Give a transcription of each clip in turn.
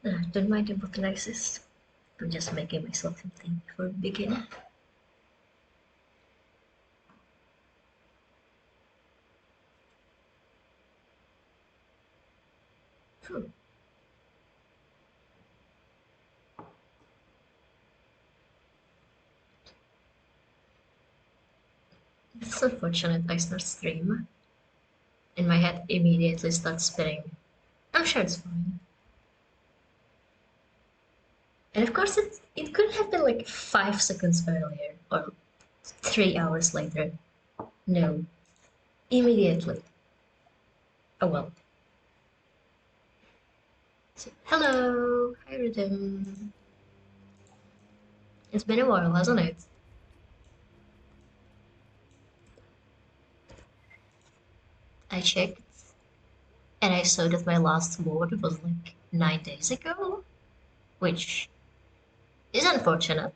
Don't mind the bottlenecks. I'm just making myself something for a beginner. It's unfortunate I start stream and my head immediately starts spinning. I'm sure it's fine. And of course it could have been like 5 seconds earlier or 3 hours later. No. Immediately. Oh well. So, hello! Hi Rhythm. It's been a while, hasn't it? I checked and I saw that my last vote was like 9 days ago, which is unfortunate.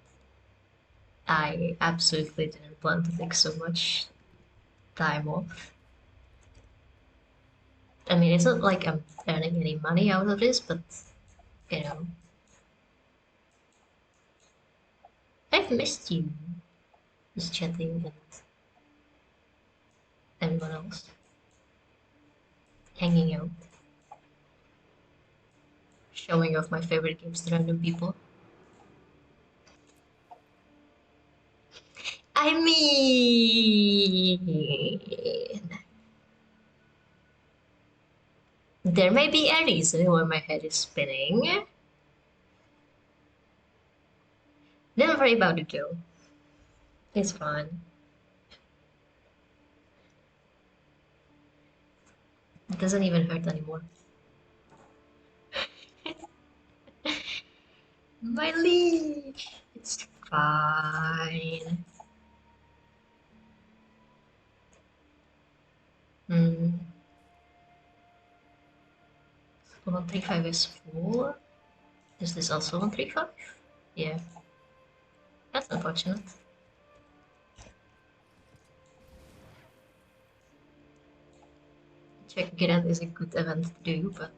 I absolutely didn't plan to take so much time off. I mean, it's not like I'm earning any money out of this, but you know, I've missed you. Just chatting and everyone else, hanging out, showing off my favorite games to random people. I mean, there may be a reason why my head is spinning. Don't worry about it, Joe. It's fine. It doesn't even hurt anymore. My leash! It's fine. 135 is full. Is this also 135? Yeah. That's unfortunate. Check Gerand is a good event to do, but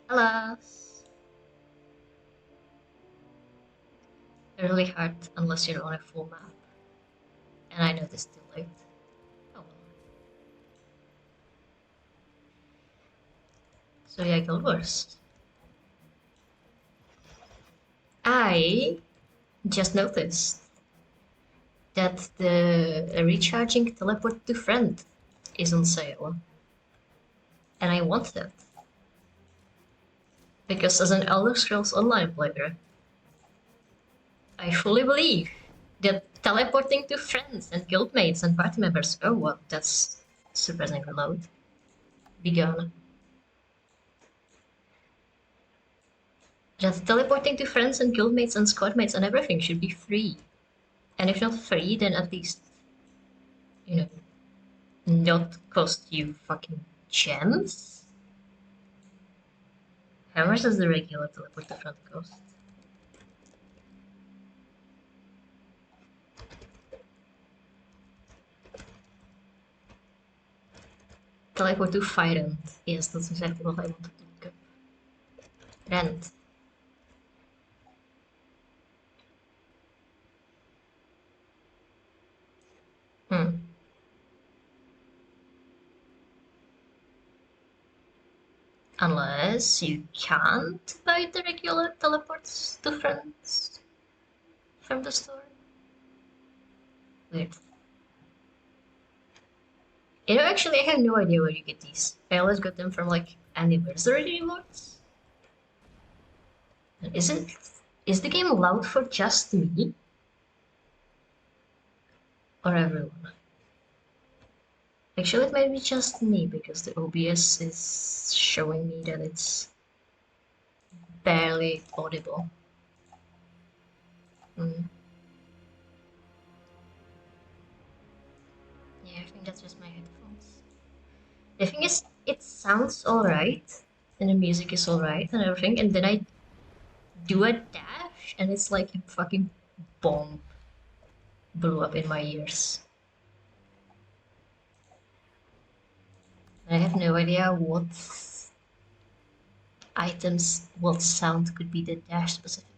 alas. Really hard unless you're on a full map. And I know this too late. Oh well. So yeah, Guild Wars. I just noticed that the recharging teleport to friend is on sale. And I want that. Because as an Elder Scrolls Online player, I fully believe that teleporting to friends and guildmates and party members, oh well, that's surprisingly loud. Be gone. That teleporting to friends and guildmates and squadmates and everything should be free. And if not free, then at least, you know, not cost you fucking gems? How much does the regular teleport to front cost? Teleport to Fyrant. Yes, that's exactly what I wanted to look up. Rent. Unless you can't buy the regular teleports to friends from the store. Weird. You know, actually, I have no idea where you get these. I always got them from like anniversary rewards. Is the game loud for just me? Or everyone? Actually, it might be just me because the OBS is showing me that it's barely audible. Yeah, I think that's just my headphones. The thing is, it sounds alright, and the music is alright and everything, and then I do a dash, and it's like a fucking bomb blew up in my ears. I have no idea what items what sound could be the dash specifically.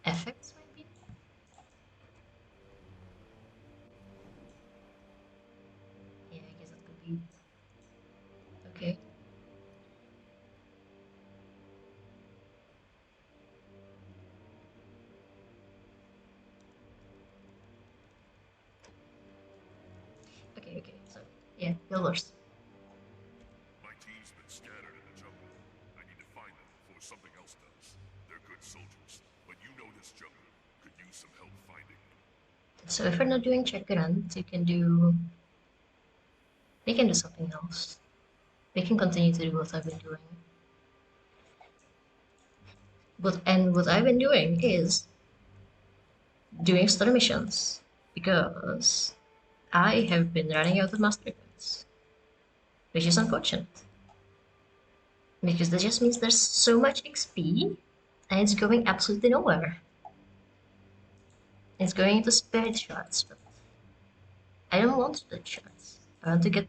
Effects maybe? Yeah, I guess that could be. Okay. Okay, so yeah, builders. My team's been scattered in the jungle. I need to find them before something else does. They're good soldiers, but you know this jungle could use some help finding them. So if we're not doing check grunt, we can do something else. We can continue to do what I've been doing. What I've been doing is doing story missions because I have been running out of mastery points, which is unfortunate because that just means there's so much XP and it's going absolutely nowhere. It's going into spirit shards, but I don't want spirit shards. I want to get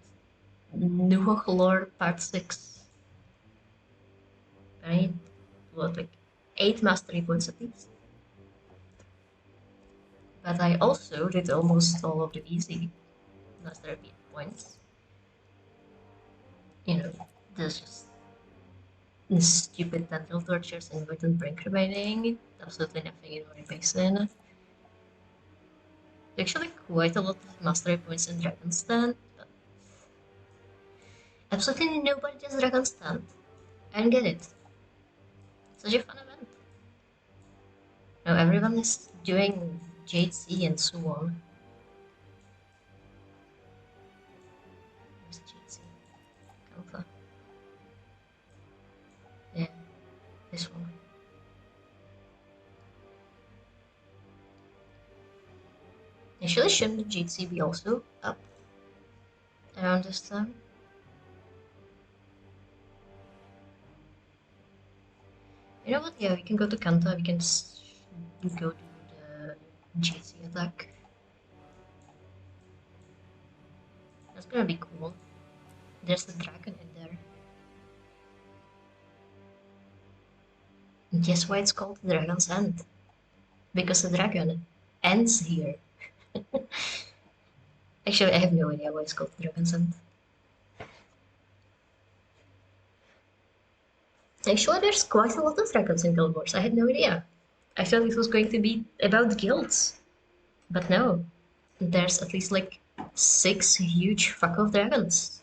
New Lore Part 6. I need, what, like 8 mastery points at least. But I also did almost all of the easy mastery points. You know, there's just stupid tendril tortures and mutant brain remaining. Absolutely nothing in order basin. Actually quite a lot of mastery points in Dragon Stand, but absolutely nobody does Dragon Stand. I don't get it. It's such a fun event. Now everyone is doing JC and so on. Where's JC? Alpha. Yeah, this one. Actually, shouldn't the JC be also up around this time? You know what? Yeah, we can go to Kanta. We can go to the JC attack. That's gonna be cool. There's the dragon in there. And guess why it's called the Dragon's End? Because the dragon ends here. Actually, I have no idea why it's called the Dragon's End. Actually, there's quite a lot of dragons in Guild Wars. I had no idea. I thought it was going to be about guilds. But no. There's at least like 6 huge fuck off dragons.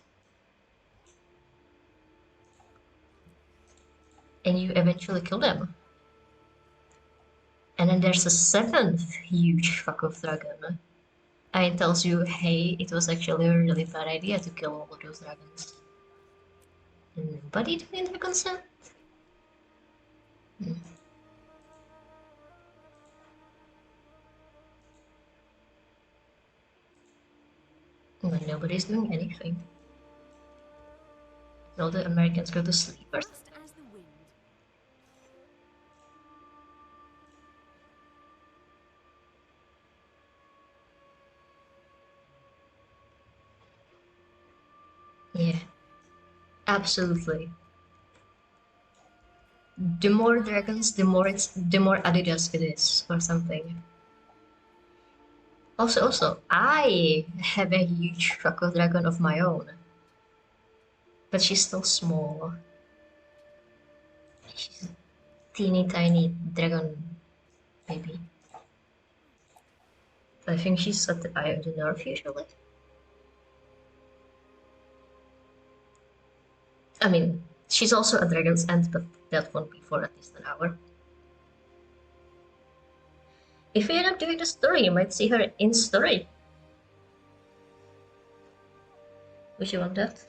And you eventually kill them. And then there's a 7th huge fuck off dragon. And it tells you, hey, it was actually a really bad idea to kill all of those dragons. Nobody did their consent? When nobody's doing anything. All the Americans go to sleep or something. Fast as the wind. Yeah, absolutely. The more dragons, the more Adidas it is, or something. Also, I have a huge Shaco dragon of my own. But she's still small. She's a teeny tiny dragon baby. I think she's at the Eye of the North usually. I mean, she's also a Dragon's End, but that won't be for at least an hour. If we end up doing the story, you might see her in story. Would you want that?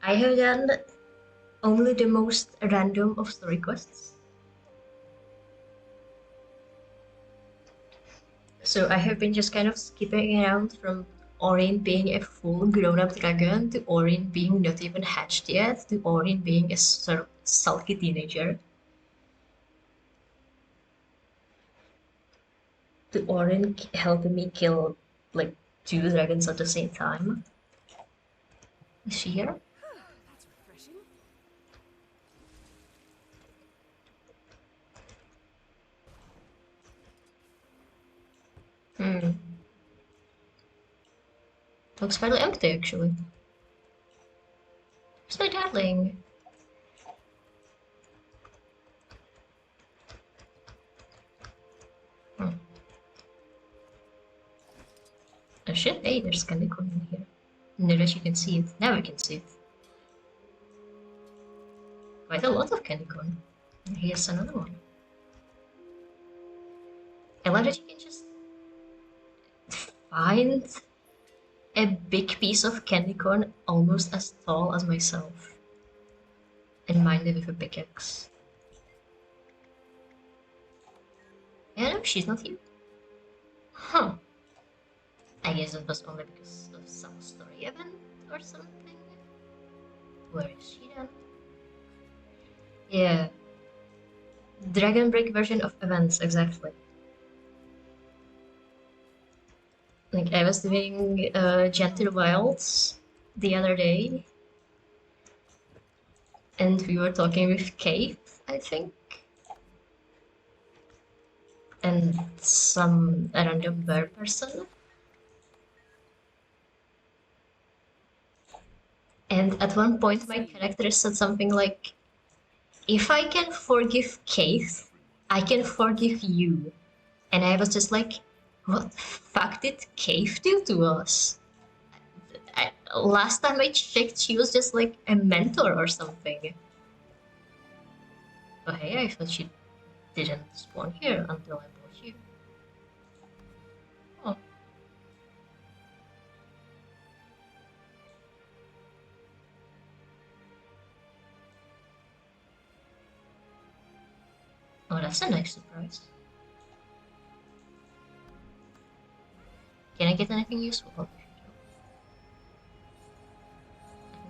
I have done only the most random of story quests. So I have been just kind of skipping around from Orin being a full grown-up dragon to Orin being not even hatched yet to Orin being a sort of sulky teenager. the Orin helping me kill like two dragons at the same time. Is she here? That's refreshing. Hmm. Looks fairly empty actually. Where's my darling? Hmm. Oh shit, hey, there's candy corn in here. Now that you can see it. Now we can see it. Quite a lot of candy corn. And here's another one. I love that you can just find a big piece of candy corn almost as tall as myself and mine it with a pickaxe. Yeah, no, she's not here. Huh. I guess it was only because of some story event or something. Where is she then? Yeah. Dragon Break version of events, exactly. Like, I was doing Gentle Wilds the other day, and we were talking with Kate, I think, and some random bear person. And at one point, my character said something like, if I can forgive Kate, I can forgive you. And I was just like, what the fuck did Cave do to us? Last time I checked, she was just like a mentor or something. Oh hey, I thought she didn't spawn here until I brought you. Oh, oh, that's a nice surprise. Can I get anything useful? I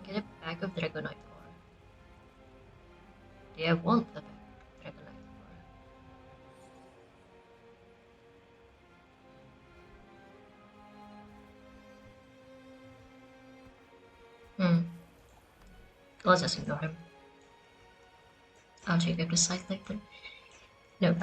can get a bag of Dragonite ore. Do I want a bag of Dragonite ore? Let's just ignore him. I'll check out the site later. No,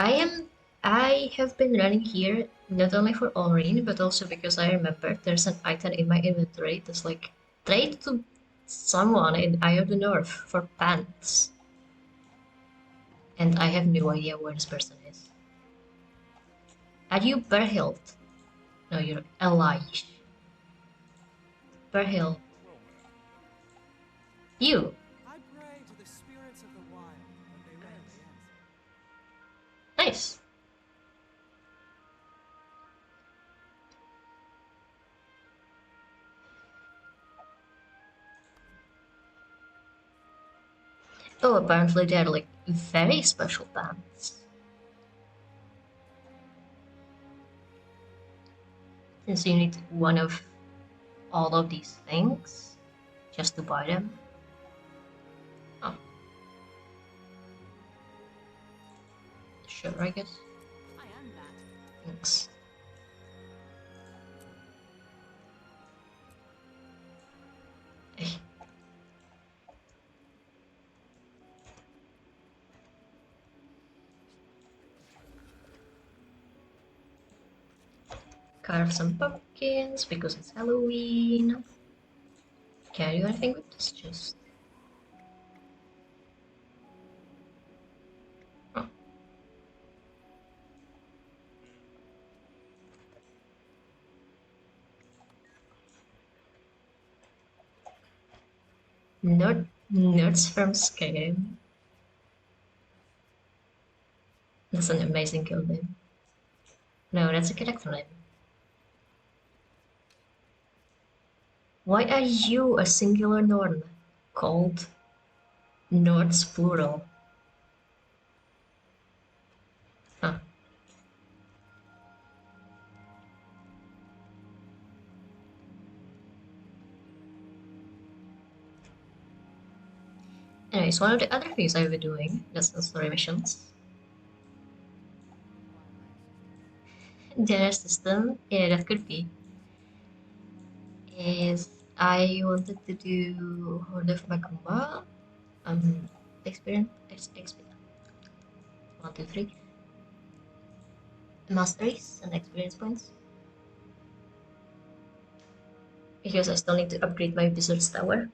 I have been running here not only for Aurine, but also because I remember there's an item in my inventory that's like trade to someone in Eye of the North for pants. And I have no idea where this person is. Are you Berhild? No, you're Elish. Berhild. You. I pray to the spirits of the wild, but they rarely answer. Nice. Oh, apparently they're like very special pants. Since you need one of all of these things just to buy them. Oh, sure, I guess. I am that. Thanks. Carve some pumpkins because it's Halloween. Can I do anything with this chest? Oh. Nerds from Skyrim. That's an amazing guild name. No, that's a character name. Why are you a singular Norn called Nords plural? Huh. Anyways, one of the other things I've been doing, that's the story missions. Dinner system, yeah, that could be. Is I wanted to do Horde of Magma, experience, experience, 1, 2, 3, masteries and experience points. Because I still need to upgrade my Wizard's Tower.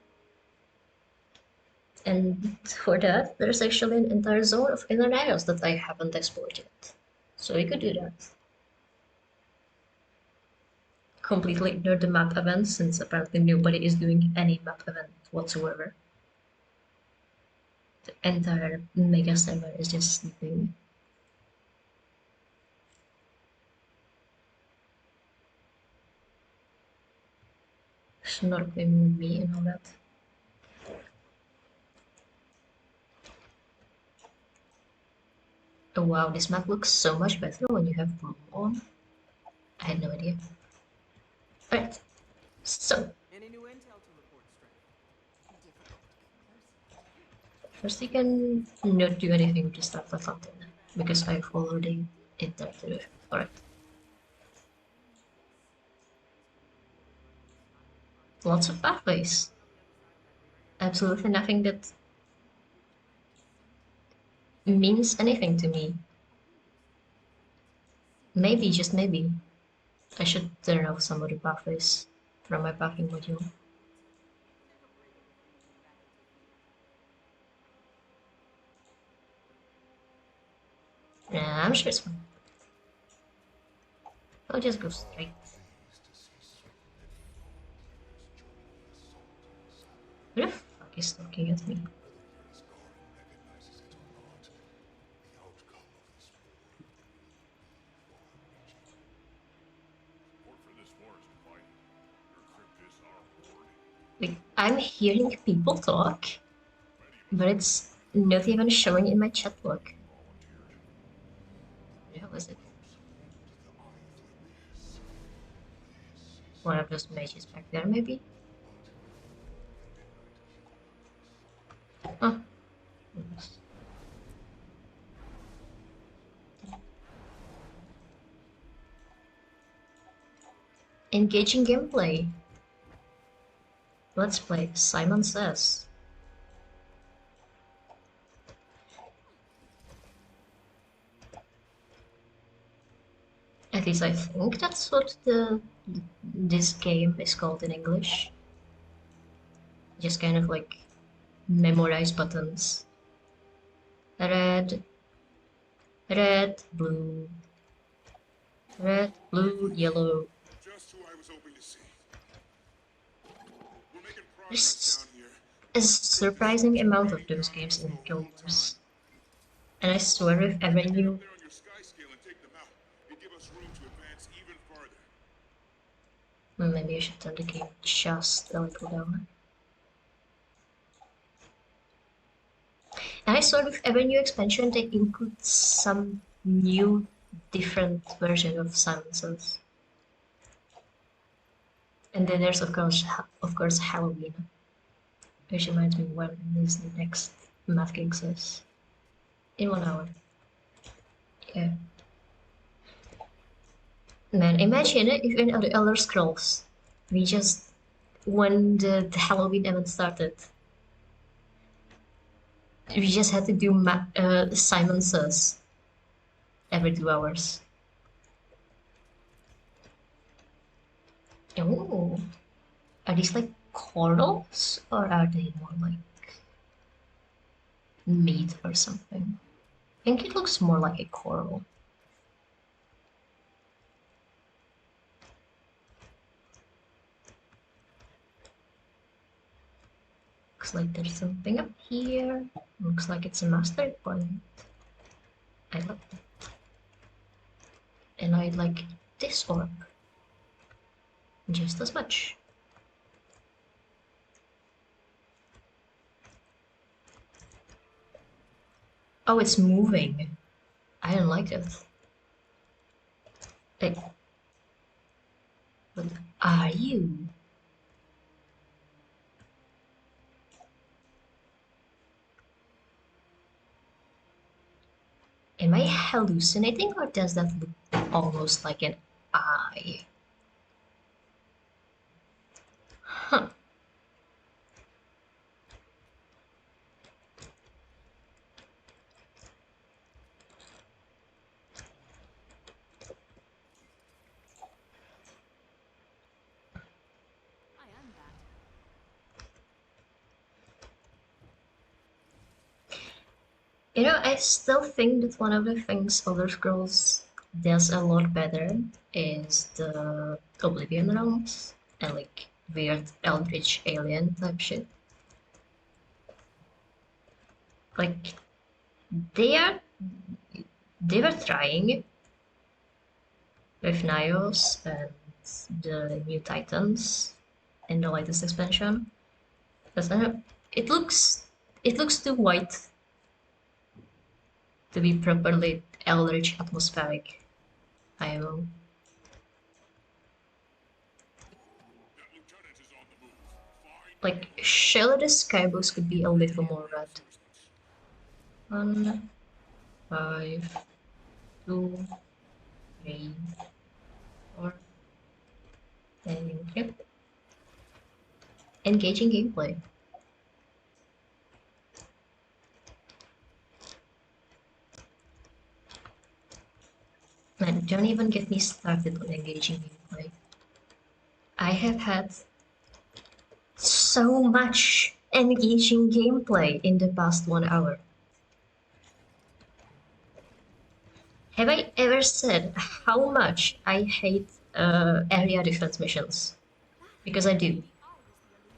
And for that, there's actually an entire zone of inner areas that I haven't explored yet. So we could do that. Completely ignore the map events, since apparently nobody is doing any map event whatsoever. The entire Mega Server is just sleeping. Snorkeling with me and all that. Oh wow, this map looks so much better when you have Bloom on. I had no idea. Alright, so Any new intel to report, Stranger? first you can not do anything with the Starfleet Fountain, because I've already did that to it. Alright. Lots of pathways. Absolutely nothing that means anything to me. Maybe, just maybe, I should turn off some of the pathways from my pathing module. Nah, I'm sure it's fine. I'll just go straight. Who the fuck is looking at me? Like, I'm hearing people talk, but it's not even showing in my chat log. What was it? One of those mages back there, maybe? Oh. Engaging gameplay. Let's play, Simon Says. At least I think that's what this game is called in English. Just kind of like memorize buttons. Red, red, blue, red, blue, yellow. Just who I was hoping to see. We're making progress There's down here. a surprising amount of those games in Guild Wars. And I swear if ever Get you... up there on your sky scale and take them out. It'd give us room to advance even farther. Well, maybe I should turn the game just a little down. And I saw with every new expansion they include some new different version of silencers. And then there's of course Halloween. Which reminds me when is the next Math King says. In 1 hour. Yeah. Man, imagine if in the Elder Scrolls we just when the Halloween event started, we just had to do Simon Says every 2 hours. Oh, are these like corals or are they more like meat or something? I think it looks more like a coral. Looks like there's something up here. Looks like it's a master point. I like that. And I like this orb just as much. Oh, it's moving. I don't like it. Like, what are you? Am I hallucinating or does that look almost like an eye. Huh. I am that. You know, I still think that one of the things Elder Scrolls does a lot better is the Oblivion realms and like weird eldritch alien type shit. Like they are they were trying with Nios and the new Titans in the latest expansion. But it looks too white to be properly eldritch atmospheric. IMO. That lieutenant is on the move. Find Like surely the skybox could be a little more red. reinforcements. 1, 5, 2, 3, 4. Thank you. Engaging gameplay. Man, don't even get me started on engaging gameplay. I have had so much engaging gameplay in the past 1 hour. Have I ever said how much I hate area defense missions? Because I do.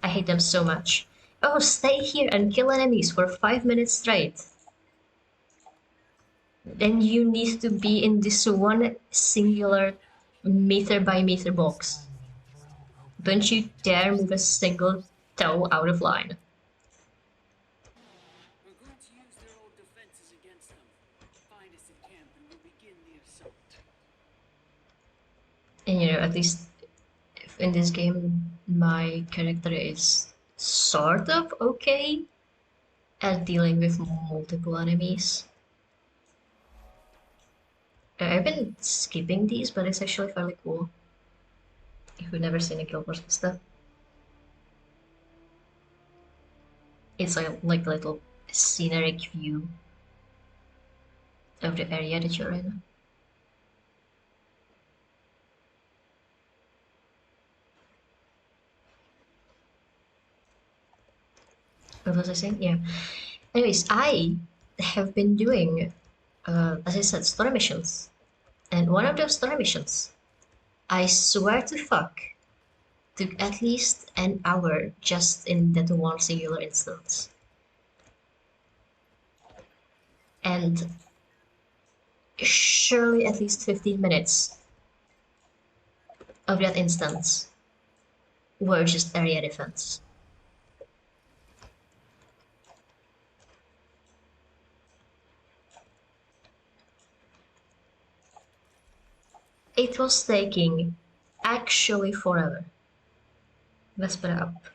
I hate them so much. Oh, stay here and kill enemies for 5 minutes straight. Then you need to be in this one singular meter by meter box. Don't you dare move a single toe out of line. We're going to use their old defenses against them. Find us at camp and we'll begin the assault. And you know, at least in this game, my character is sort of okay at dealing with multiple enemies. I've been skipping these, but it's actually fairly cool. If you've never seen a Guild Wars stuff, it's like a little scenic view of the area that you're in. What was I saying? Yeah. Anyways, I have been doing, as I said, story missions. And one of those story missions, I swear to fuck, took at least an hour just in that one singular instance. And surely at least 15 minutes of that instance were just area defense. It was taking actually forever. Vespera up.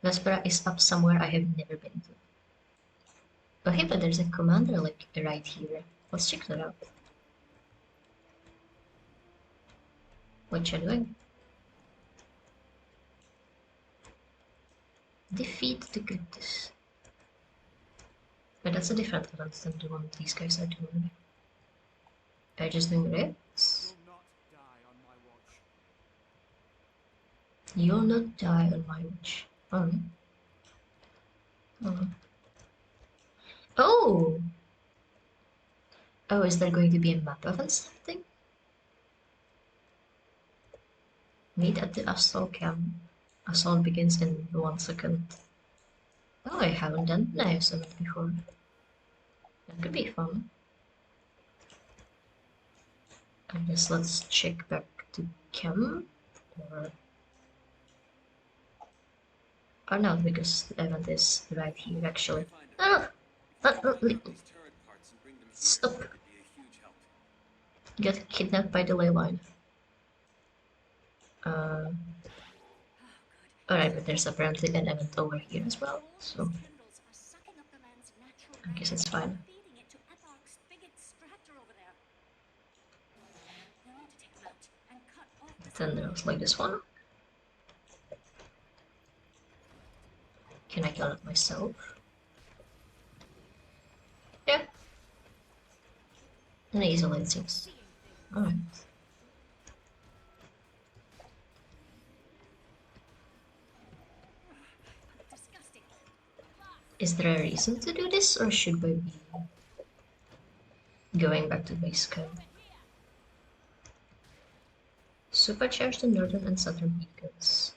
Vespera is up somewhere I have never been to. Okay, but there's a commander like right here. Let's check that out. What you doing? Defeat the Goodness. But that's a different event than the one these guys are doing. They're just doing raids. Will not die on my watch. You'll not die on my watch. Alright. Oh. Oh! Oh, is there going to be a map event starting? Meet at the assault camp. Assault begins in 1 second. Oh, I haven't done an summit before. That could be fun. I guess let's check back to camp. Or no, because the event is right here actually. Oh! Stop! Get kidnapped by the ley line. Alright, but there's apparently an event over here as well, so I guess it's fine. Then there's like this one. Can I kill it myself? Yeah. And easily it seems. Alright. Disgusting. Is there a reason to do this, or should we be going back to base code? Supercharge the northern and southern beacons.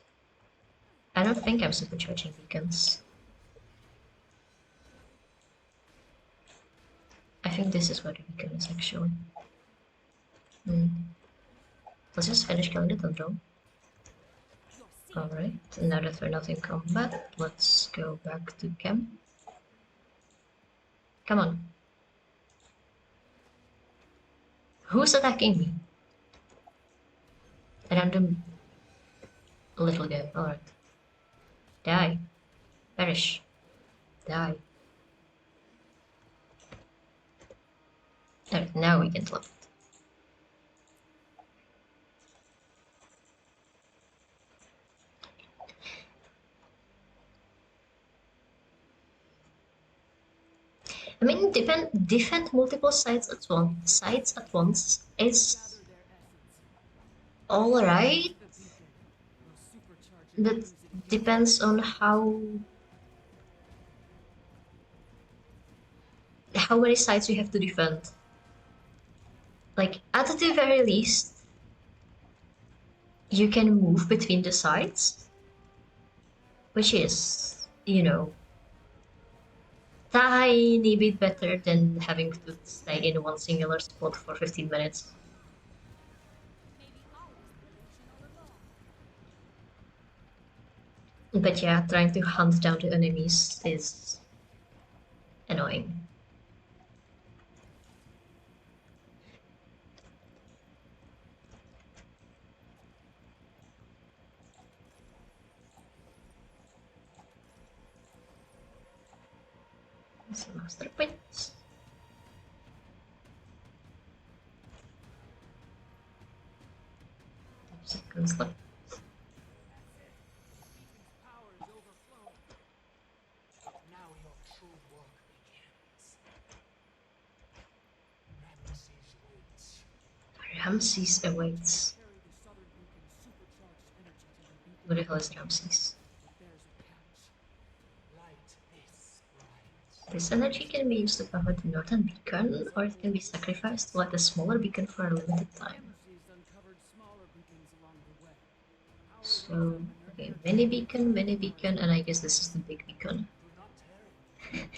I don't think I'm supercharging beacons. I think this is where the beacon is actually. Let's just finish killing the Tundra. Alright, now that we're not in combat, let's go back to camp. Come on. Who's attacking me? A random little guy. Alright. Die. Perish. Die. Alright, now we can flip it. I mean, defend multiple sites at once is all right, but depends on how many sites you have to defend. Like, at the very least, you can move between the sites, which is, you know, tiny bit better than having to stay in one singular spot for 15 minutes. But yeah, trying to hunt down the enemies is annoying. Some master points. Seconds left. Power is overflowing. Now your true work begins. Ramses awaits. Carry the southern beacon's supercharged energy to the beacon. Where the hell is Ramses? But there's a catch. Light is bright. This energy can be used to power the northern beacon, or it can be sacrificed to light a smaller beacon for a limited time. She's uncovered smaller beacons along the way. So, okay, mini beacon, and I guess this is the big beacon. Do not tarry.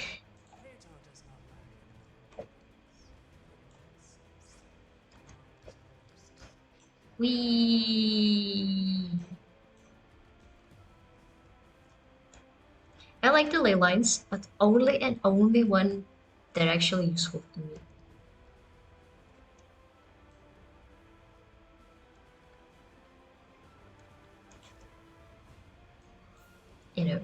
Plato does not lack. Whee! I like the ley lines, but only and only when they're actually useful to me. You know,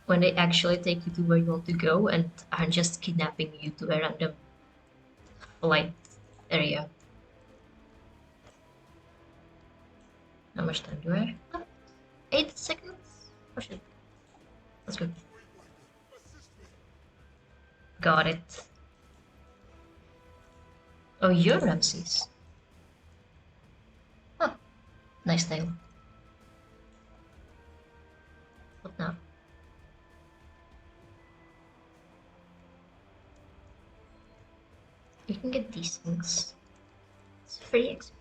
when they actually take you to where you want to go and aren't just kidnapping you to a random flight area. How much time do I have? 8 seconds? Oh shit. Let's go. Got it. Oh, you're Ramses. Huh. Nice tail. What now? You can get these things. It's free XP.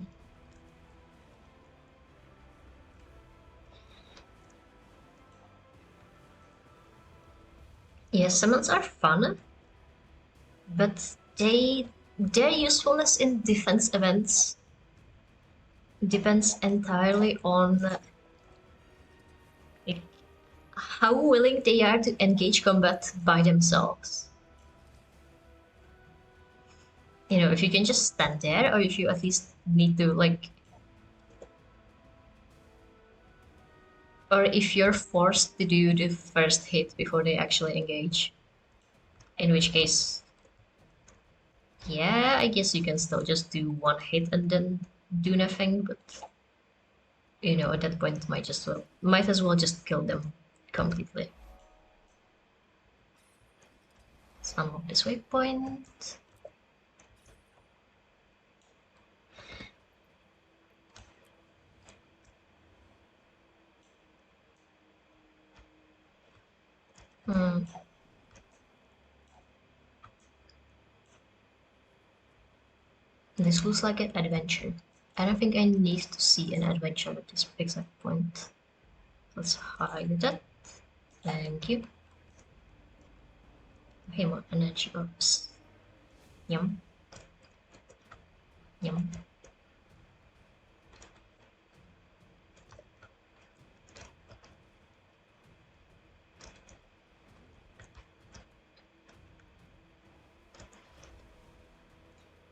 Yeah, summons are fun, but their usefulness in defense events depends entirely on like, how willing they are to engage combat by themselves. You know, if you can just stand there, or if you at least need to like, or if you're forced to do the first hit before they actually engage. In which case, yeah, I guess you can still just do one hit and then do nothing, but you know, at that point might as well just kill them completely. Let's unlock this waypoint. Hmm. This looks like an adventure. I don't think I need to see an adventure at this exact point. Let's hide that. Thank you. Okay, more energy orbs. Yum. Yum.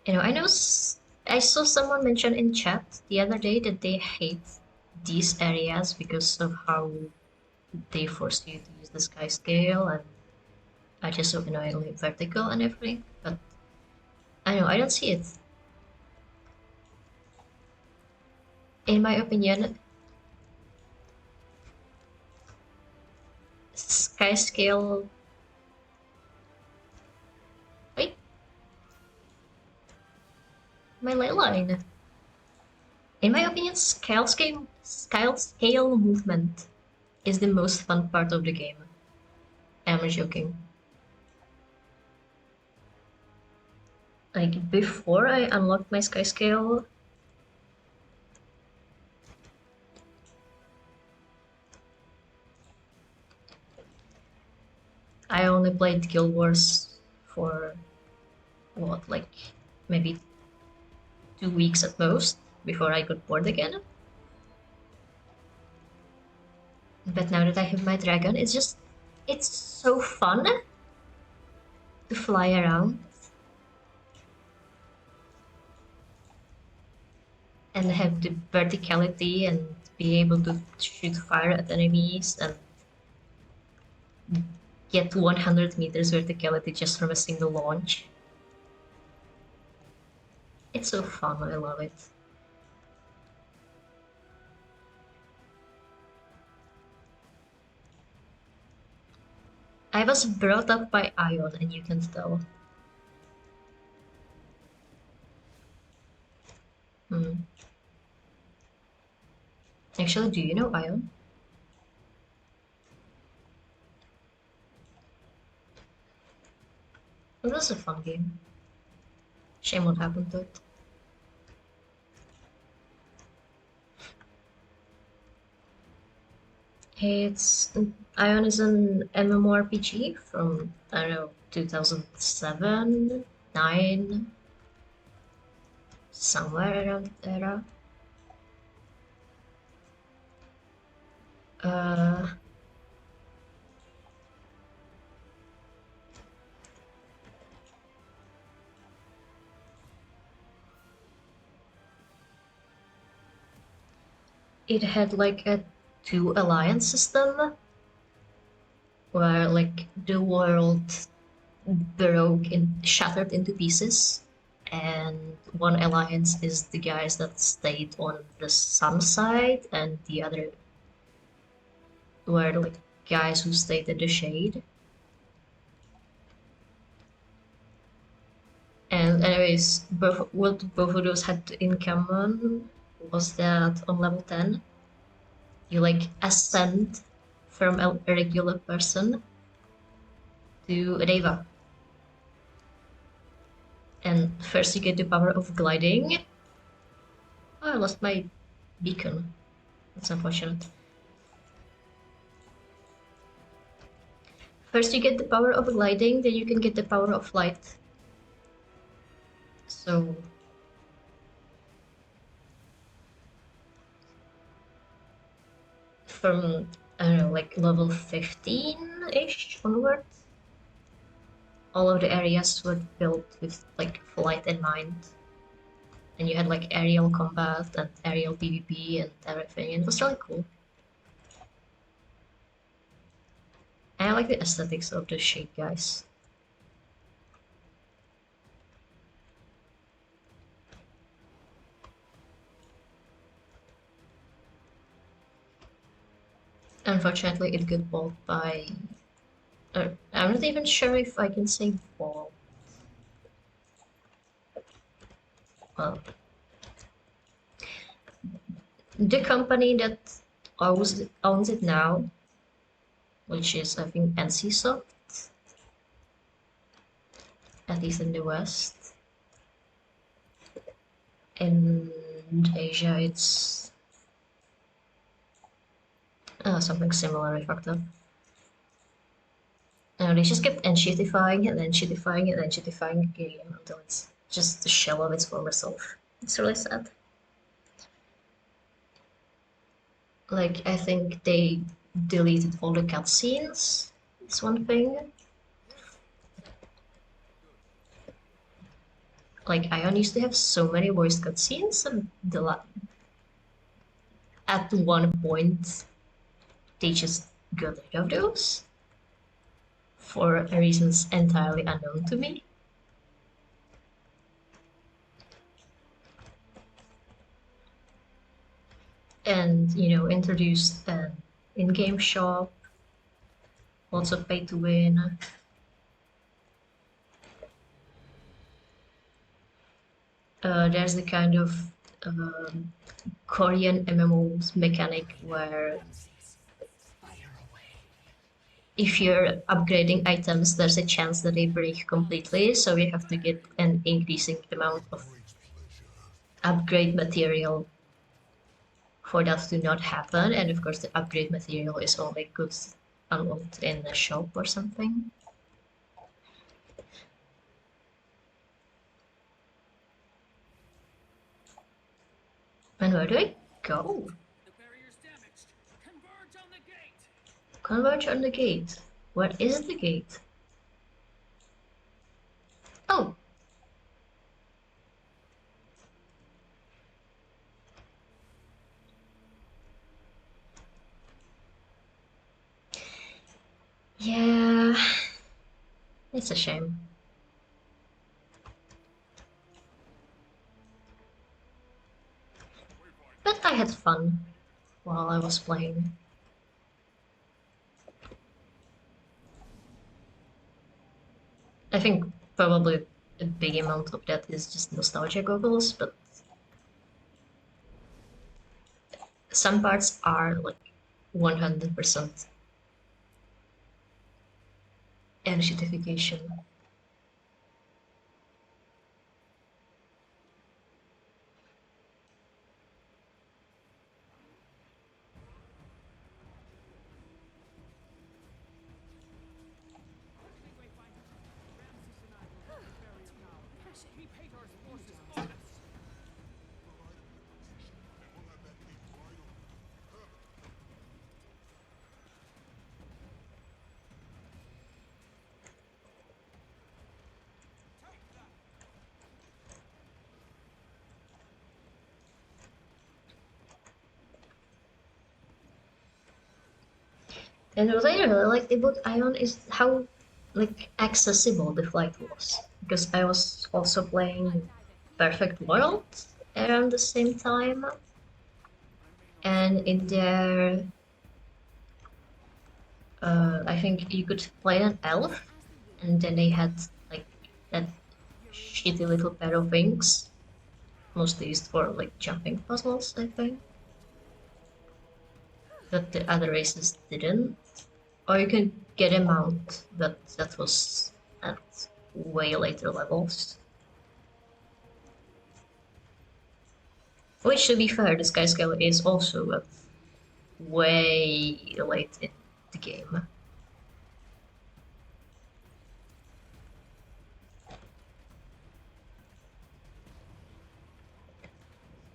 You know, I saw someone mention in chat the other day that they hate these areas because of how they force you to use the sky scale and are just so annoyingly vertical and everything. But I know I don't see it. In my opinion, sky scale. Wait, my ley line. In my opinion, scale movement is the most fun part of the game. I'm joking. Like before I unlocked my sky scale, I only played Guild Wars for what, like maybe 2 weeks at most before I got bored again. But now that I have my dragon, it's so fun to fly around and have the verticality and be able to shoot fire at enemies and get 100 meters verticality just from a single launch. It's so fun, I love it. I was brought up by Ion, and you can tell. Hmm. Actually, do you know Ion? It was a fun game. Shame what happened to it. It's Ion is an MMORPG from I don't know 2007, 9, somewhere around that era. Uh, it had like a two alliance system where like the world shattered into pieces, and one alliance is the guys that stayed on the sun side, and the other were like guys who stayed in the shade. And anyways, both of those had in common was that on level 10, you like ascend from a regular person to a deva. And first you get the power of gliding. Oh, I lost my beacon. That's unfortunate. First you get the power of gliding, then you can get the power of flight. So from I don't know, like level 15-ish onwards, all of the areas were built with like flight in mind. And you had like aerial combat and aerial PvP and everything, and it was really cool. And I like the aesthetics of the shade guys. Unfortunately, it got bought by. I'm not even sure if I can say bought. Well, the company that owns it now, which is I think NCSoft, at least in the West. In Asia, it's something similar. I fucked up. They just kept enshittifying and then shittifying and then shittifying the game until it's just the shell of its former self. It's really sad. Like, I think they deleted all the cutscenes. It's one thing. Like, Ion used to have so many voice cutscenes, and at one point, they just got rid of those for reasons entirely unknown to me. And, introduced an in-game shop, lots of pay to win. There's the kind of Korean MMOs mechanic where if you're upgrading items, there's a chance that they break completely, so you have to get an increasing amount of upgrade material for that to not happen. And of course, the upgrade material is only goods unlocked in the shop or something. And where do I go? The barrier's damaged. Converge on the gate. Converge on the gate. Where is the gate? Oh. Yeah. It's a shame. But I had fun while I was playing. I think probably a big amount of that is just nostalgia goggles, but some parts are like 100% enshittification. We paid our forces on us. And what I really liked about Ion is how like accessible the flight was, because I was also playing Perfect World around the same time, and in there, I think you could play an elf, and then they had like that shitty little pair of wings, mostly used for like jumping puzzles, I think, that the other races didn't. Or you can get a mount that was at way later levels. Which, to be fair, the Skyscale is also at way late in the game.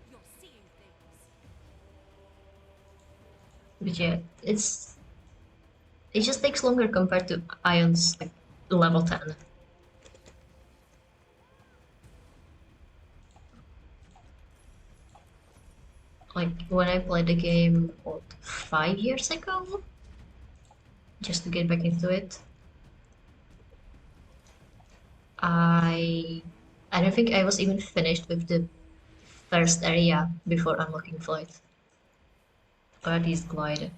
You're seeing things. But yeah, it just takes longer compared to Ion's like level 10. Like when I played the game what, 5 years ago, just to get back into it, I don't think I was even finished with the first area before unlocking flight, or at least glide.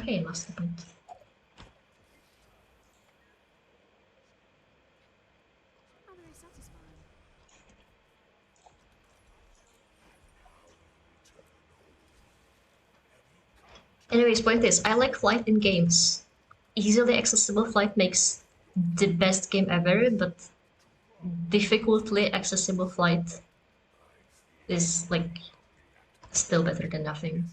Okay, lost the point. Not very satisfying. Anyways, point is, I like flight in games. Easily accessible flight makes the best game ever, but difficultly accessible flight is like still better than nothing.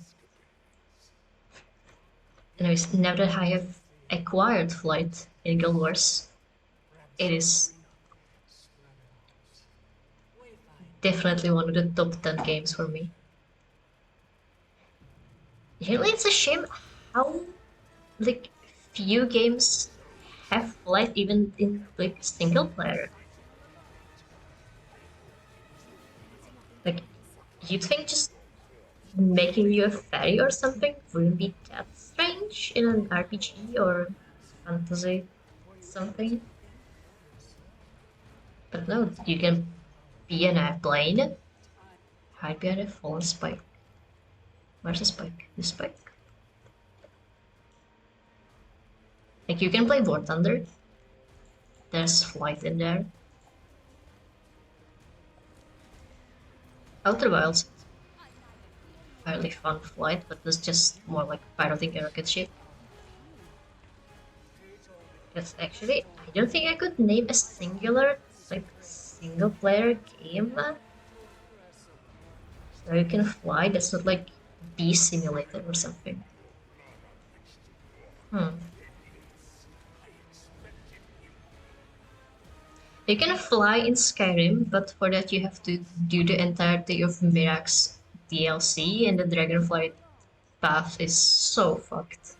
Anyways, now that I have acquired flight in Guild Wars, it is definitely one of the top 10 games for me. Really, it's a shame how like few games have flight even in like single player. Like you'd think just making you a fairy or something wouldn't be that strange in an RPG or fantasy something. But no, you can be an airplane, hide behind a fallen spike. Where's the spike? The spike. Like you can play War Thunder. There's flight in there. Outer Wilds, fairly fun flight, but was just more like piloting a rocket ship. That's actually, I don't think I could name a singular, like, single player game where you can fly that's not like Bee Simulator or something. Hmm. You can fly in Skyrim, but for that you have to do the entirety of Mirax DLC, and the Dragonflight path is so fucked.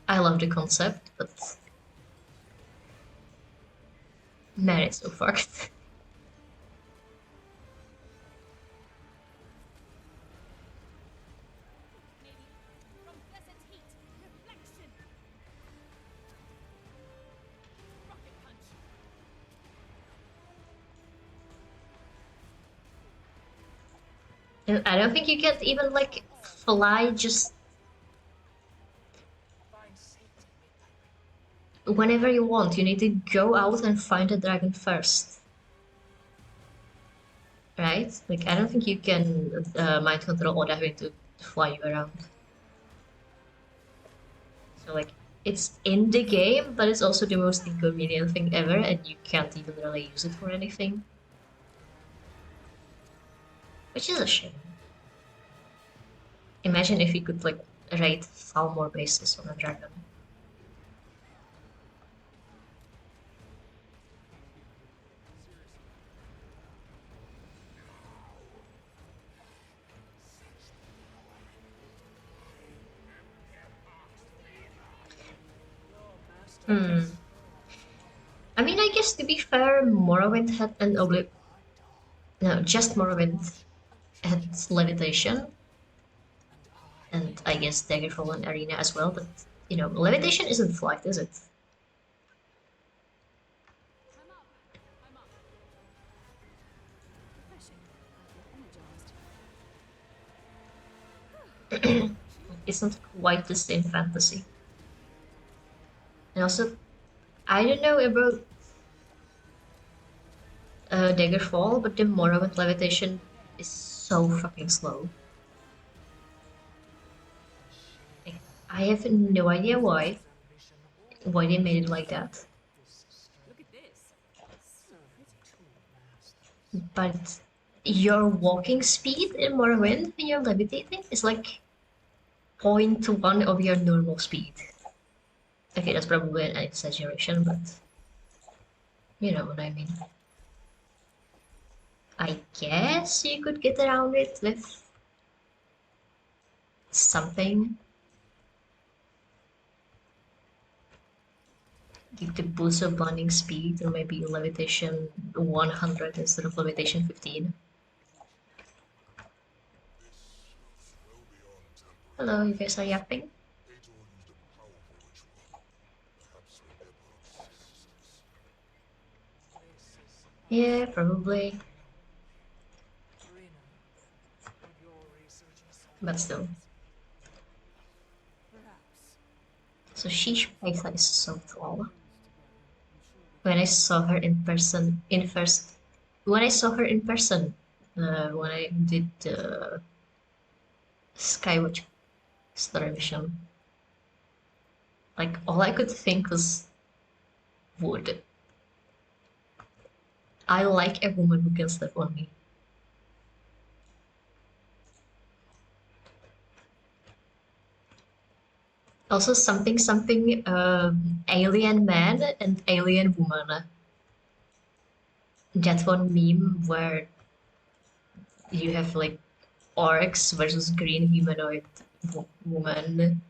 I love the concept, but man, it's so fucked. Maybe from desert heat, reflection. Rocket punch. And I don't think you can even like fly just whenever you want. You need to go out and find a dragon first. Right? Like, I don't think you can mind control or having to fly you around. So, like, it's in the game, but it's also the most inconvenient thing ever, and you can't even really use it for anything. Which is a shame. Imagine if you could, like, raid far more bases on a dragon. Hmm. I mean, I guess to be fair, Morrowind had an no, just Morrowind had levitation, and I guess Daggerfall and Arena as well, but you know, levitation isn't flight, is it? I'm up. I'm up. Refreshing. I feel energized. It's not quite the same fantasy. And also, I don't know about Daggerfall, but the Morrowind levitation is so fucking slow. Like, I have no idea why they made it like that. Look at this. But your walking speed in Morrowind when you're levitating is like 0.1 of your normal speed. Okay, that's probably an exaggeration, but you know what I mean. I guess you could get around it with something. Give the boost of blinding speed, or maybe levitation 100 instead of levitation 15. Hello, you guys are yapping? Yeah, probably. But still. So Sheesh Paisa is so tall. When I saw her in person, when I saw her in person, when I did the Skywatch Star Mission, like all I could think was wood. I like a woman who can step on me. Also, something alien man and alien woman. That one meme where you have like orcs versus green humanoid woman,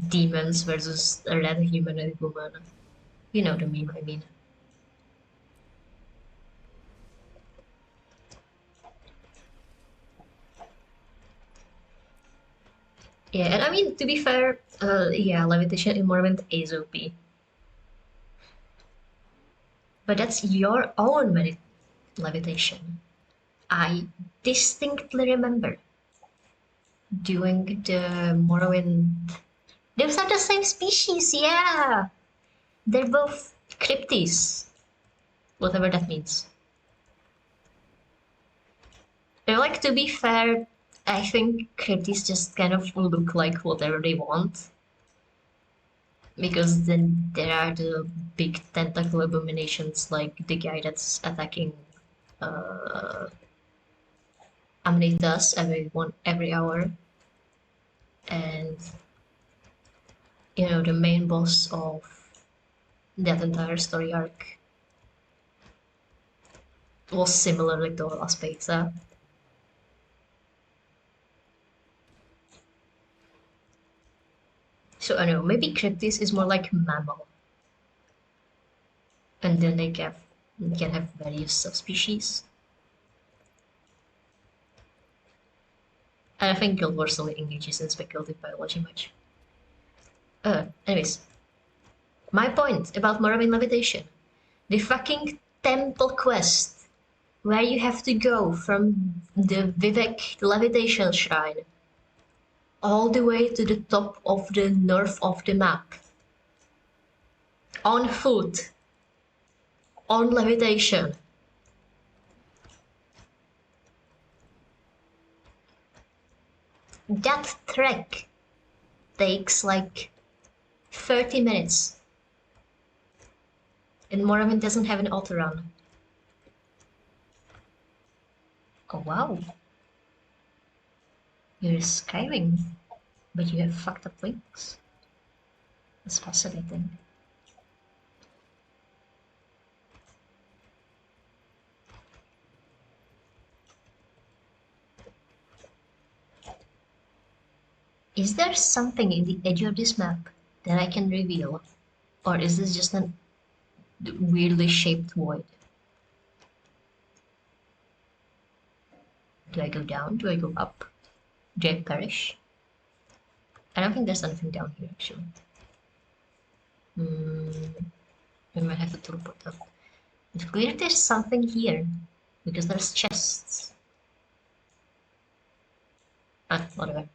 demons versus a red humanoid woman. You know the meme I mean. Yeah, and I mean to be fair, yeah, levitation in Mormon is OP, but that's your own levitation. I distinctly remember doing the Morrowind. Those are the same species, yeah. They're both crypties, whatever that means. Like to be fair, I think crypties just kind of look like whatever they want. Because then there are the big tentacle abominations like the guy that's attacking uh Amnitas every hour, and the main boss of that entire story arc was similar like the last beta. So I don't know, maybe Cryptis is more like mammal, and then they can have various subspecies. And I think Guild Wars only engages in speculative biology much. Anyways, my point about Morrowind levitation. The fucking temple quest, where you have to go from the Vivek levitation shrine all the way to the top of the north of the map. On foot. On levitation. That trek takes like 30 minutes. And Morrowind doesn't have an auto run. Oh wow. You're skywing, but you have fucked up wings. That's fascinating. Is there something in the edge of this map that I can reveal? Or is this just a weirdly shaped void? Do I go down? Do I go up? Do I perish? I don't think there's anything down here actually. I might have to teleport up. It's clear there's something here, because there's chests. Ah, whatever.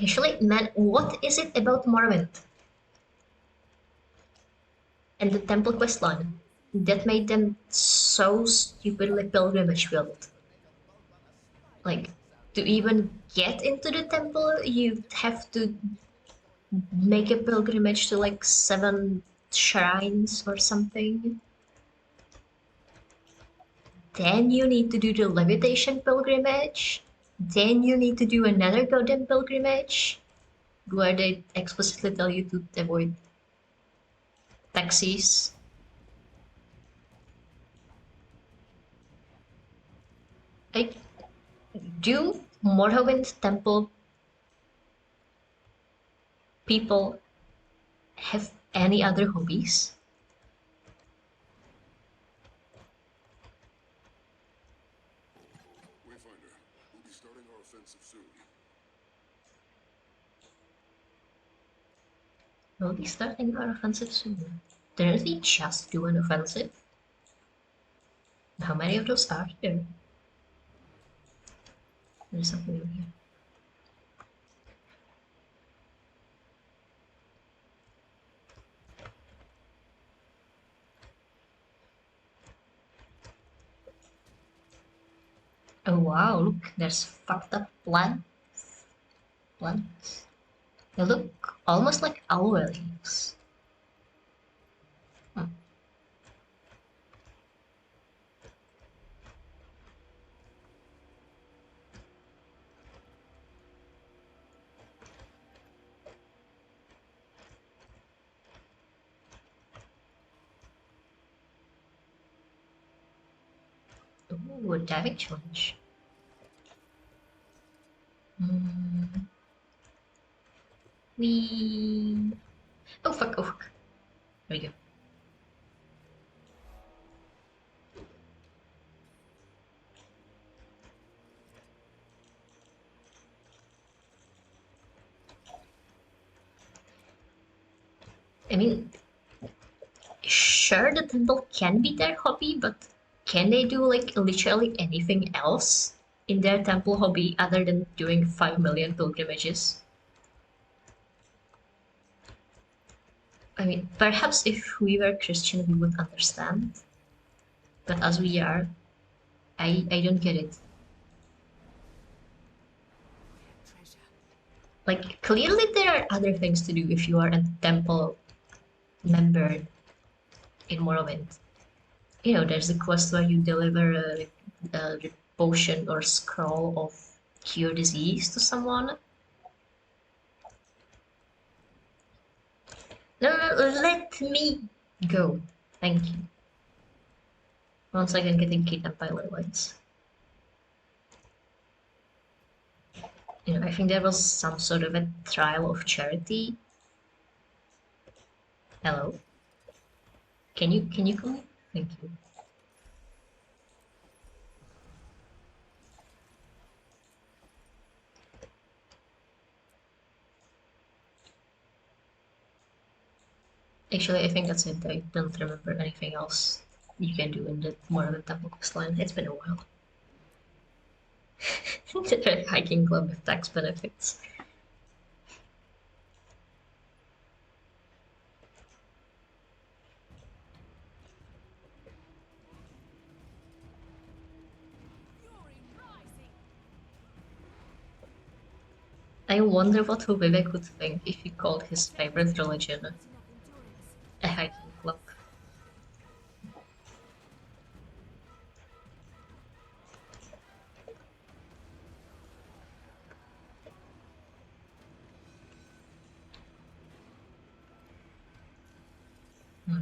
Actually, man, what is it about Morrowind and the Temple quest line that made them so stupidly pilgrimage built? Like, to even get into the temple, you have to make a pilgrimage to like 7 shrines or something. Then you need to do the levitation pilgrimage. Then you need to do another goddamn pilgrimage where they explicitly tell you to avoid taxis. Like, do Morrowind Temple people have any other hobbies? Wayfinder, we'll be starting our our offensive soon. We'll be starting our offensive soon. Didn't we just do an offensive? How many of those are there? There's something over here. Oh wow, look, there's fucked up plants. Plants. They look almost like aloe leaves. Hmm. Ooh, a diving challenge. Mm. Wee. Oh fuck, oh fuck. There we go. I mean, sure, the temple can be their hobby, but can they do like literally anything else in their temple hobby other than doing 5 million pilgrimages? I mean, perhaps if we were Christian, we would understand, but as we are, I don't get it. Treasure. Like, clearly there are other things to do if you are a temple member in Morrowind. You know, there's a quest where you deliver a potion or scroll of cure disease to someone. No, no, no, let me go. Thank you. Once again, getting kidnapped by Leylights. You know, I think there was some sort of a trial of charity. Hello. Can you come in? Thank you. Actually, I think that's it. I don't remember anything else you can do in the Morrowind Temple questline. It's been a while. The hiking club with tax benefits. Fury rising. I wonder what Vivek would think if he called his favorite religion Not enough endurance. a hiking club. Hmm.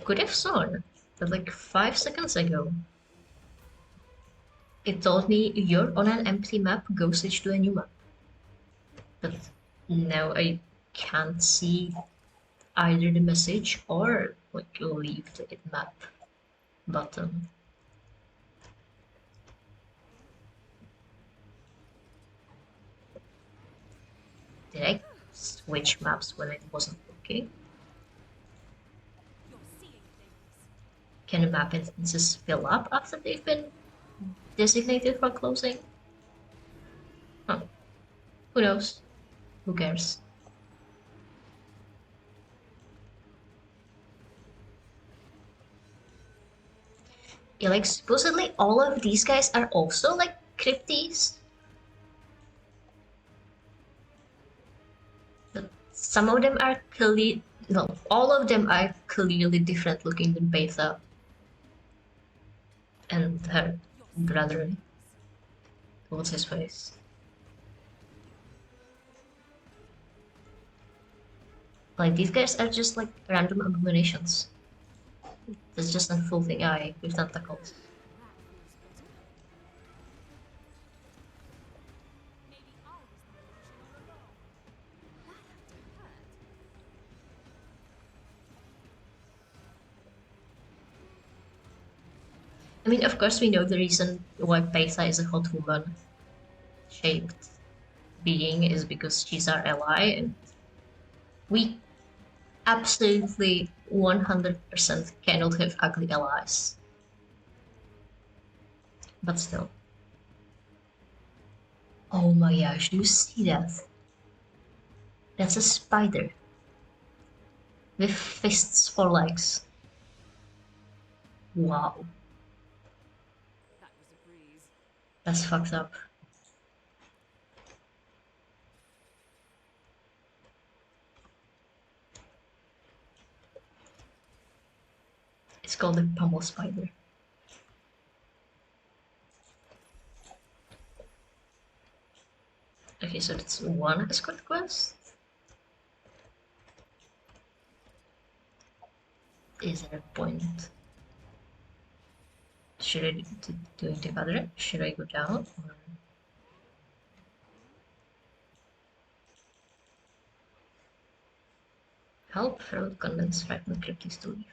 Could have sworn that like 5 seconds ago it told me you're on an empty map, go switch to a new map. But now I can't see either the message or like leave the map button. Did I switch maps when it wasn't working? You're seeing things. Can map instances fill up after they've been designated for closing? Huh. Who knows? Who cares? Yeah, like supposedly all of these guys are also like crypties. But some of them are clearly no, all of them are clearly different looking than Betha and her You're seeing brother. things. What's his face? Like these guys are just like random abominations. There's just a unfolding eye with tentacles. That feels better. Maybe I was the illusion all along. That had to hurt. I mean, of course, we know the reason why Peitha is a hot woman shaped being is because she's our ally, and we absolutely 100% cannot have ugly allies. But still. Oh my gosh, do you see that? That's a spider with fists for legs. Wow, That was a breeze. that's fucked up. It's called the pummel spider. Okay, so that's one escort quest. Is there a point? Should I do anything other? Should I go down? Or... Help Harold convince frightened cryptids to leave.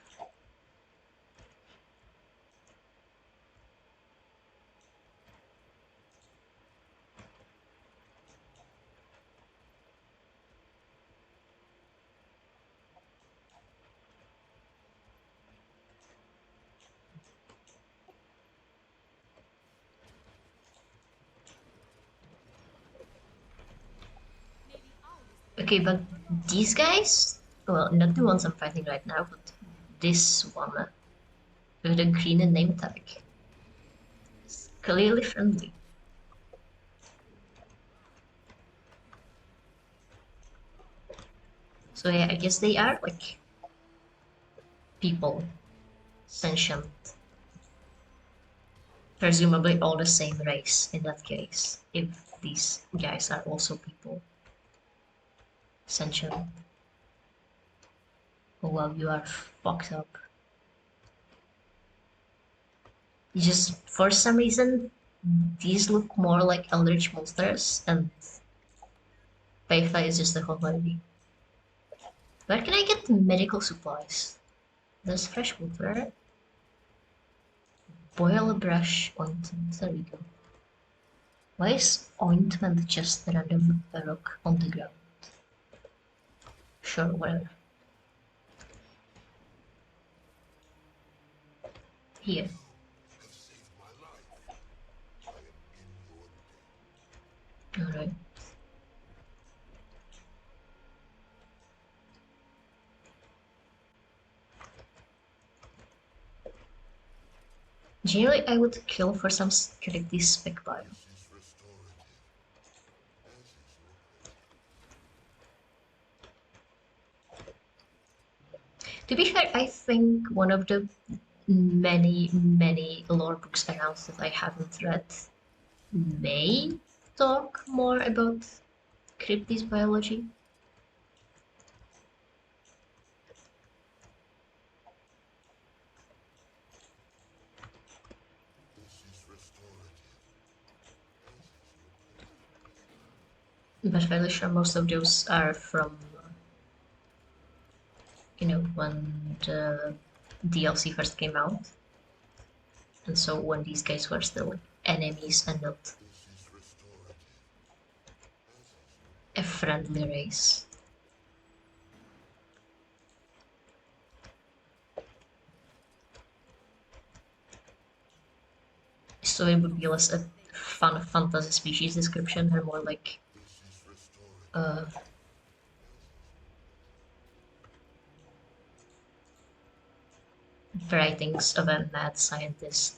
Maybe I was the Okay, but illusion all along. these guys, well, not the ones I'm fighting right now, but this one with the green name tag is clearly friendly. So yeah, I guess they are like people, sentient, presumably all the same race in that case, if these guys are also people, sentient. Oh well, you are fucked up. Just for some reason, these look more like eldritch monsters, and Payfly is just a hot lady. Where can I get medical supplies? There's fresh water. Boil a brush, ointment. There we go. Why is ointment just a random rock on the ground? Sure, whatever. Here. Have saved my life. I am in your debt. Alright. Generally, I would kill for some security spec bio. This is restorative, as is your presence. To be fair, I think one of the many lore books around that I haven't read may talk more about cryptid biology. This is restorative, as is your presence. But fairly sure most of those are from, when the DLC first came out. And so when these guys were still enemies and not This is restorative, as is a friendly race. So it would be less a fun fantasy species description and more like uh, writings of a mad scientist.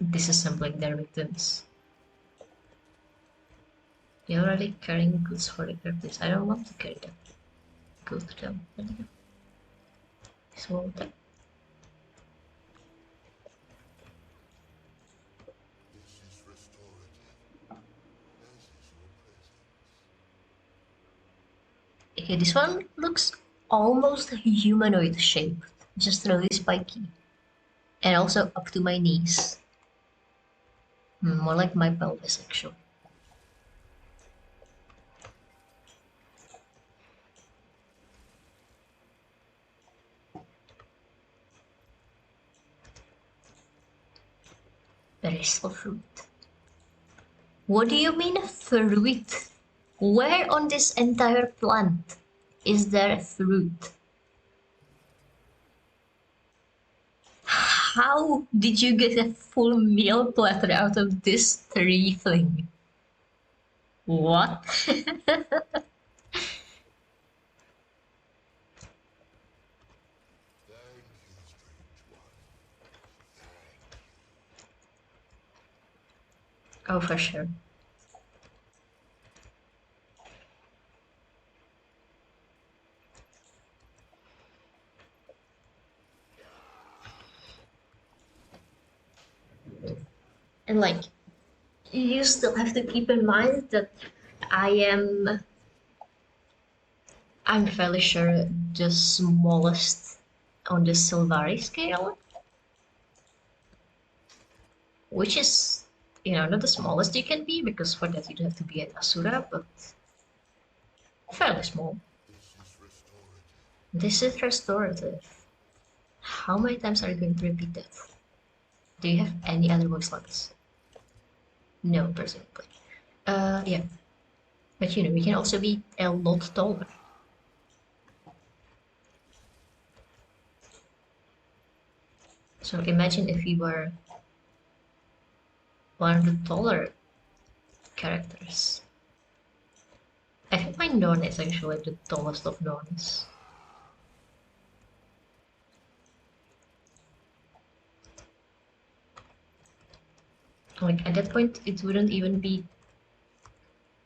Disassembling their victims. You're already carrying goods for the purpose. I don't want to carry them. Go to them. So that. This is restorative, as is your presence. Okay, this one looks almost humanoid shaped, just really spiky. And also up to my knees. More like my pelvis, actually. Bristle fruit. What do you mean fruit? Where on this entire plant is there fruit? How did you get a full meal platter out of this tree thing? What? Oh, for sure. And like, you still have to keep in mind that I am, I'm fairly sure, the smallest on the Sylvari scale, which is, not the smallest you can be, because for that you'd have to be an Asura, but fairly small. This is restorative. How many times are you going to repeat that? Do you have any other voice lines? No, presumably. Yeah. But we can also be a lot taller. So imagine if we were one of the taller characters. I think my non is actually the tallest of nons. Like at that point, it wouldn't even be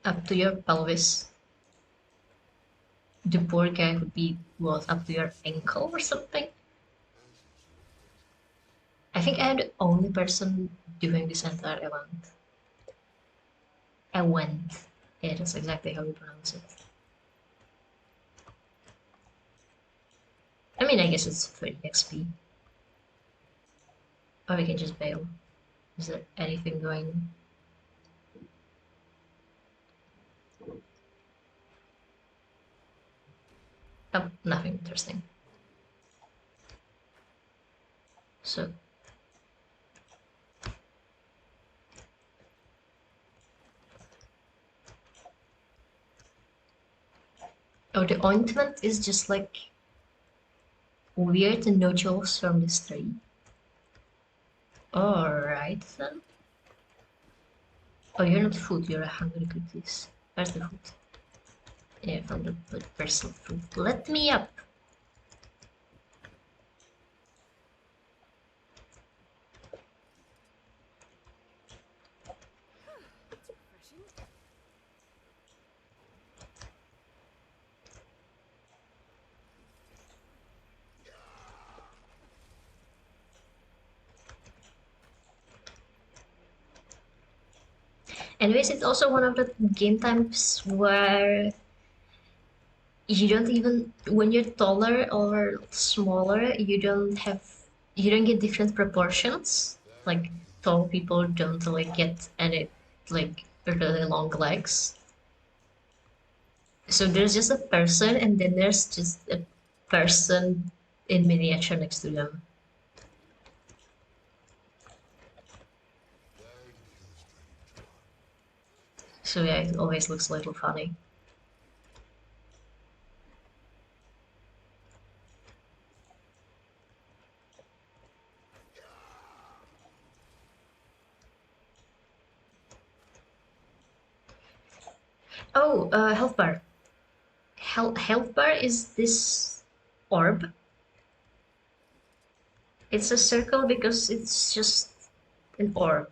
up to your pelvis. The poor guy would be up to your ankle or something. I think I'm the only person doing this entire event. I went. Yeah, that's exactly how you pronounce it. I mean, I guess it's 30 XP. Or we can just bail. Is there anything going? Oh, nothing interesting. So. Oh, the ointment is just like weird nodules from this tree. Alright then. Oh, you're not food, you're a hungry cookies. Where's the food? Yeah, from the personal food. Let me up! That's refreshing. Anyways, it's also one of the game types where you don't even, when you're taller or smaller, you don't get different proportions. Like, tall people don't like get any, like, really long legs. So there's just a person and then there's just a person in miniature next to them. So yeah, it always looks a little funny. Oh, health bar. Health bar is this orb. It's a circle because it's just an orb.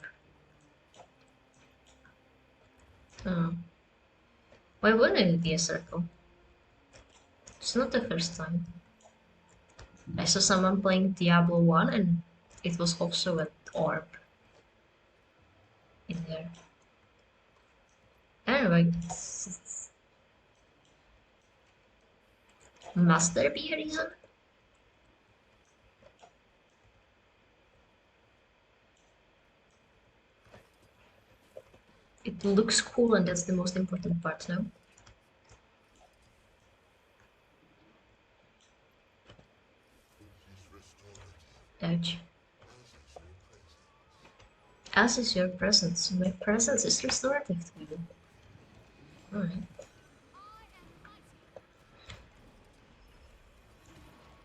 Oh. Why wouldn't it be a circle? It's not the first time. I saw someone playing Diablo 1 and it was also an orb in there. Anyway, must there be a reason? It looks cool and that's the most important part now. Ouch. As is your presence. My presence is restorative to you. Alright. I am mighty.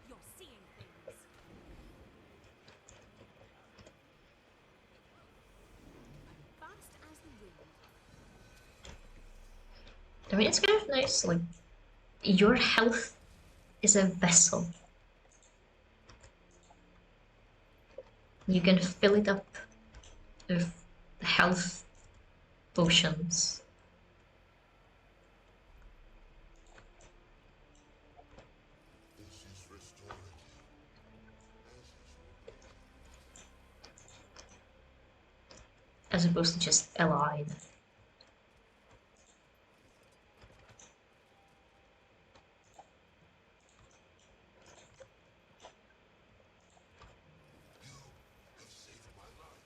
You're seeing things. I'm fast as the wind. I mean, it's kind of nice, like, your health is a vessel. You can fill it up with health potions. This is restorative. As opposed to just a line. Have saved my life.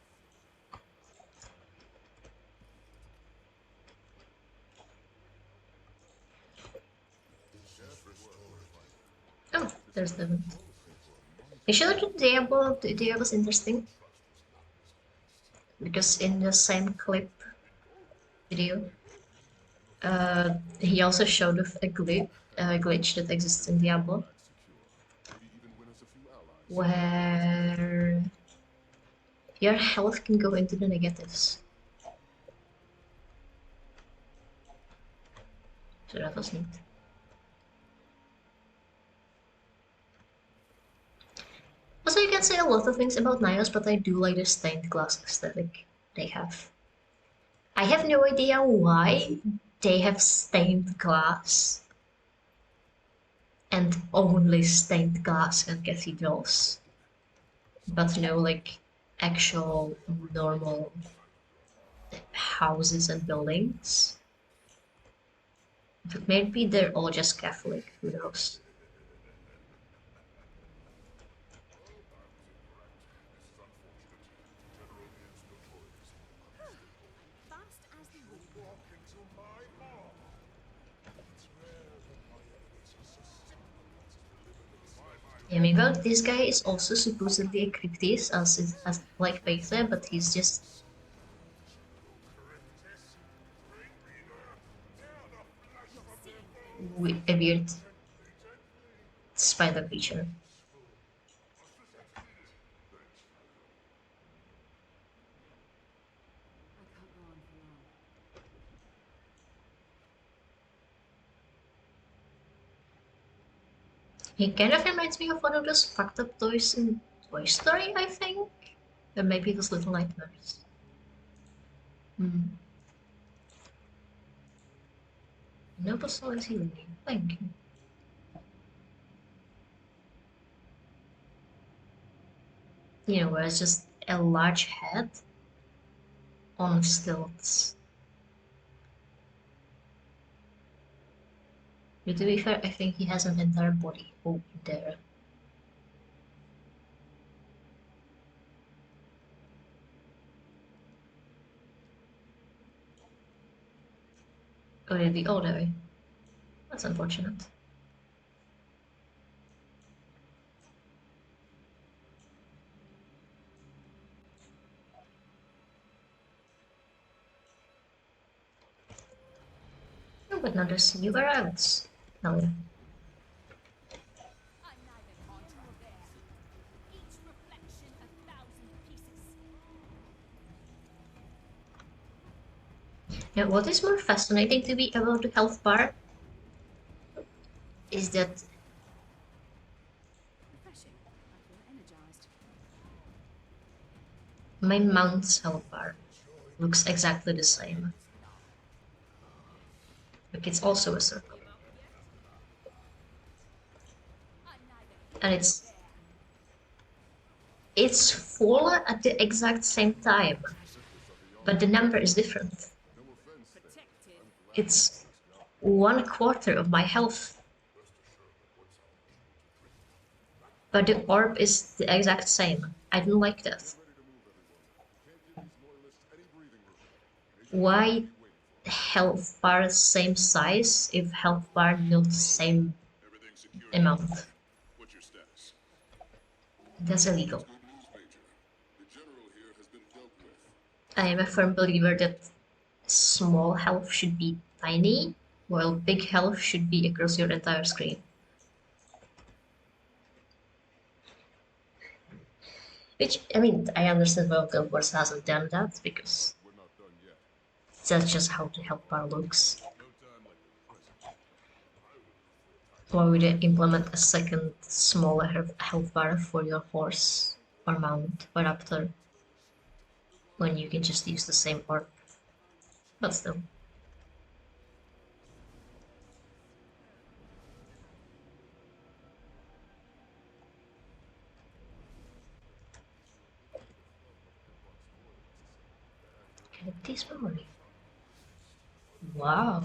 This is restorative. Oh, there's the. You should look at Diablo. Diablo's interesting because in the same clip video, he also showed a glitch that exists in Diablo, where your health can go into the negatives. So that was neat. Also, you can say a lot of things about Nios, but I do like the stained glass aesthetic they have. I have no idea why they have stained glass and only stained glass and cathedrals, but no like actual normal houses and buildings. But maybe they're all just Catholic, who knows? I'm fast as the wind. Walk into my maw. It's rare that my enemies are so simple as to deliver themselves. Yeah, I mean, well, this guy is also supposedly a cryptid as like Beta, but he's just a weird spider creature. I can't go on for long. He kind of reminds me of one of those fucked up toys in Toy Story, I think. Or maybe those Little Nightmares. Hmm. Noble Soul is healing you. Thank you. You know, where it's just a large head on stilts. But to be fair, I think he has an entire body over there. Oh, yeah, the other way. That's unfortunate. Oh, but now there's newer islands. Hell yeah. I'm neither here nor there. Each reflection a thousand pieces. Yeah, what is more fascinating to me about the health bar is that Refreshing. I feel energized. my mount's health bar looks exactly the same. Like it's also a circle. I'm neither And here nor there. it's full at the exact same time, but the number is different. Protected. It's 1/4 of my health, but the orb is the exact same. I don't like that. Why health bar same size if health bar not the same Everything secure. amount? What's your status? That's illegal. Good news, Major. The general here has been dealt with. I am a firm believer that small health should be tiny, while big health should be across your entire screen. Which, I mean, I understand why Guild Wars hasn't done that, because We're not done yet. that's just how the health bar looks. No time like the present. I would prefer time. Why would they implement a second, smaller health bar for your horse, or mount, or raptor, when you can just use the same orb? But still. Get this memory. Wow.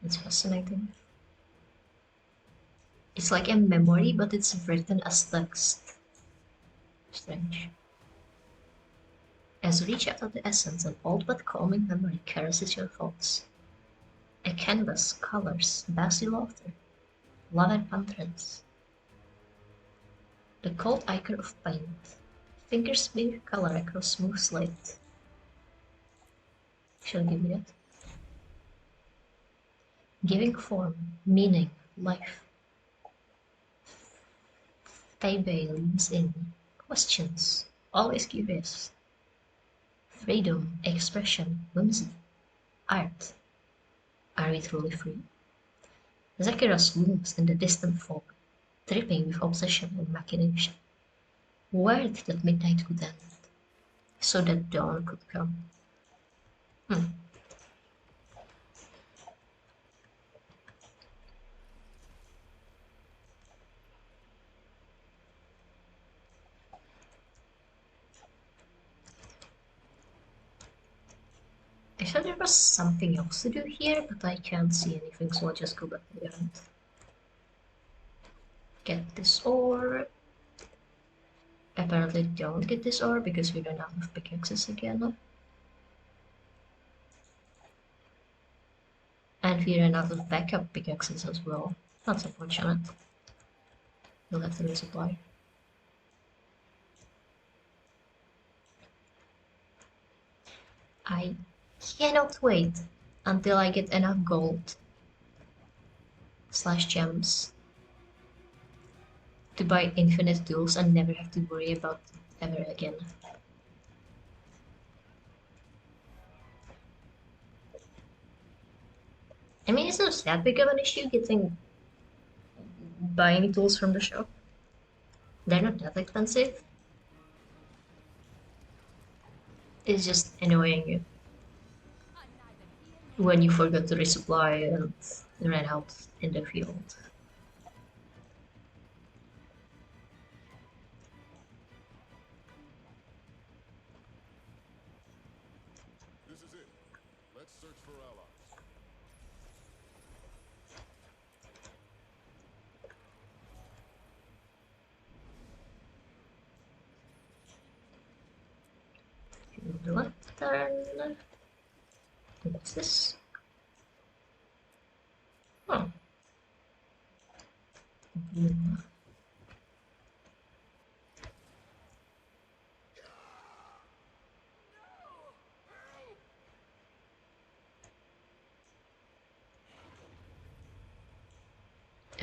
It's fascinating. It's like a memory, but it's written as text. Strange. As you reach out of the essence, an old but calming memory caresses your thoughts. A canvas, colors, bassy laughter, love and entrance. The cold ichor of paint. Fingers smear color across smooth slate. Shall I give you that? Giving form, meaning, life. Taibei leans in. Questions. Always curious. Freedom, expression, whimsy, art. Are we truly free? Zakira's looms in the distant fog, dripping with obsession and machination. Worried that midnight would end, so that dawn could come. Hmm. I thought there was something else to do here, but I can't see anything, so I'll just go back to the end. Get this ore. Apparently don't get this ore because we don't have pickaxes again. And we ran out of backup pickaxes as well. That's unfortunate. We'll have to resupply. I cannot wait until I get enough gold slash gems to buy infinite tools and never have to worry about them ever again. I mean, it's not that big of an issue buying tools from the shop. They're not that expensive. It's just annoying you when you forget to resupply and ran out in the field. This is it. Let's search for allies. The left turn. What's this? Oh.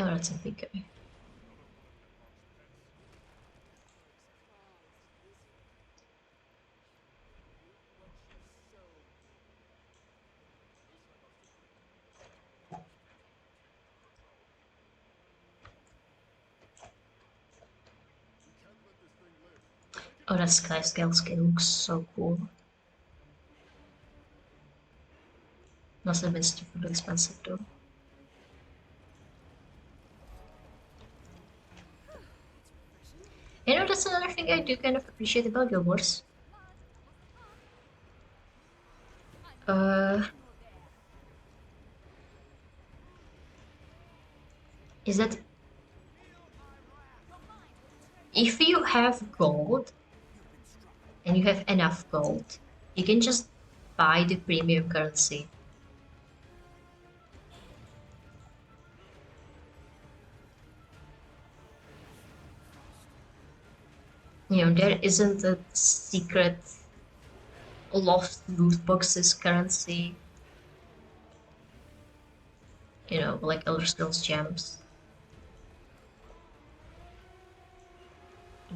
Oh, that's a big guy. Oh, that sky scale skin looks so cool. Must have been stupidly expensive though. You know, that's another thing I do kind of appreciate about Guild Wars. Uh, is that if you have gold and you have enough gold, you can just buy the premium currency. You know, there isn't a secret lost loot boxes currency, you know, like Elder Scrolls gems.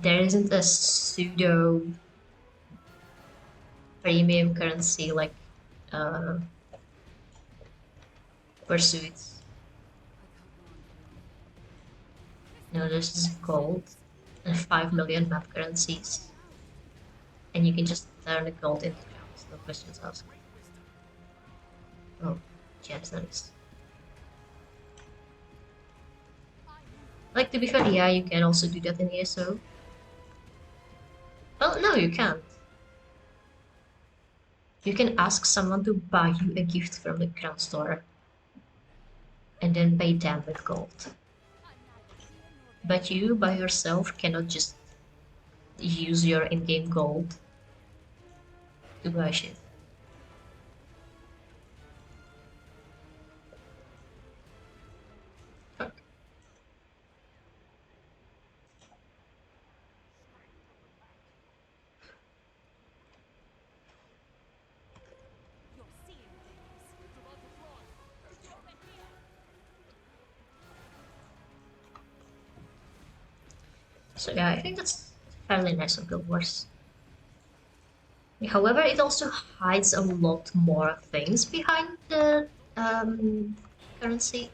There isn't a pseudo premium currency like uh, pursuits. No, this is gold and 5 million map currencies. And you can just turn the gold into gems, no questions asked. Oh, gems that is. Like, to be fair, yeah, you can also do that in ESO. Well, no, you can't. You can ask someone to buy you a gift from the crown store and then pay them with gold. But you, by yourself, cannot just use your in-game gold to buy shit. Fuck. You're seeing things. Over here. So yeah, I think that's fairly nice of Guild Wars. However, it also hides a lot more things behind the currency.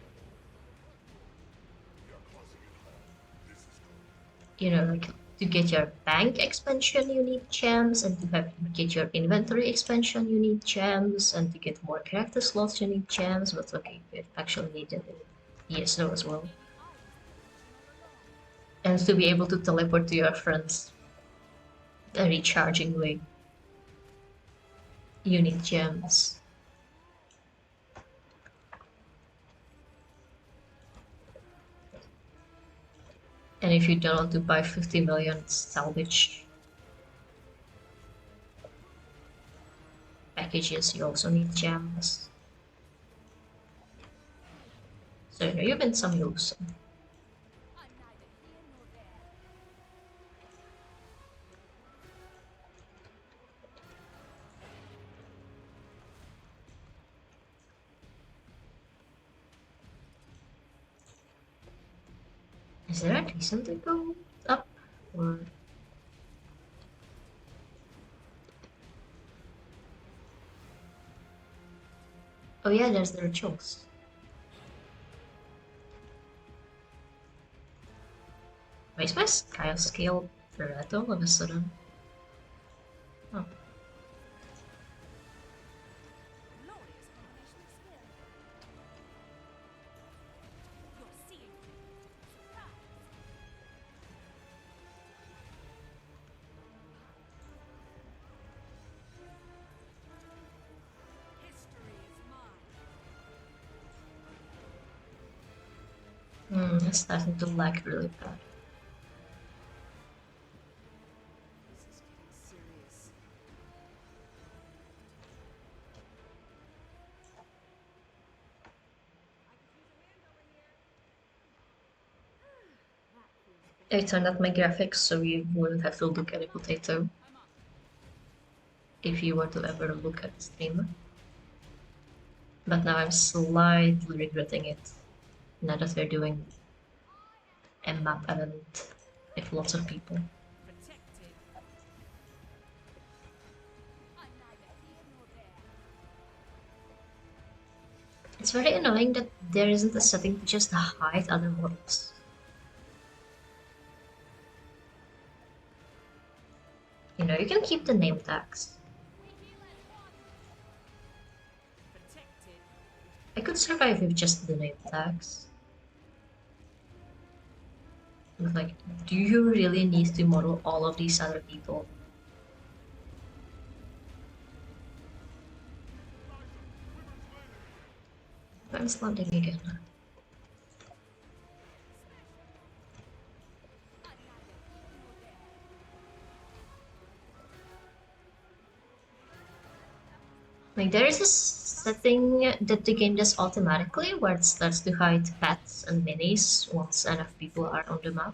You know, like to get your bank expansion, you need gems, and get your inventory expansion, you need gems, and to get more character slots, you need gems. But okay, you actually need it in ESO as well. And to be able to teleport to your friends a recharging way, you need gems. And if you don't want to buy 50 million salvage packages, you also need gems. So you know, you've been some use. I'm neither here nor there. Is there a reason to go up? Or oh yeah, there's the rituals. Why is my Skyle scale red all of a sudden? Oh. Glorious combination of skill. You're seeing things. Surprise. History is mine. It's starting to lag really bad. This is getting serious. I turned up my graphics so you wouldn't have to look at a potato if you were to ever look at the stream. But now I'm slightly regretting it now that we're doing a map event with lots of people. Protected. I'm neither here nor there. It's very annoying that there isn't a setting to just hide other models. You know, you can keep the name tags. Protected. I could survive with just the name tags. But like, do you really need to model all of these other people? I'm landing again. Like, there is a setting that the game does automatically where it starts to hide pets and minis once enough people are on the map.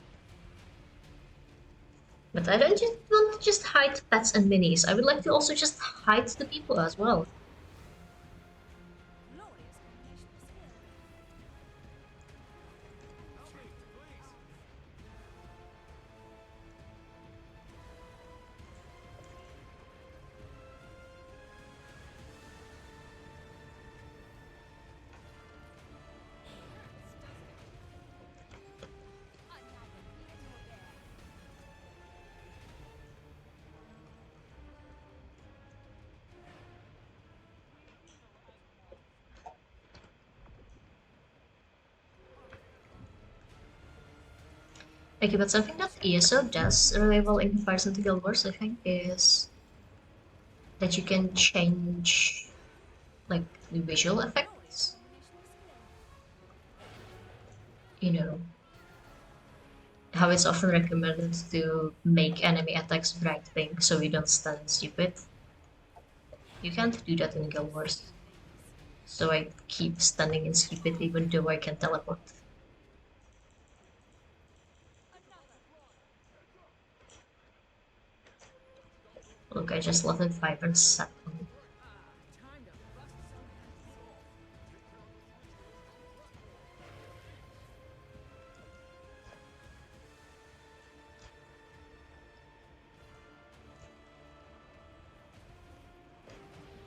But I don't just want to just hide pets and minis. I would like to also just hide the people as well. Glorious combination of skill. I'm neither here nor there. Okay, but something that ESO does really well in comparison to Guild Wars, I think, is that you can change like the visual Glorious effects. combination of skill. You know, how it's often recommended to make enemy attacks bright pink so you don't stun stupid. You can't do that in Guild Wars. So I keep stunning in stupid even though I can teleport. Look, I just leveled 5 and 7. Time to bust some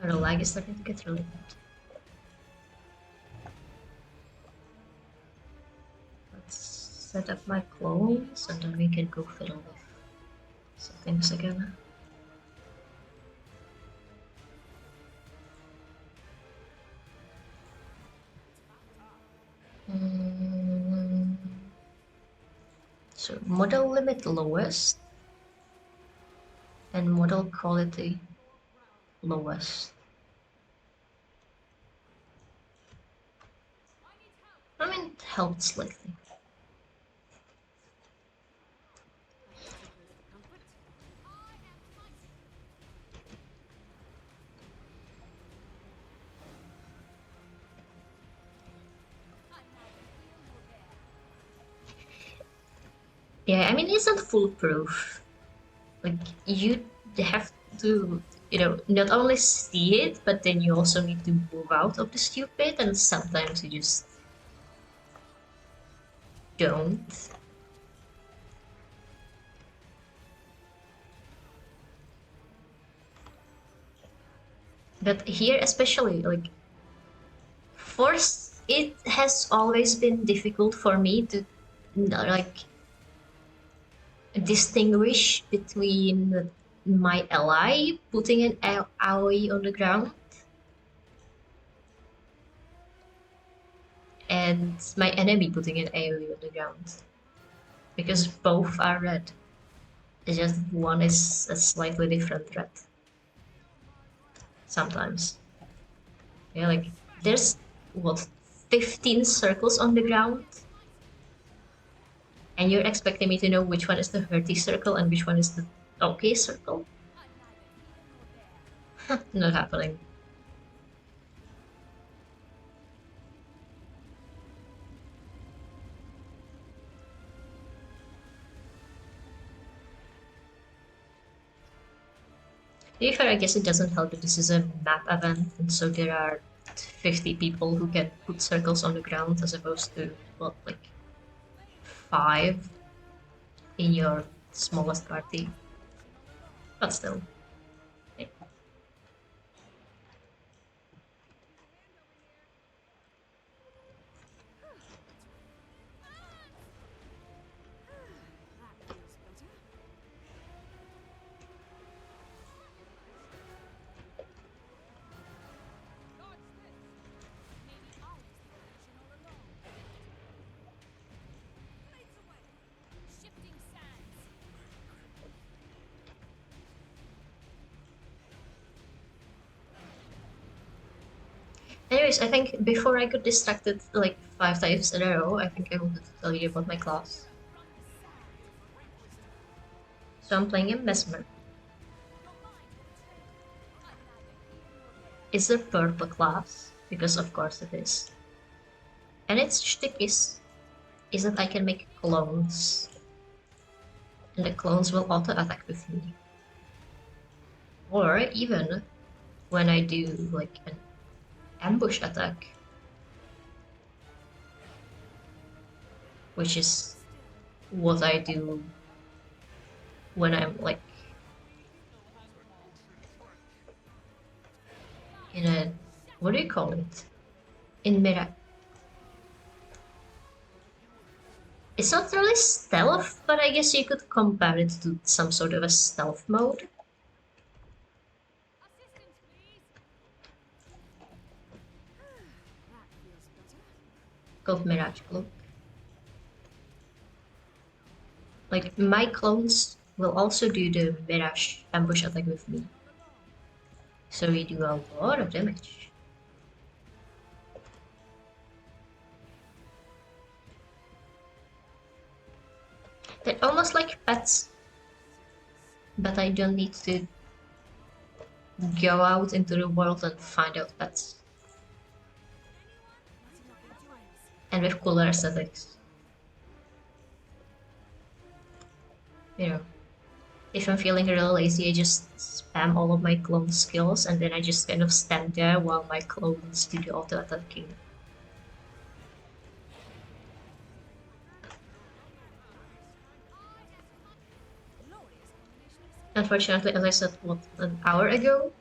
heads. The lag is starting to get really bad. Let's set up my clones and then we can go fiddle with settings again. So model limit lowest and model quality lowest. I mean, it helped slightly. Comfort. I am mighty. I'm neither here nor there. Yeah, I mean, it's not foolproof. Like, you have to, you know, not only see it, but then you also need to move out of the stupid, and sometimes you just don't. But here, especially, like, Force, it has always been difficult for me to, like, distinguish between my ally putting an AoE on the ground and my enemy putting an AoE on the ground. Because both are red. It's just one is a slightly different red. Sometimes. Yeah, like there's what 15 circles on the ground, and you're expecting me to know which one is the hurty circle and which one is the okay circle? I'm neither here nor there. Not happening. To be fair, I guess it doesn't help that this is a map event, and so there are 50 people who can put circles on the ground as opposed to, what, like 5 in your smallest party. But still. Yeah. That feels better. Maybe I was the illusion all along. Blades away. Shifting sands. Anyways, I think before I got distracted like 5 times in a row, I think I wanted to tell you about my class. So I'm playing a Mesmer. It's a purple class, because of course it is. And its shtick is that I can make clones. and the clones will auto-attack with me. Or even when I do like an ambush attack, which is what I do when I'm like in a, what do you call it? In mid. It's not really stealth, but I guess you could compare it to some sort of a stealth mode. Assistance, please. That feels better. Called Mirage Cloak. Like, my clones will also do the Mirage ambush attack with me. So we do a lot of damage. They're almost like pets, but I don't need to go out into the world and find out pets. And with cooler aesthetics. You know, if I'm feeling real lazy, I just spam all of my clone skills and then I just kind of stand there while my clones do the auto attacking. Unfortunately, as I said, what, an hour ago,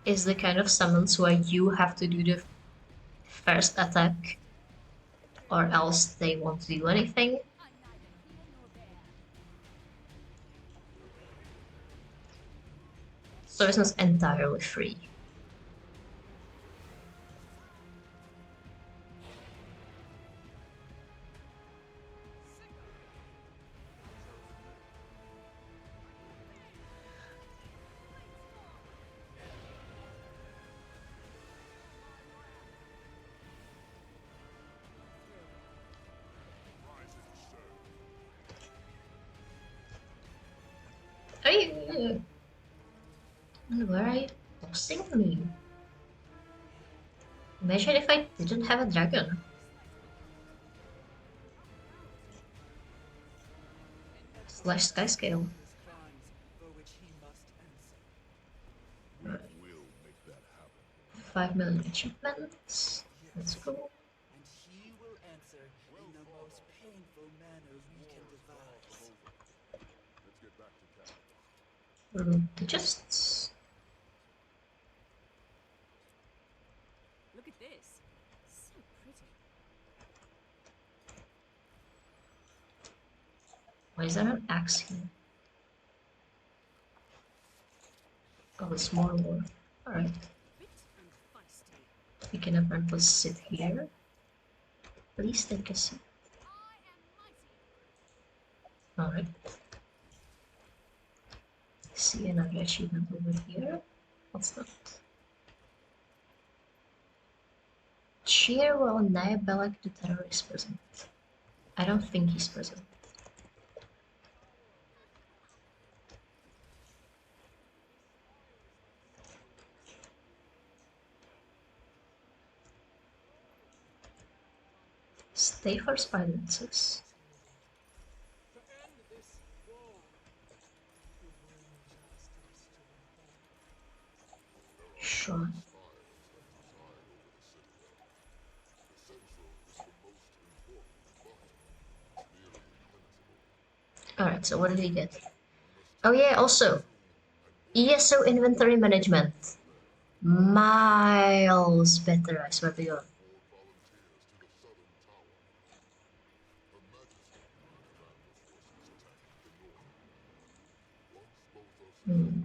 is the kind of summons where you have to do the first attack or else they won't do anything. I'm neither here nor there. So it's not entirely free. Are you... Where are you tossing me? Imagine if I didn't have a dragon. Slash sky scale. His crimes for which he must answer. We will make that happen. 5 million achievements. That's cool. And he will answer in the most painful manner we can devise. Let's get back to camp. Just... Look at this. So pretty. Why is there an axe here? Oh, it's more war. Alright. Fit and feisty. We can apparently sit here. Please take a seat. I am mighty. Alright. See another achievement over here. What's that? Cheer while Nayabelak the terror is present. I don't think he's present. Stay for spider-inses. To end this war, to bring justice to the Sure. Alright, so what did he get? Oh yeah, also, ESO inventory management. Miles better, I swear to God. Hmm.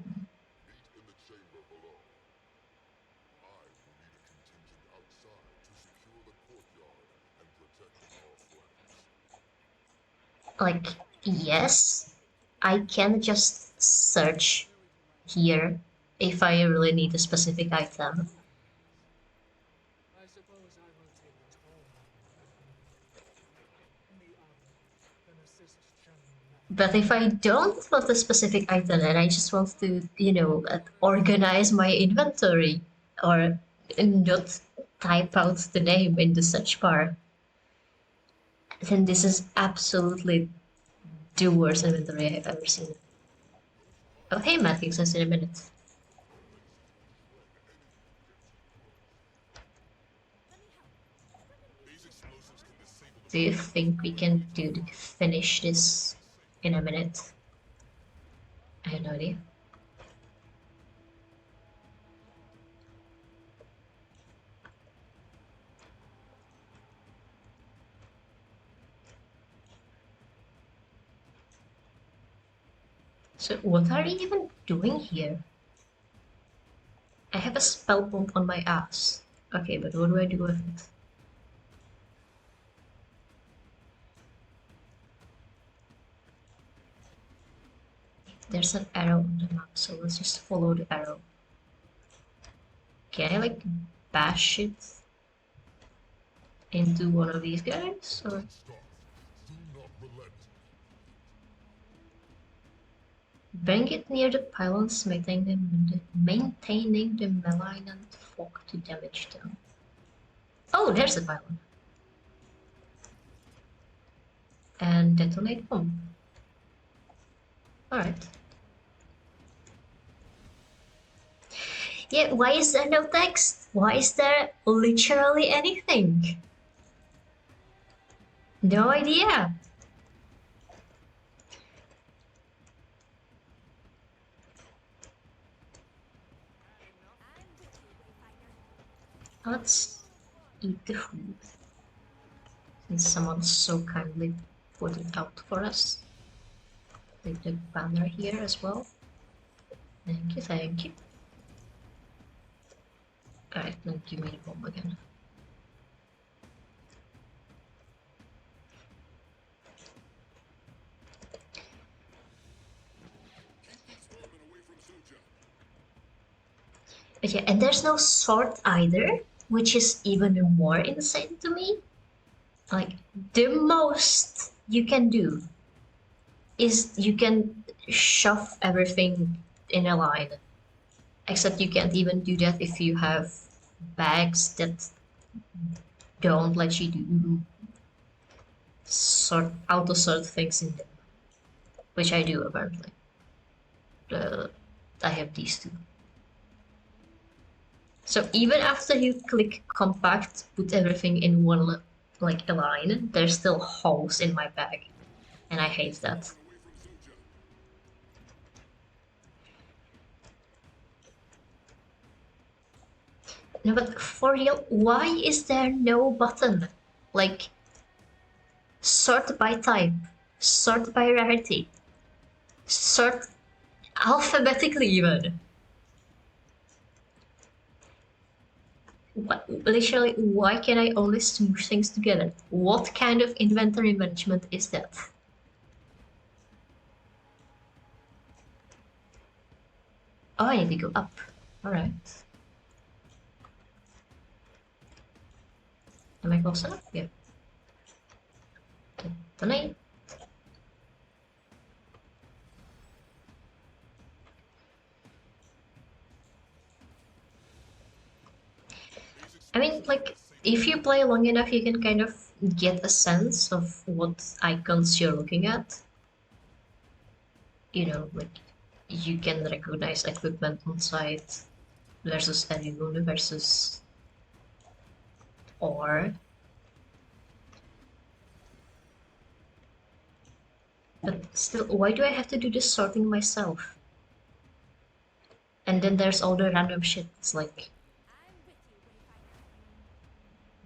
Like, yes, I can just search here if I really need a specific item. I suppose I will take it home in the army and assist Chun. But if I don't want a specific item and I just want to, you know, organize my inventory or not type out the name in the search bar, then this is absolutely the worst inventory I have ever seen. Oh, hey, Matthews, I'll see in a minute. Do you think we can finish this in a minute? I have no idea. So what are you even doing here? I have a spell bomb on my ass. Okay, but what do I do with it? There's an arrow on the map, so let's just follow the arrow. Can I like bash it into one of these guys? Or bring it near the pylons, maintaining the malignant fog to damage them. Oh, there's the pylon. And detonate bomb. Alright. Yeah, why is there no text? Why is there literally anything? No idea. Let's eat the food. Since someone so kindly put it out for us. Take the banner here as well. Thank you, thank you. Alright, now give me the bomb again. Okay, and there's no sword either, which is even more insane to me. Like, the most you can do is you can shove everything in a line. Except you can't even do that if you have bags that don't let you do auto-sort things in them. Which I do, apparently. I have these two. So even after you click compact, put everything in one like a line, there's still holes in my bag. And I hate that. No, but for real, why is there no button? Like, sort by type, sort by rarity, sort alphabetically even. Literally, why can I only smoosh things together? What kind of inventory management is that? Oh, I need to go up. Alright. Am I close enough? Yeah. Detonate. I mean, like, if you play long enough, you can kind of get a sense of what icons you're looking at. You know, like, you can recognize equipment on site versus anyone versus or. But still, why do I have to do this sorting myself? And then there's all the random shit. It's like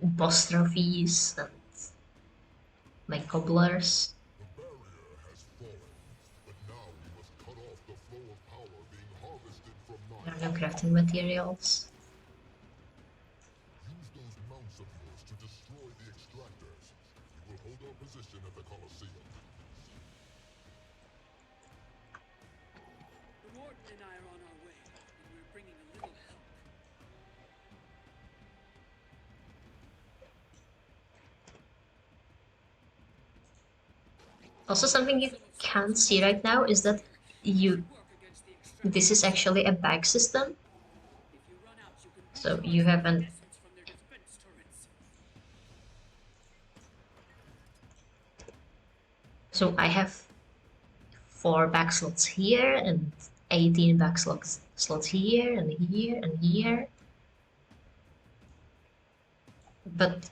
boss trophies and my cobblers. The barrier has fallen, but now we must cut off the flow of power being harvested from There mines. are no crafting materials. Use those mounts of yours to destroy the extractors. We will hold our position at the Colosseum. The warden and I are on our way, and we're bringing a little help. Also, something you can't see right now is that this is actually a bag system. If you run out, you can So you have an essence from their defense turrets. so I have 4 back slots here and 18 back slots here and here and here. But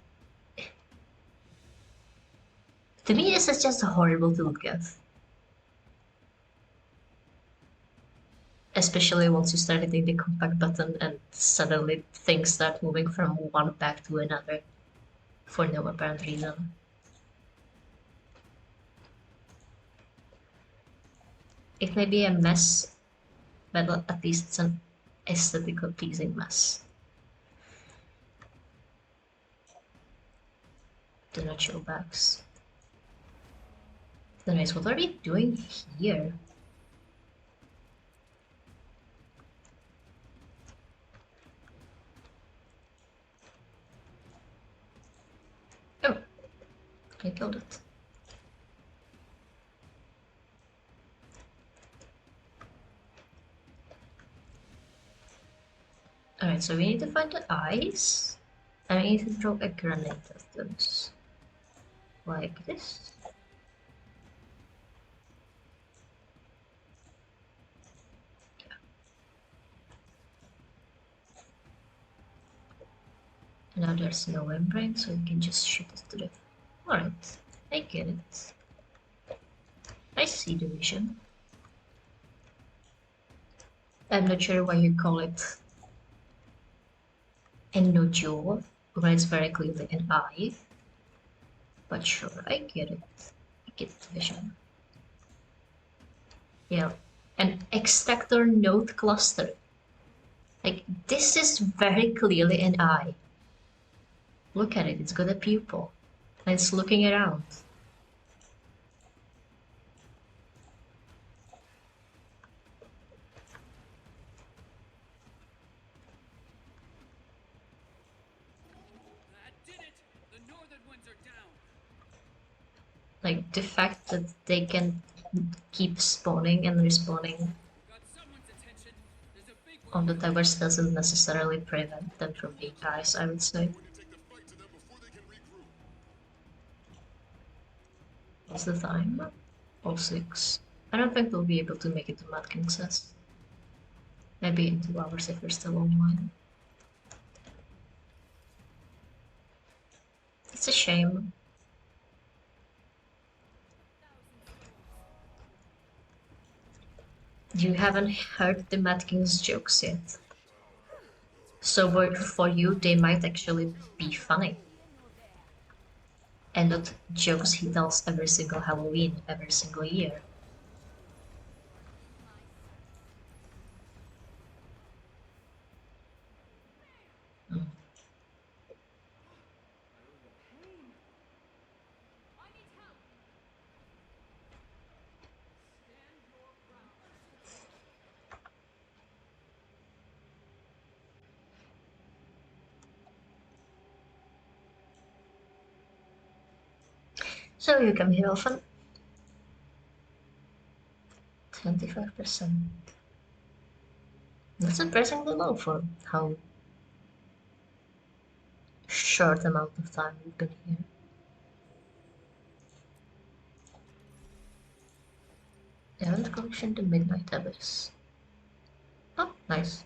to me, this is just horrible to look at. Especially once you start hitting the compact button and suddenly things start moving from one back to another for no apparent reason. It may be a mess, but at least it's an aesthetically pleasing mess. Do not show backs. Anyways, what are we doing here? Oh, I killed it. Alright, so we need to find the eyes. And we need to throw a grenade at those. Like this. And now there's no membrane, so we can just shoot it to the... Alright, I get it. I see the vision. I'm not sure why you call it a nodule when it's very clearly an eye. But sure, I get it. I get the vision. Yeah, an extractor node cluster. Like, this is very clearly an eye. Look at it, it's got a pupil. And it's looking around. That did it! The northern ones are down. Like, the fact that they can keep spawning and respawning Got someone's attention. There's a big on the one. towers doesn't necessarily prevent them from being eyes, I would say. Going to take the fight to them before they can regroup. What's the time? 06. I don't think we'll be able to make it to Mad King says. Maybe in 2 hours if we're still online. It's a shame. You haven't heard the Mad King's jokes yet. So for you, they might actually be funny. And not jokes he tells every single Halloween, every single year. Mm. I need help. Stand your ground. So you come here often? 25%. That's surprisingly low for how short amount of time we've been here. Errand collection to Midnight Abyss. Oh, nice.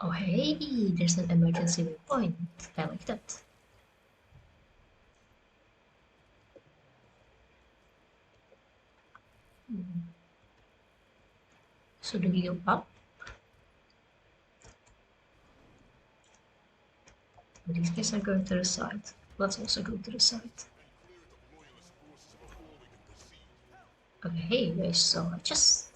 Oh hey, there's an emergency waypoint. I like that. So do we go up? These guys are going to the side. Let's also go to the side. Okay, hey guys, so I just...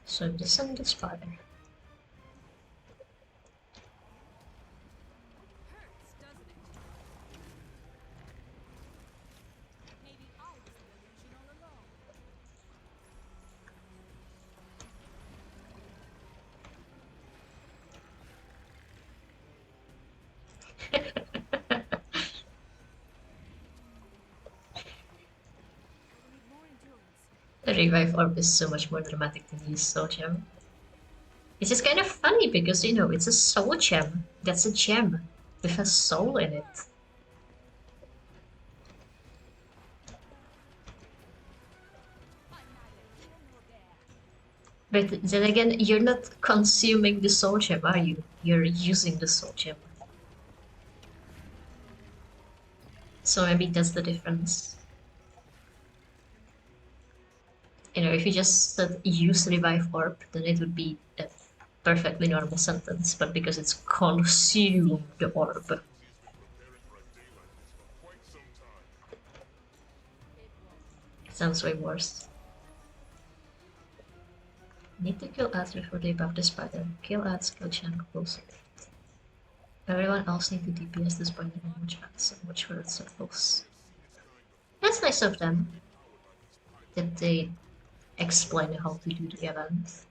So descend the spider. Hurts, doesn't it? Maybe I was the illusion all along. The revive orb is so much more dramatic than use soul gem. It's just kind of funny because, you know, it's a soul gem. That's a gem with a soul in it. But then again, you're not consuming the soul gem, are you? You're using the soul gem. So maybe that's the difference. You know, if you just said use revive orb, then it would be a perfectly normal sentence. But because it's consume the orb, Preparing for a day like this for quite some time. it sounds way worse. Need to kill ads before they buff the spider. Kill ads, kill Chan close. Everyone else need to DPS the spider and watch ads and watch for its circles. That's nice of them that they explain how to do the event.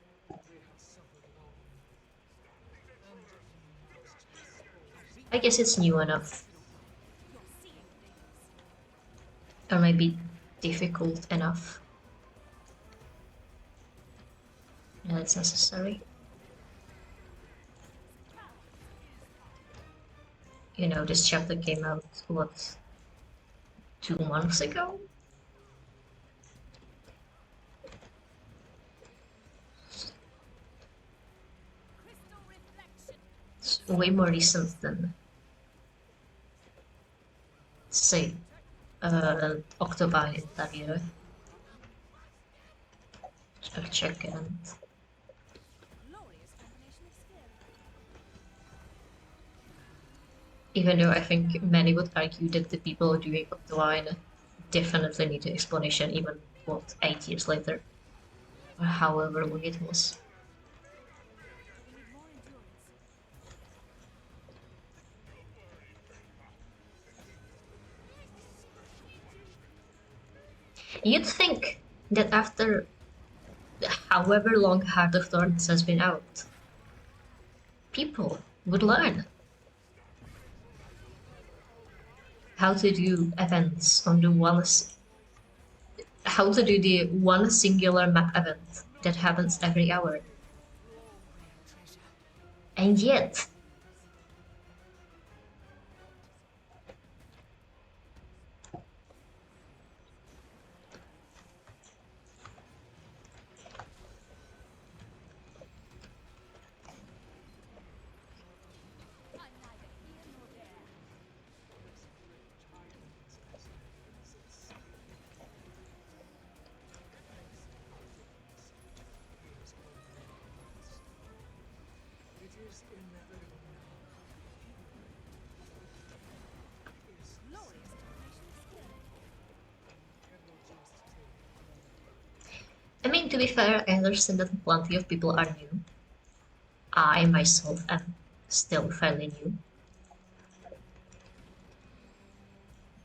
I guess it's new enough. Or maybe difficult enough. Yeah, it's necessary. You know, this chapter came out, what, 2 months ago? It's way more recent than, say, October Interior. Check it out. Even though I think many would argue that the people doing October definitely need an explanation, even, what, 8 years later? Or however long it was. You'd think that after however long Heart of Thorns has been out, people would learn how to do events on the one, how to do the one singular map event that happens every hour. And yet, I mean, to be fair, I understand that plenty of people are new. I myself am still fairly new.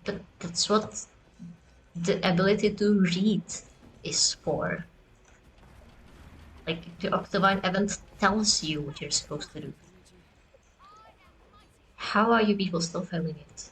But that's what the ability to read is for. Like, the Octavine event tells you what you're supposed to do. How are you people still failing it?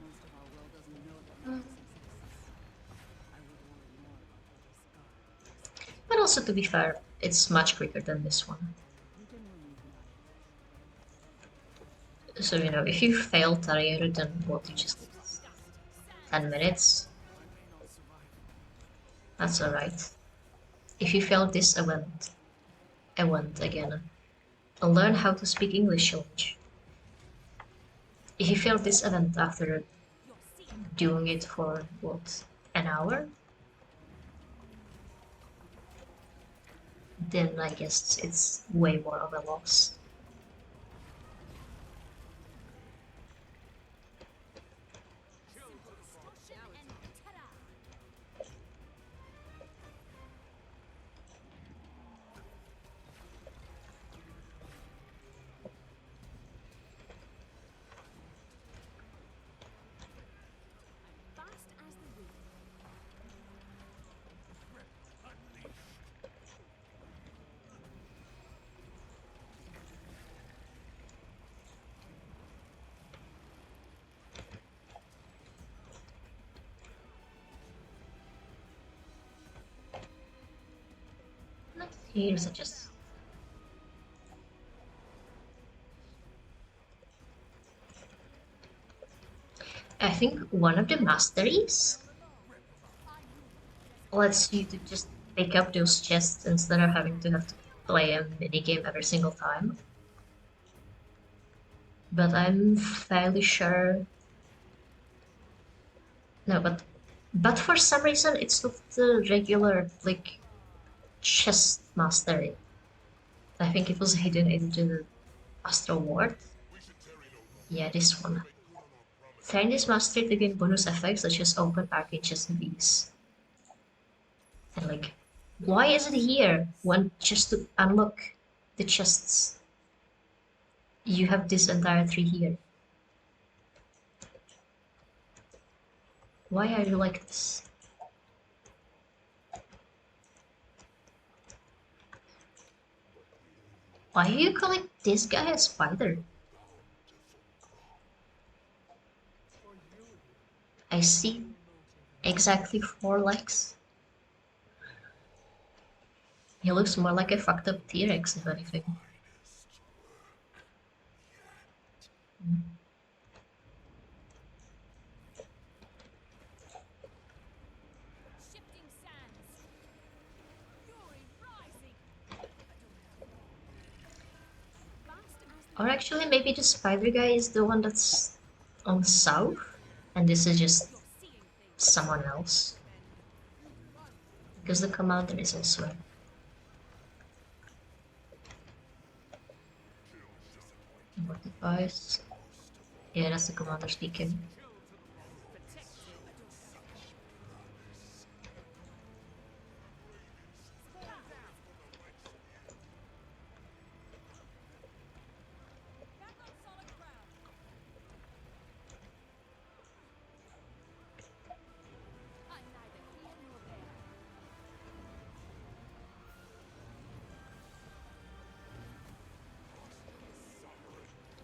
Most of our world doesn't know that Nexus exists. I would worry more about other scars. But also, to be fair, it's much quicker than this one. You can remove my So, you know, if you fail Tarrier, then what, you just need 10 minutes? That's alright. If you fail this event again, learn how to speak English challenge. If you fail this event after doing it for, what, an hour? Then I guess it's way more of a loss. Here's a just. I think one of the masteries lets you to just pick up those chests instead of having to have to play a minigame every single time. But I'm fairly sure. No, but for some reason it's not the regular like chest mastery. I think it was hidden into the Astral Ward. Yeah, this one. Find this mastery to gain bonus effects such as open arcane chest and bees. And like, why is it here when just to unlock the chests you have this entire tree here? Why are you like this? Why are you calling this guy a spider? I see exactly 4 legs. He looks more like a fucked up T-Rex, if anything. Shifting sands. Fury rising. Or actually, maybe the spider guy is the one that's on the south, and this is just You're seeing things. someone else. Because the commander is elsewhere. What device? Yeah, that's the commander speaking. Back on solid ground. I'm neither here nor there. Vast anger. Crystal reflections.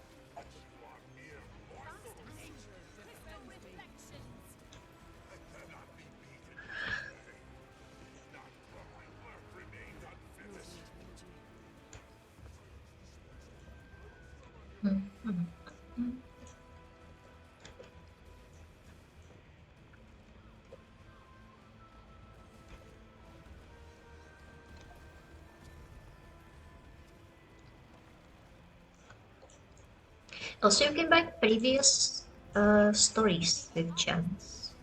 Also, you can buy previous stories with gems.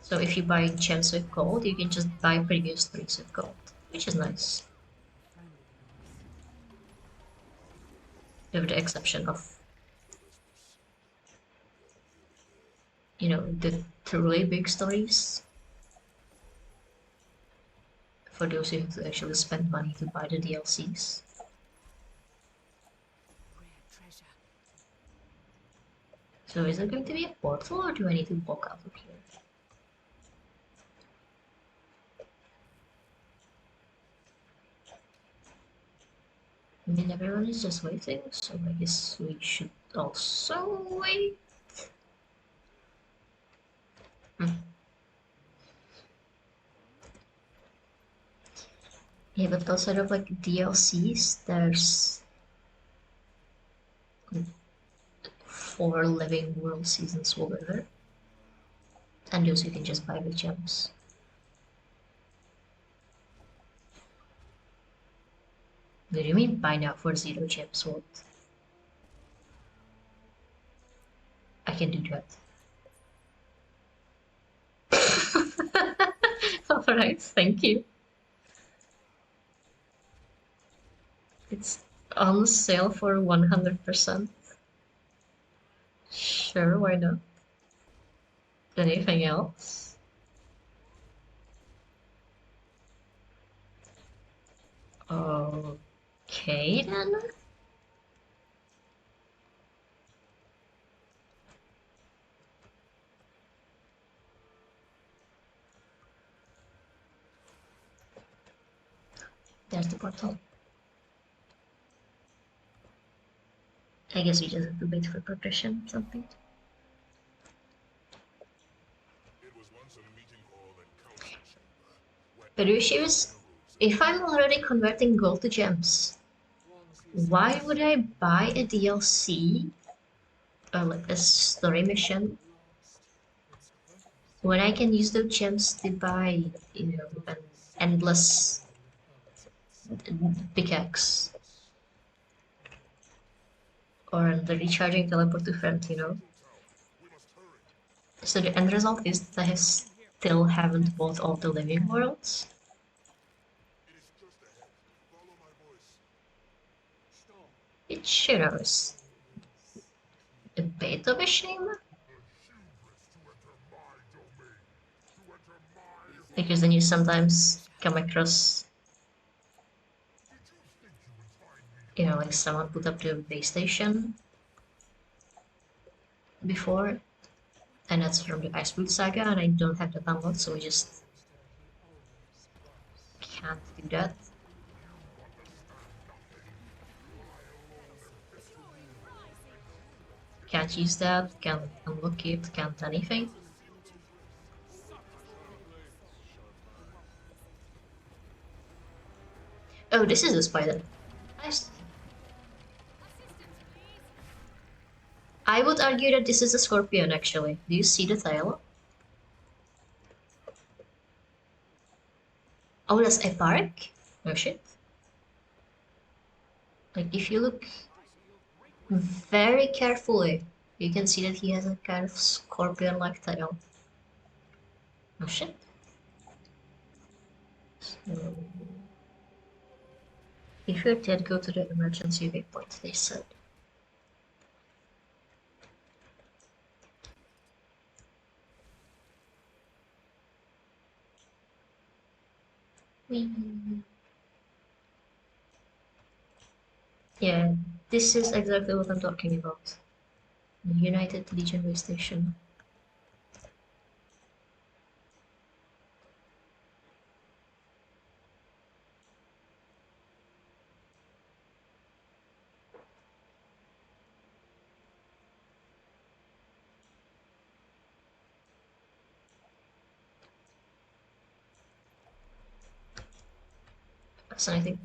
So if you buy gems with gold, you can just buy previous stories with gold, which is nice. With the exception of, you know, the truly big stories. For those who have to actually spend money to buy the DLCs. Rare treasure. So is it going to be a portal or do I need to walk out of here? I mean, everyone is just waiting, so I guess we should also wait. Yeah, but outside of like DLCs, there's 4 living world seasons over, and those you can just buy with gems. What do you mean buy now for 0 gems? What? I can do that. Alright, thank you. It's on sale for 100%. Sure, why not? Anything else? Okay then. There's the portal. I guess we just have to wait for progression or something. It was once a meeting hall and council chamber. But the issue is, if I'm already converting gold to gems, why would I buy a DLC or like a story mission when I can use those gems to buy, an endless pickaxe or the recharging teleport to friend? So the end result is that I still haven't bought all the living worlds. It is just ahead. Follow my voice. Which, is a bit of a shame, because then you sometimes come across, like someone put up the base station before, and that's from the Ice Boot Saga, and I don't have that unlocked, so we just can't do that. Can't use that, can't unlock it, can't anything. Oh, this is a spider. Nice. I would argue that this is a scorpion, actually. Do you see the tail? Oh, that's a park? Oh shit. Like, if you look very carefully, you can see that he has a kind of scorpion-like tail. Oh shit. So, if you're dead, go to the emergency waypoint, they said. Whee. Yeah, this is exactly what I'm talking about. United Legion Way Station. Fascinating.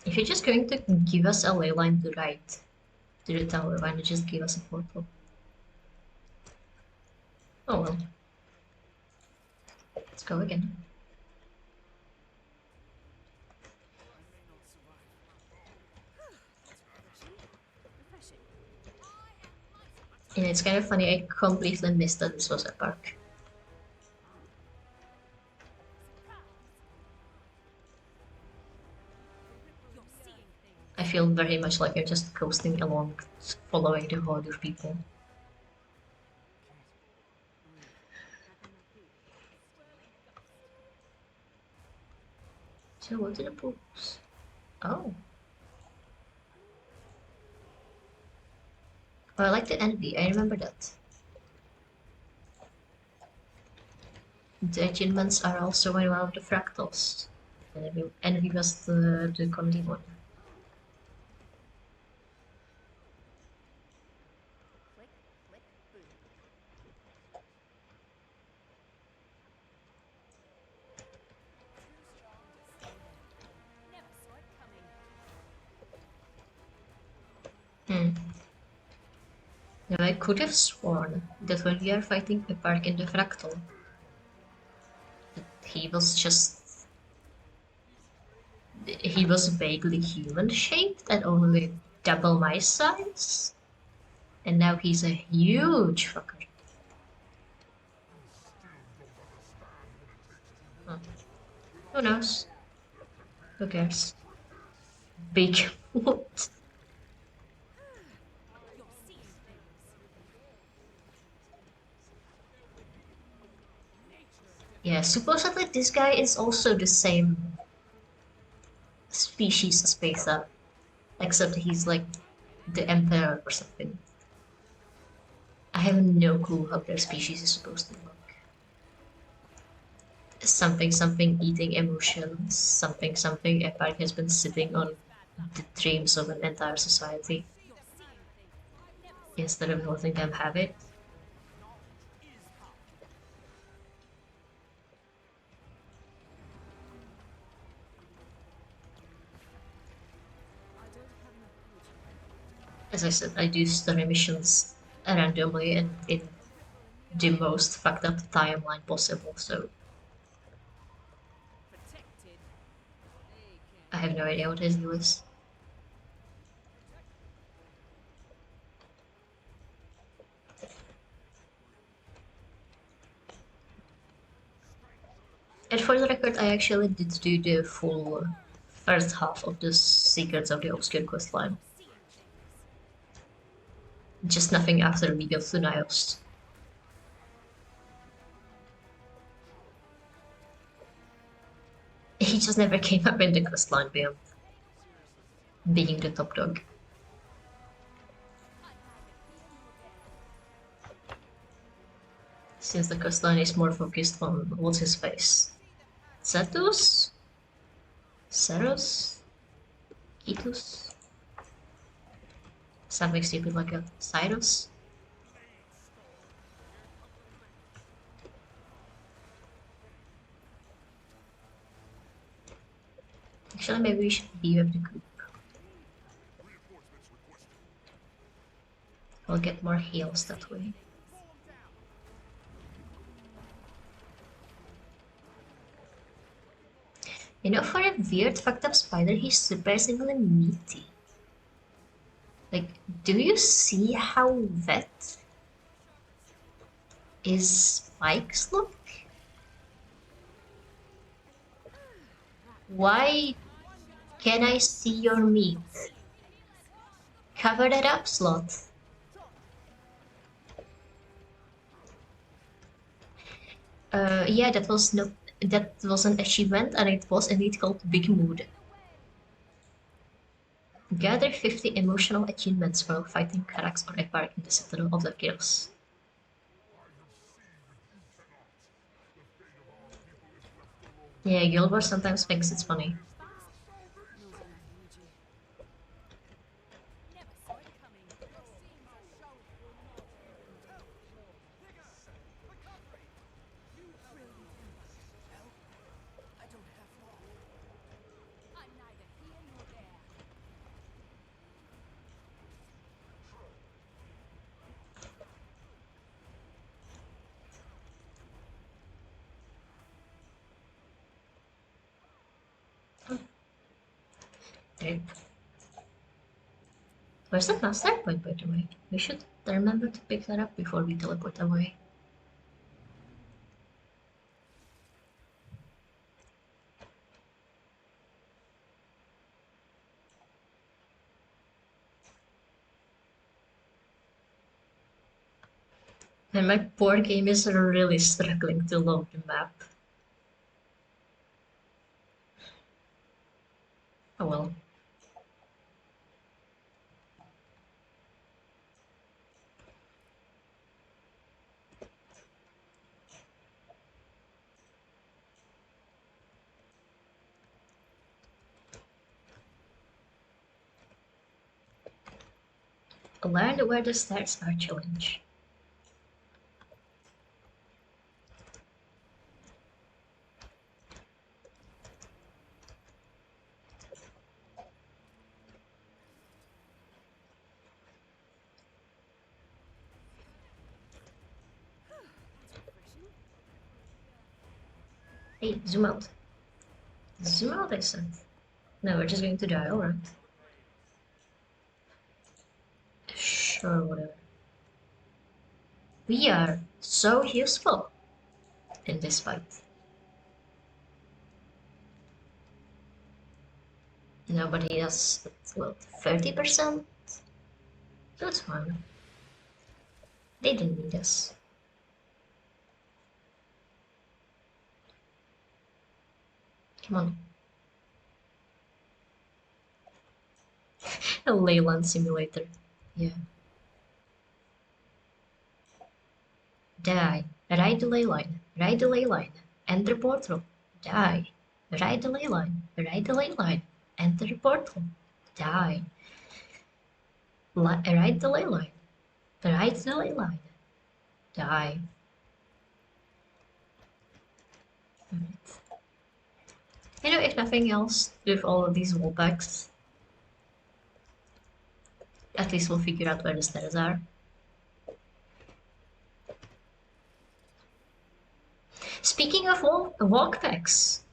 If you're just going to give us a ley line to ride to the tower, why not just give us a portal? Oh well. Let's go again. And it's kind of funny, I completely missed that this was a park. I feel very much like I'm just coasting along, following the horde of people. So what are the pools? Oh. Oh, I like the envy, I remember that. The achievements are also in one of the fractals. Envy was the comedy one. Click, click, boom. Never saw it coming. Now I could have sworn that when we are fighting a park in the fractal, he was just... he was vaguely human-shaped and only double my size? And now he's a huge fucker. Huh. Who knows? Who cares? Big what? Yeah, supposedly this guy is also the same species as Beta, except he's like the emperor or something. I have no clue how their species is supposed to look. Something something eating emotions, something something Eparch has been sitting on the dreams of an entire society instead of letting them have it. As I said, I do story missions randomly and in the most fucked up timeline possible, so Protected. They can't I have no idea what his deal is. And for the record, I actually did do the full first half of the Secrets of the Obscure questline. Seeing things. Just nothing after we got to Nios. He just never came up in the questline beyond being the top dog. I'm neither here nor there. Since the questline is more focused on what's his face? Zetus? Ceros? Kitus? Something stupid like a Cyrus? Actually, maybe we should leave up the group. Reinforcements requested. We'll get more heals that way. You know, for a weird fucked up spider, he's surprisingly meaty. Like, do you see how wet his spikes look? Why can I see your meat? Cover that up, Slot. Yeah, that was an achievement, and it was indeed called Big Mood. Gather 50 emotional achievements while fighting Karax or Epar in the Citadel of the Chaos. Yeah, Gilbert sometimes thinks it's funny. Knows enough, Luigi. Never saw it coming. I don't have long. I'm neither here nor there. Trip. Where's the master point, by the way? We should remember to pick that up before we teleport away. And my poor game is really struggling to load the map. Oh well. Learn where the stairs are challenge. That's refreshing. Hey, zoom out. Zoom out, I said. No, we're just going to die, alright. Sure, whatever. We are so useful in this fight. Nobody has, well, 30%? That's fine. They didn't need us. Come on. A Leyland simulator. Yeah. Die. Ride the ley line. Ride the ley line. Enter portal. Die. Ride the ley line. Ride the ley line. Enter the portal. Die. Ride the ley line. Ride the ley line. Die. Alright. You know, if nothing else, with all of these wallbacks, At least we'll figure out where the stairs are. Speaking of walk packs,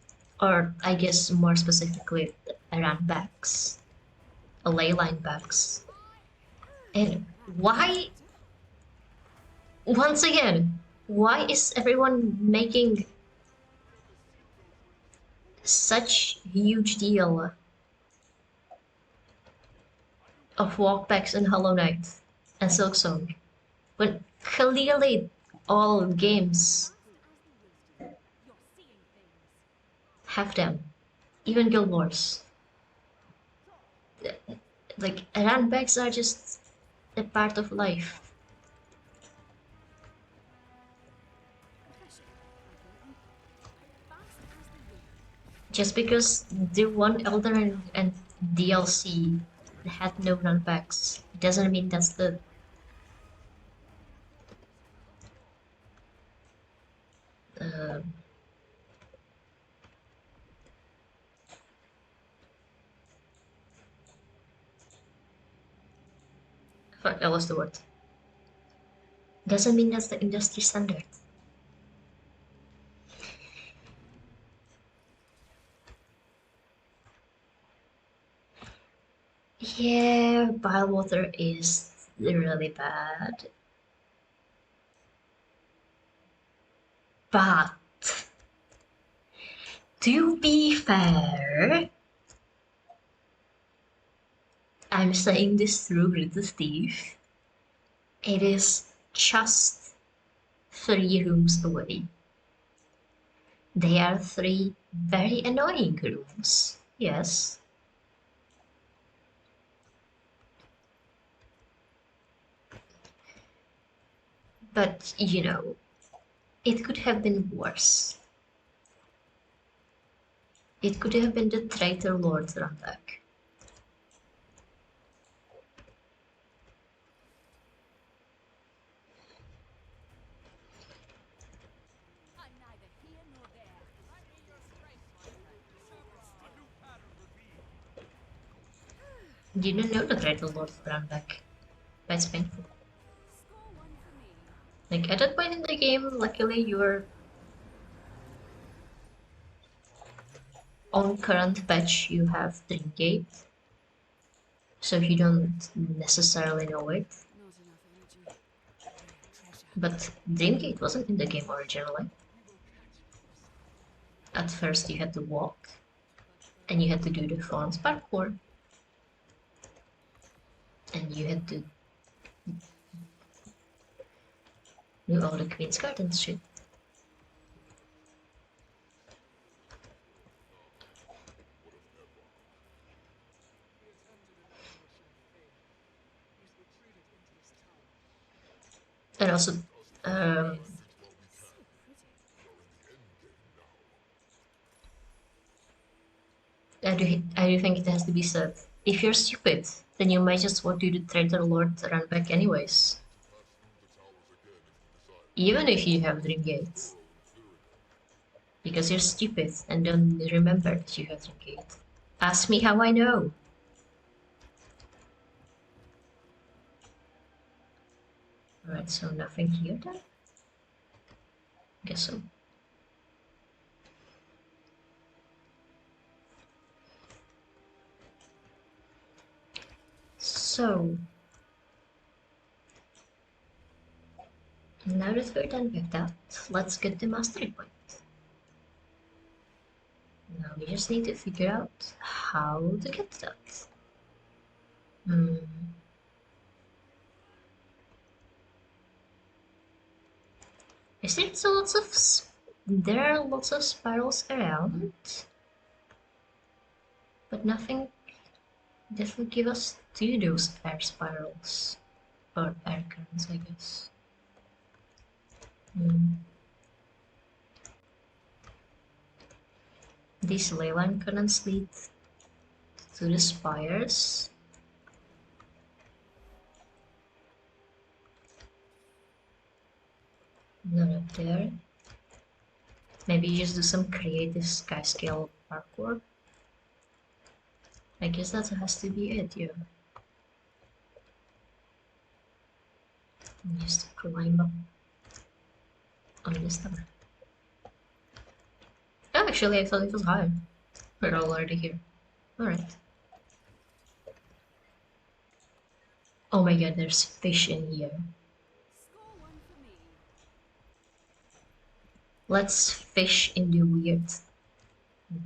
or I guess more specifically, run backs, ley line backs, and why? Once again, why is everyone making such huge deal of walkbacks in Hollow Knight and Silksong when clearly all games You're seeing things. have them, even Guild Wars. Like runbacks are just a part of life. Fast as the wind. Just because the one Elder and DLC had no runbacks doesn't mean that's the uh, fuck, I lost the word. Doesn't mean that's the industry standard. Yeah, Water is really bad. But to be fair, I'm saying this through Brutus Thief. It is just 3 rooms away. They are 3 very annoying rooms. Yes. But, you know, it could have been worse. It could have been the Traitor Lord runback. I'm neither here nor there. I hear your strength, my friend. A new pattern revealed. You didn't know the Traitor Lord runback. That's painful. Score one for me. Like, at that point in the game, luckily you were on current patch, you have Dreamgate, so you don't necessarily know it. Not enough energy. Rare treasure. But Dreamgate wasn't in the game originally. At first you had to walk, and you had to do the Thorns parkour, and you had to do all the Queen's Gardens shit. And also, um, I do think it has to be said. If you're stupid, then you might just want to do the Traitor Lord run back anyways. Even if you have Dreamgate. Because you're stupid and don't remember that you have Dreamgate. Ask me how I know. Alright, so nothing here then? Guess so. So, now that we're done with that, let's get the mastery point. Now we just need to figure out how to get that. Is there so lots of there are lots of spirals around, but nothing that will give us 2 those air spirals or air currents, I guess. These ley line currents lead to the spires. None up there. Maybe you just do some creative sky scale parkour. I guess that has to be it, yeah. Just climb up on this tower. Oh, actually, I thought it was higher. We're already here. Alright. Oh my god, there's fish in here. Score one for me. Let's fish in the weird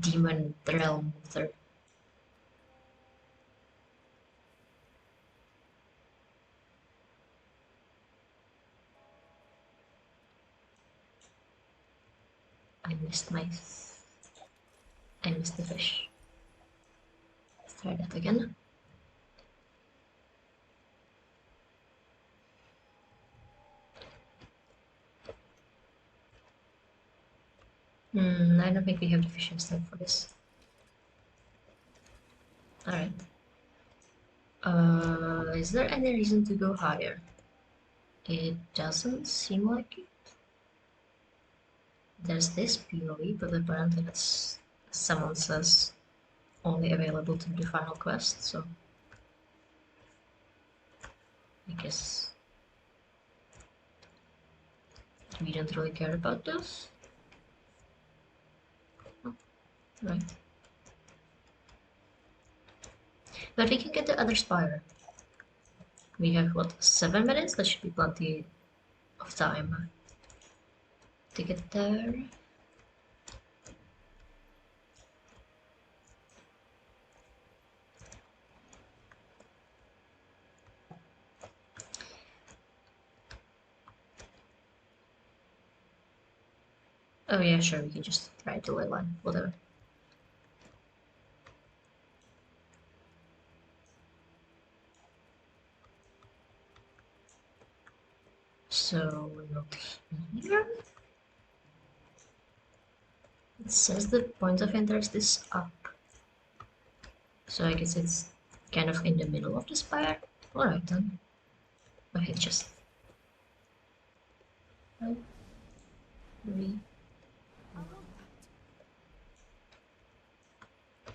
demon realm water. I missed my... I missed the fish. Let's try that again. I don't think we have the fishing stuff for this. Alright. Is there any reason to go higher? It doesn't seem like it. There's this POE, but apparently that's, someone says, only available to the final quest, so I guess we don't really care about those. Oh, right. But we can get the other spire. We have, what, 7 minutes? That should be plenty of time to get there. Oh yeah, sure, we can just try the ley line, whatever. So, not here. It says the point of interest is up. So I guess it's kind of in the middle of the spire. Alright then. Okay, just... 5, 3... I want that.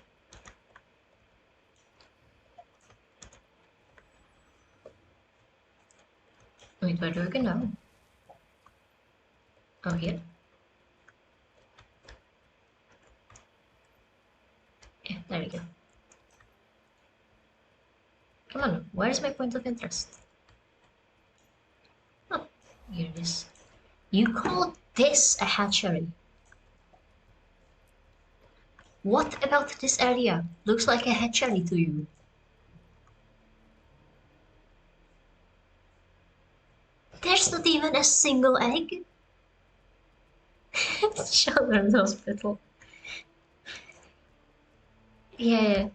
Wait, where do we go now? Oh, here? Yeah, there we go. Come on, where's my point of interest? Oh, here it is. You call this a hatchery? What about this area? Looks like a hatchery to you. There's not even a single egg. It's children's hospital. Yeah,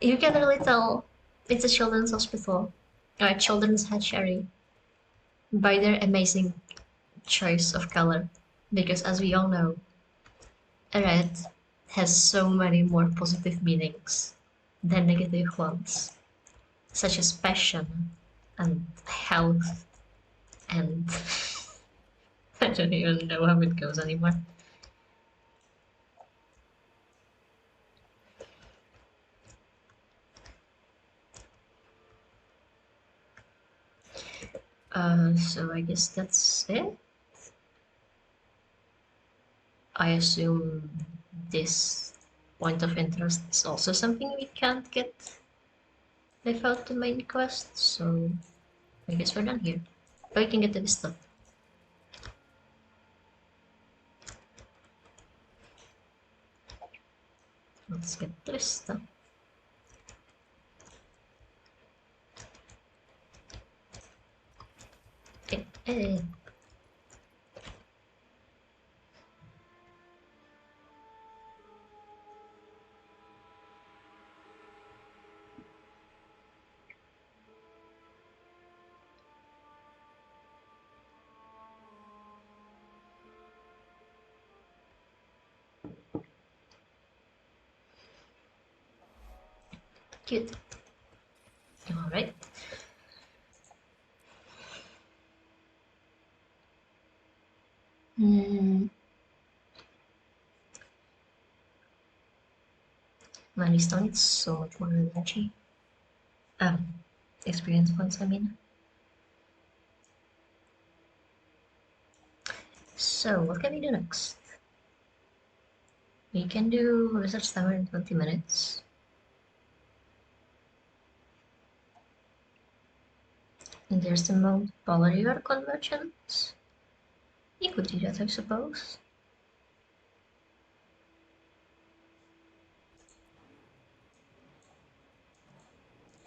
you can really tell it's a children's hospital or a children's hatchery by their amazing choice of color. Because as we all know, red has so many more positive meanings than negative ones, such as passion and health and I don't even know how it goes anymore. So I guess that's it. I assume this point of interest is also something we can't get without the main quest, so I guess we're done here. But we can get to this stuff. Let's get to this stuff. Eh. Cute. Alright. Man, we still need so much more energy. Experience points, I mean. So, what can we do next? We can do research tower in 20 minutes. And there's the Mount Balerior convergence. You could do that, I suppose.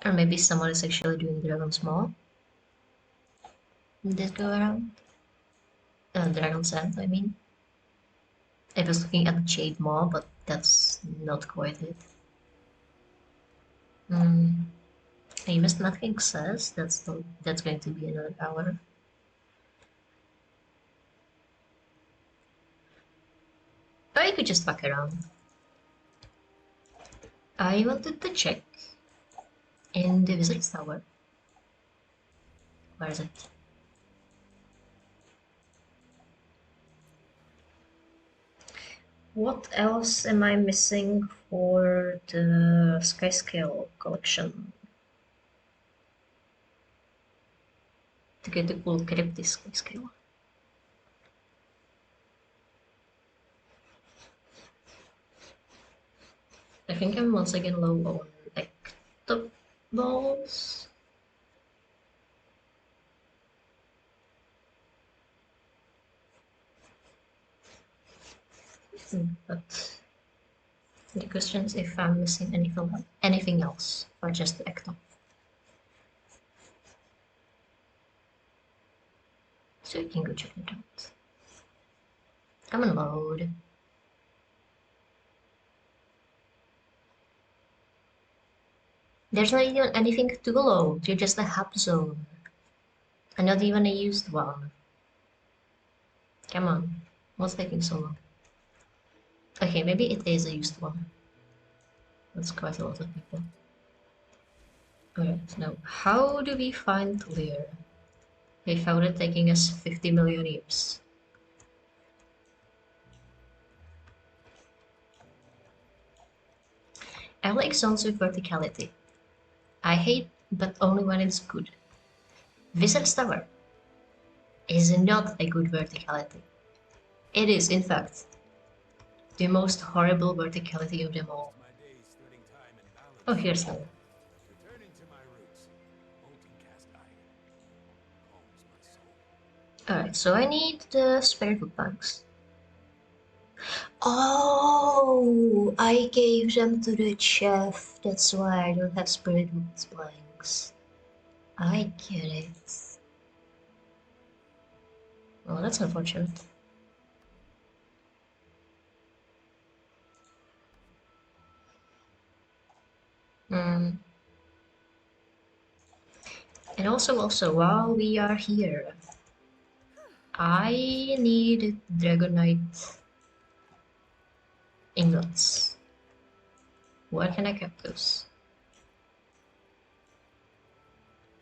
Or maybe someone is actually doing Dragon's Maw. Did this go around? Dragon's End, I mean. I was looking at Jade Maw, but that's not quite it. I missed nothing says. That's going to be another hour. Or I could just fuck around. I wanted to check in the Wizard's Tower. Where is it? What else am I missing for the Skyscale collection? To get the cool Cryptic Skyscale. I think I'm once again low on Ectoballs. But the question is if I'm missing anything else or just the Ecto. So you can go check it out. Come on, load. There's not even anything to load, you're just a hub zone. And not even a used one. Come on, what's taking so long? Okay, maybe it is a used one. That's quite a lot of people. Alright, now, how do we find Lear? They found it taking us 50 million years. I like zones with verticality. I hate, but only when it's good. Wizard's Tower is not a good verticality. It is, in fact, the most horrible verticality of them all. Oh, here's one. Alright, so I need the spirit book banks. Oh, I gave them to the chef. That's why I don't have spirit book blanks. I get it. Well, that's unfortunate. And also, while we are here, I need Dragonite ingots. Where can I get those?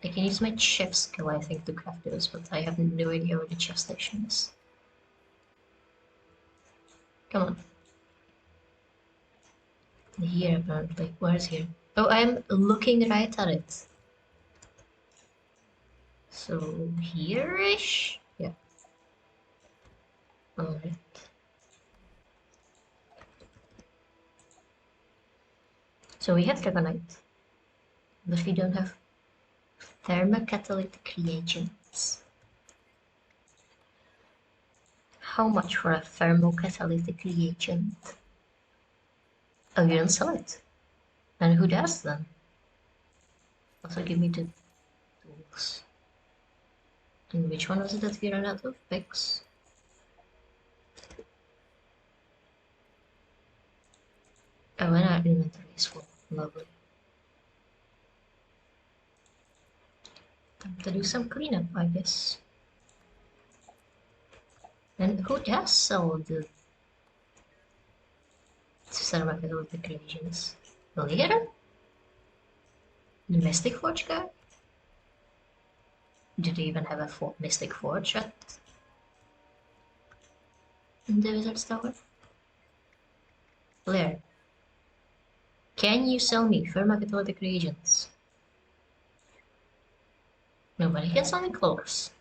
I can use my chef skill, I think, to craft those, but I have no idea where the chef station is. Come on. Here, apparently. Where's here? Oh, I'm looking right at it. So, here-ish? Yeah. Alright. So we have Dragonite, but we don't have thermocatalytic reagents. How much for a thermocatalytic reagent? Oh, you don't sell it. And who does then? Also give me the tools. And which one was it that we ran out of? Picks? Oh, and our inventory is full. Lovely. Time to do some cleanup, I guess. And who does sell the thermocatalytic reagents? Leader? The Mystic Forge guy? Did they even have a Mystic Forge at the Wizard's Tower? Blair, can you sell me thermocatalytic reagents? Nobody can sell me clovers.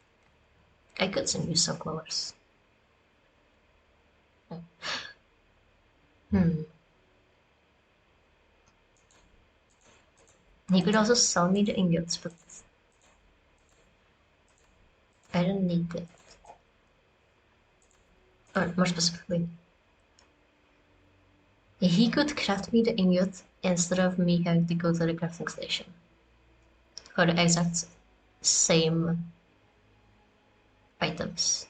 I could send you some clovers. Hmm. He could also sell me the ingots, but I don't need it. Or more specifically, he could craft me the ingot instead of me having to go to the crafting station for the exact same items.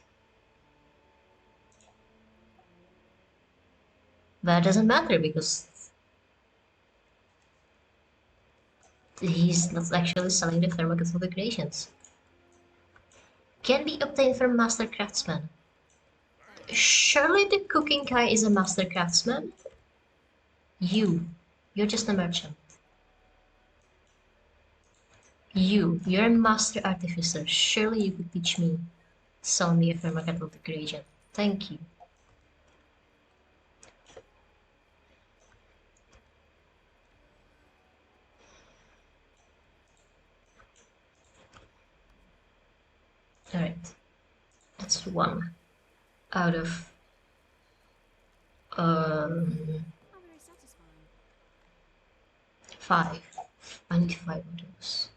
But it doesn't matter because he's not actually selling the thermocathode creations. Can be obtained from master craftsman. Surely the cooking guy is a master craftsman? You're just a merchant. You're a master artificer. Surely you could teach me. Sell me a thermocathode creation. Thank you. Alright. That's one out of How very satisfying. 5. I need 5 of those.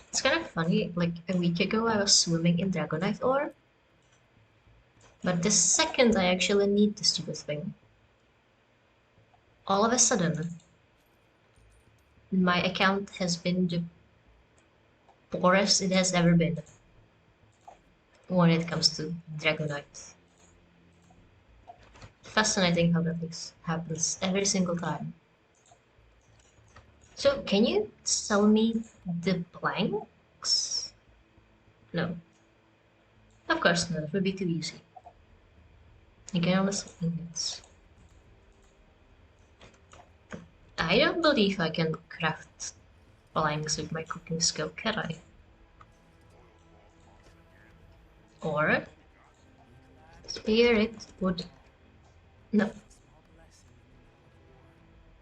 It's kind of funny, like a week ago I was swimming in Dragonite ore, but the second I actually need the stupid thing, all of a sudden my account has been the poorest it has ever been when it comes to Dragonite. Fascinating how that happens every single time. So, can you sell me the blanks? No. Of course not, it would be too easy. You can only sell ingots. I don't believe I can craft blanks with my cooking skill, can I? Or spirit would... No. Small blessing in the middle of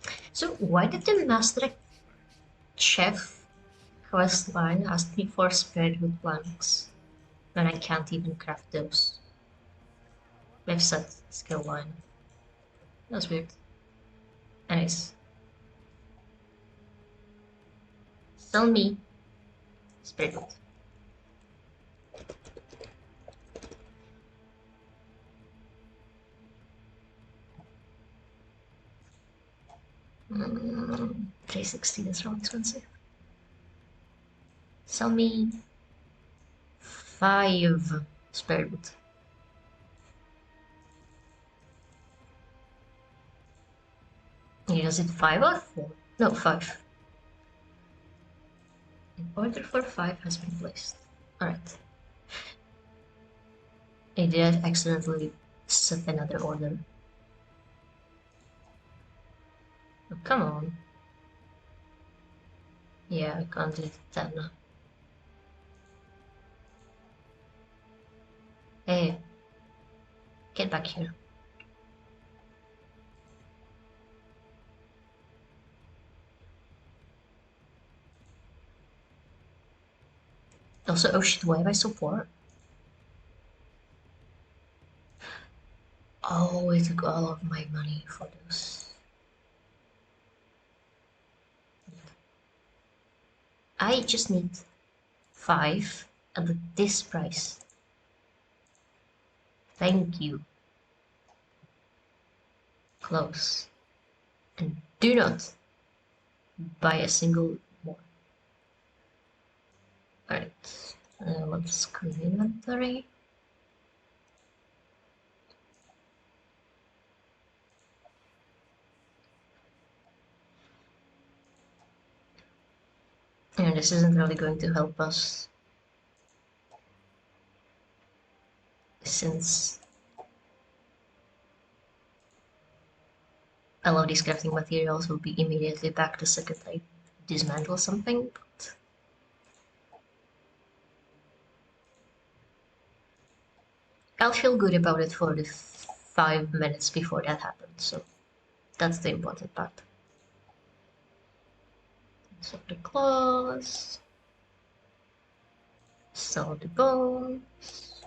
war. So why did the master chef quest line ask me for spirit with blanks when I can't even craft those? They've set skill line. That's weird. Anyways. Sell me spirit wood. Mm, 360, that's wrong expensive. Sell me 5 spirit wood. Is it 5 or 4? No, 5. An order for 5 has been placed. Alright. I did accidentally set another order. Oh, come on. Yeah, I can't do it then. Hey, get back here. Also, oh shit, why am I so poor? Oh, I took all of my money for those. I just need 5 at this price. Thank you. Close. And do not buy a single more. Alright, let's clean inventory. And this isn't really going to help us since a lot of these crafting materials will be immediately back the second I dismantle something, but I'll feel good about it for the 5 minutes before that happens, so that's the important part. So the claws, sell the bones.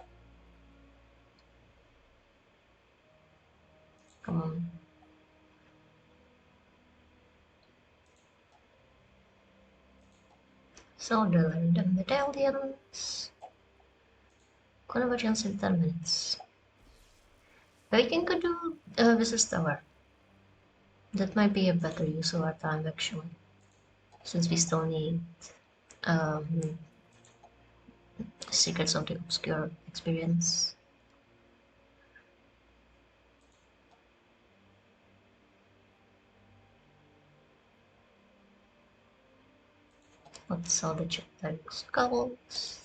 So the random medallions. Convergence in 10 minutes. We can go do Business Tower. That might be a better use of our time actually. Since we still need um, Secrets of the Obscure experience. Let's sell the gigantic skulls.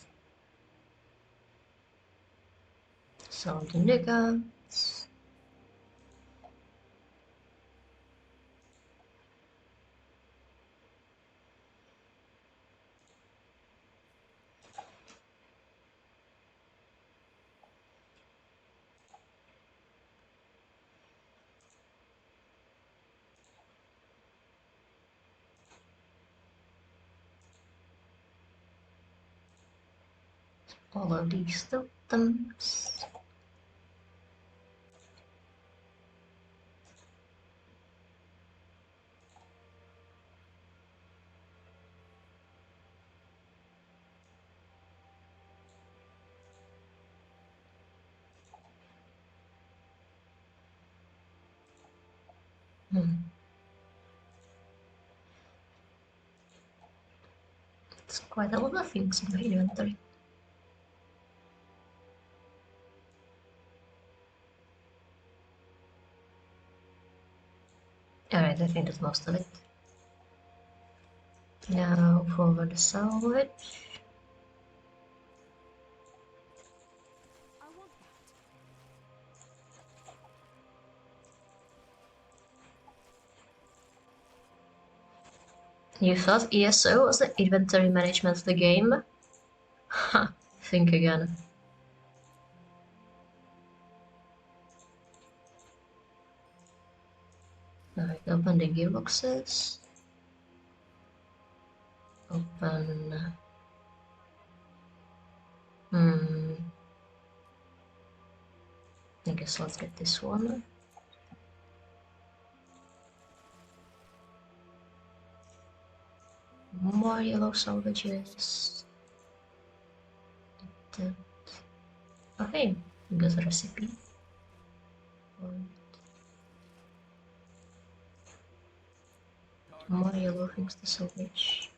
Sell the nuggets. All of these totems. It's quite a lot of things in my inventory. Alright, I think that's most of it. Now for the salvage. I want that. You thought ESO was the inventory management of the game? Ha, think again. Alright, open the gearboxes. Open... I guess let's get this one. More yellow salvages. Okay, good recipe. More yellow things to salvage.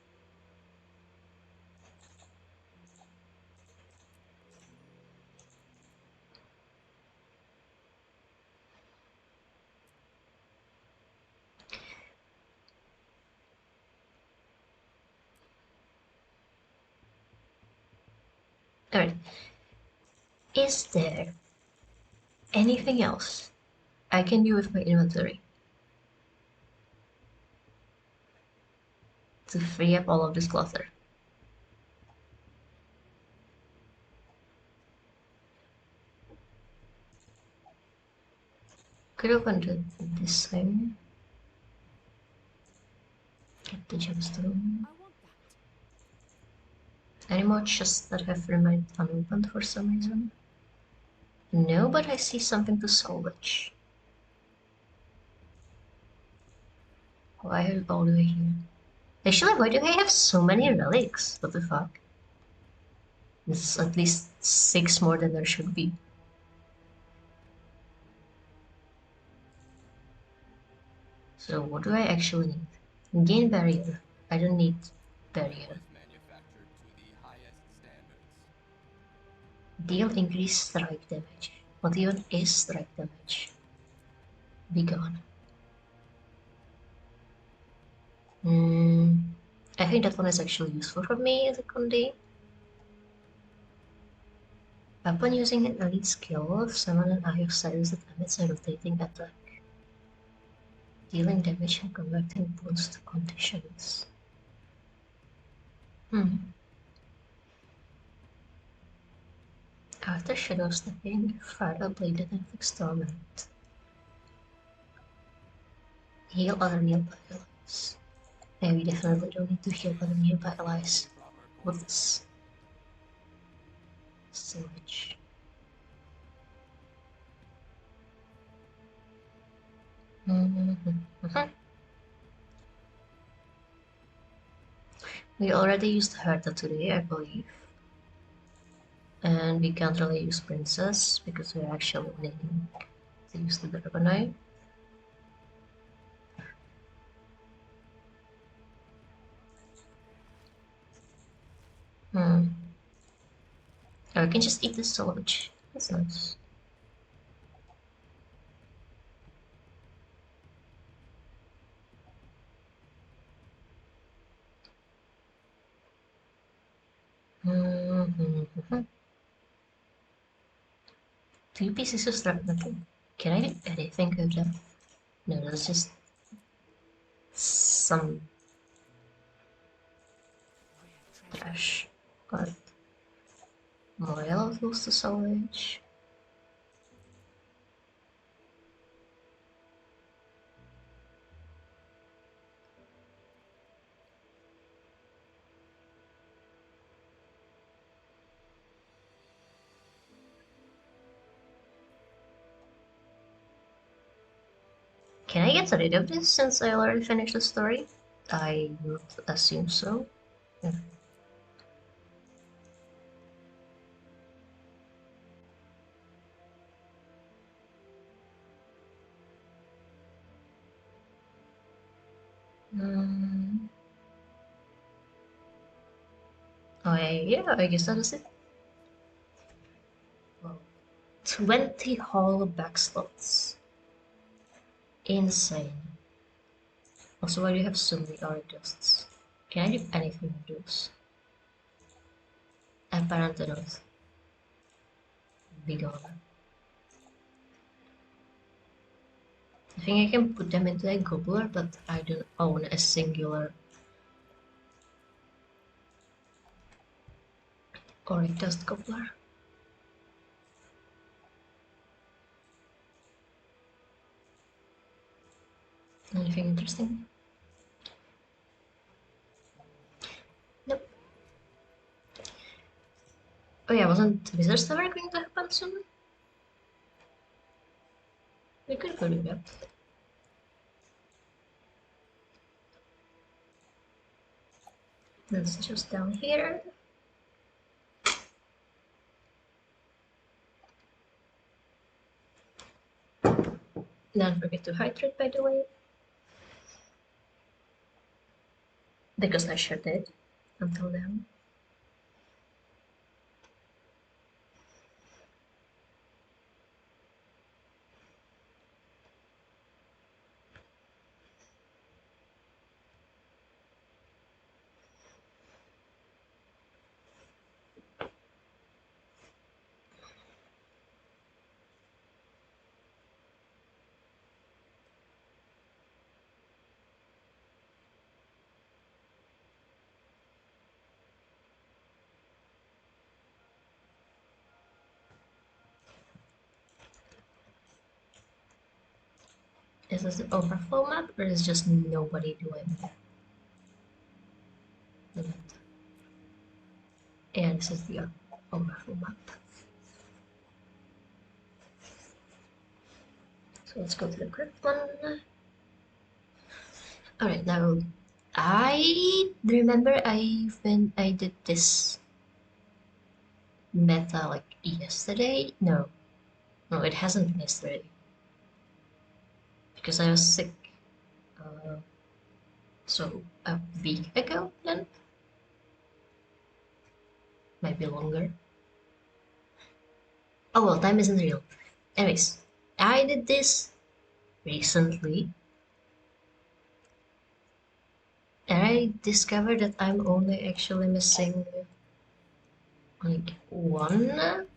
Alright. Is there anything else I can do with my inventory to free up all of this clutter? Could open this thing. Get the gemstone. I want that. Any more chests that have remained unopened for some reason? No, but I see something to salvage. Why all the way here? Actually, why do I have so many relics? What the fuck? This is at least 6 more than there should be. So what do I actually need? Gain barrier. I don't need barrier. Manufactured to the highest standards. Deal increased strike damage. What even is strike damage? Be gone. I think that one is actually useful for me as a Kunde. Upon using an elite skill, summon an eye of silence that emits a rotating attack, dealing damage and converting wounds to conditions. After shadow stepping, fire bladed and fixed torment. Heal other nearby allies. And we definitely don't need to heal other nearby allies. What's salvage? We already used Herta today, I believe. And we can't really use Princess because we're actually needing to use the Dragonite. Hmm. Oh, I can just eat this salvage. That's nice. Mm-hmm. 2 pieces of nothing. Can I do anything with them? No, that's just some Rare treasure. trash. Got more yellow tools to salvage. Can I get rid of this since I already finished the story? I would assume so. Yeah. Mm. Oh, yeah, I guess that is it. Wow. 20 hollow back slots. Insane. Also, why do you have so many art dusts? Can I do anything with those? Apparently not. Be gone. I think I can put them into a gobbler, but I don't own a singular auric dust gobbler. Anything interesting? Nope. Oh yeah, wasn't Wizard Tower going to happen soon? We could go do that. That's just down here. Don't forget to hydrate, by the way. Because I sure did. Until then. Is this the overflow map or is just nobody doing that? Yeah, this is the overflow map. So let's go to the crypt one. Alright, now I remember I did this meta like yesterday. No, it hasn't been yesterday because I was sick. Uh, so a week ago then, maybe longer. Oh well, time isn't real. Anyways, I did this recently, and I discovered that I'm only actually missing like one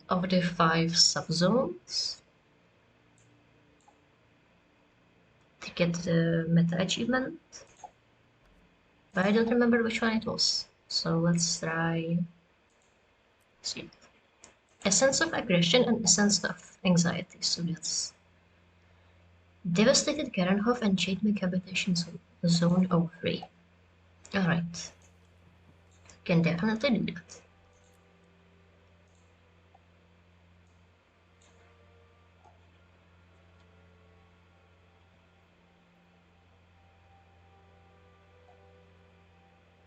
of the 5 subzones to get the meta achievement, but I don't remember which one it was. So let's try. See, a sense of aggression and a sense of anxiety. So that's devastated Garenhof and Jade Habitation Zone 03. Alright, can definitely do that.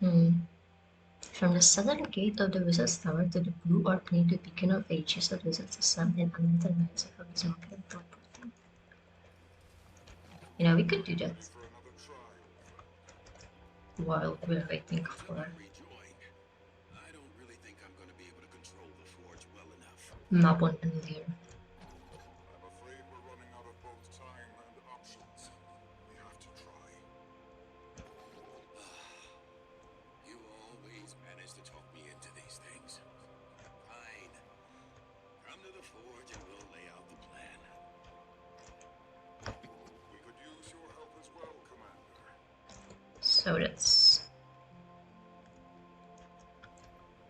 From the southern gate of the Wizard's Tower to the blue orb near the beacon of ages that visits the sun and unlimited nights of his market and teleporting. You know, we could do that Ready for another try, old friend? while we're waiting Until for I rejoin, I don't really think I'm going to be able to control the forge well enough. Mabon and Lear. I'm afraid we're running out of both time and options. We have to try. You always manage to talk me into these things. Fine. Come to the forge and we'll lay out the plan. We could use your help as well, Commander. So that's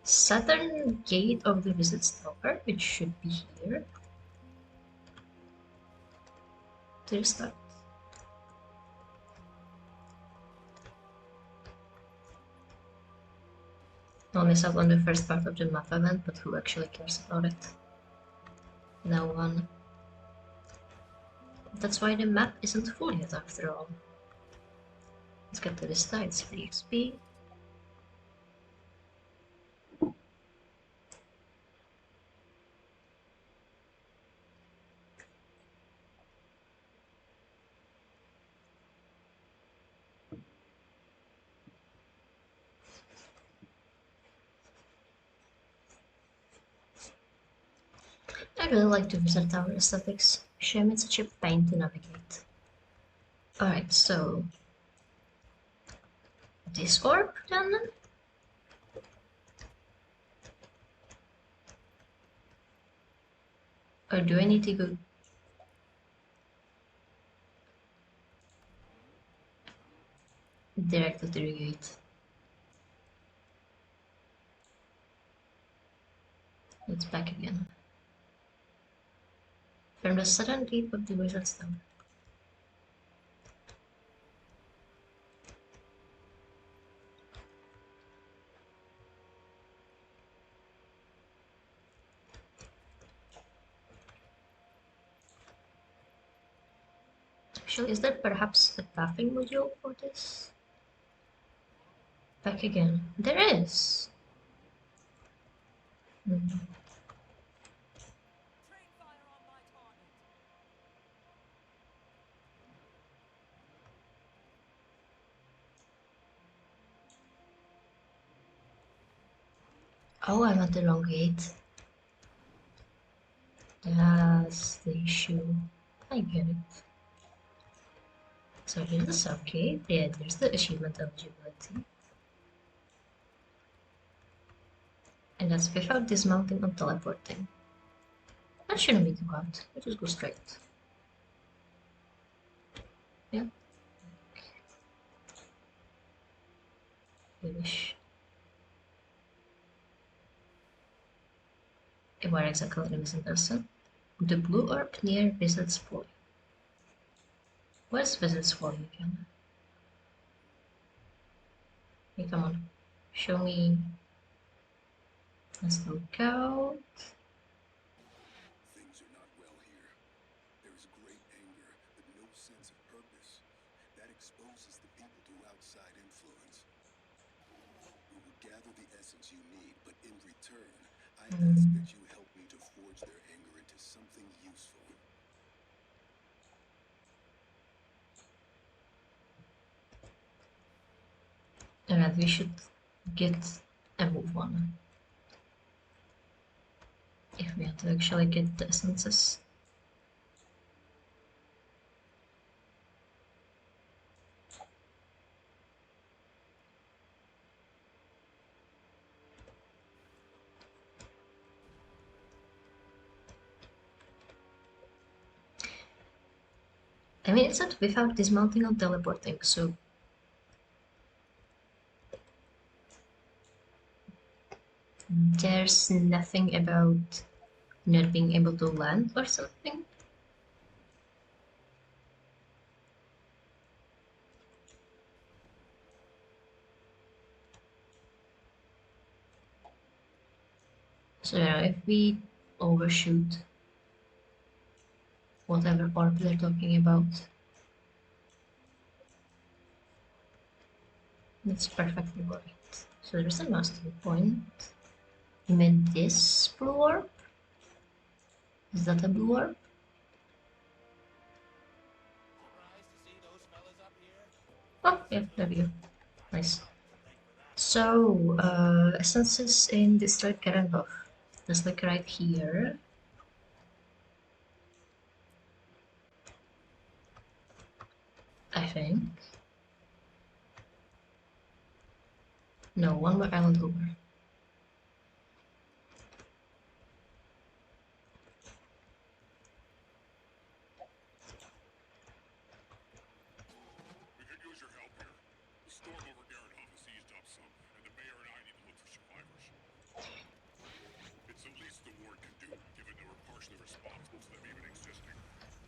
southern gate of the Wizard's Tower, which should be here. To the start. Only up on the first part of the map event, but who actually cares about it? No one. That's why the map isn't full yet after all. Let's get to this side, it's free XP. I really like the Wizard Tower aesthetics. Shame it's such a pain to navigate. Alright, so... this orb, then? Or do I need to go... direct to the gate? It's back again. From the southern gate of the Wizard's Tower. Actually, is there perhaps a pathing module for this? Back again. There is! Hmm. Train fire on my target. Oh, I'm at the wrong gate. That's the issue. I get it. So here's the sub gate. Yeah, there's the achievement eligibility. And that's without dismounting or teleporting. That shouldn't be too hard. We just go straight. Yeah. Finish. Where exactly is in person? The blue orb near Wizard's Folly. Where's Wizard's Folly again? Hey, come on. Show me. Let's look out. Things are not well here. There is great anger, but no sense of purpose. That exposes the people to outside influence. We will gather the essence you need, but in return, I ask that you help me to forge their anger into something useful. Alright, we should get a move on. If we have to actually get the essences. I mean, it said without dismounting or teleporting, so... there's nothing about not being able to land or something? So yeah, if we overshoot whatever orb they're talking about, that's perfectly worth it. So there's a master point. You mean this blue orb? Is that a blue orb? Oh, yeah, there we go. Nice. So, essences in District Kerenbov. Just like right here. I think. No, one more island over. We could use your help here. The storm over Garenhof has eased up some, and the mayor and I need to look for survivors. It's the least the ward can do, given that we're partially responsible for them even existing.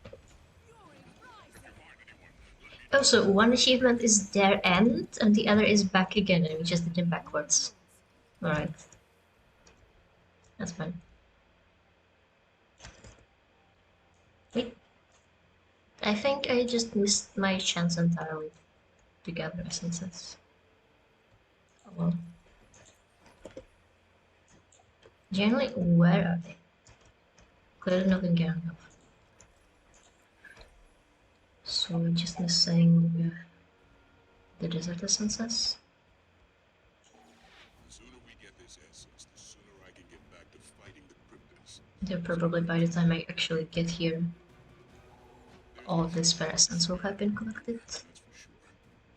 If you find anyone, let me know. Also, one achievement is their end, and the other is back again, and we just did it backwards. Alright. That's fine. Wait. I think I just missed my chance entirely to gather essences. Oh well. Generally, where are they? Clearly not in Gandalf. So we're just missing the desert essences. The sooner we get this essence, the sooner I can get back to fighting the cryptids. They're probably by the time I actually get here, all of this spare essence will have been collected. That's for sure.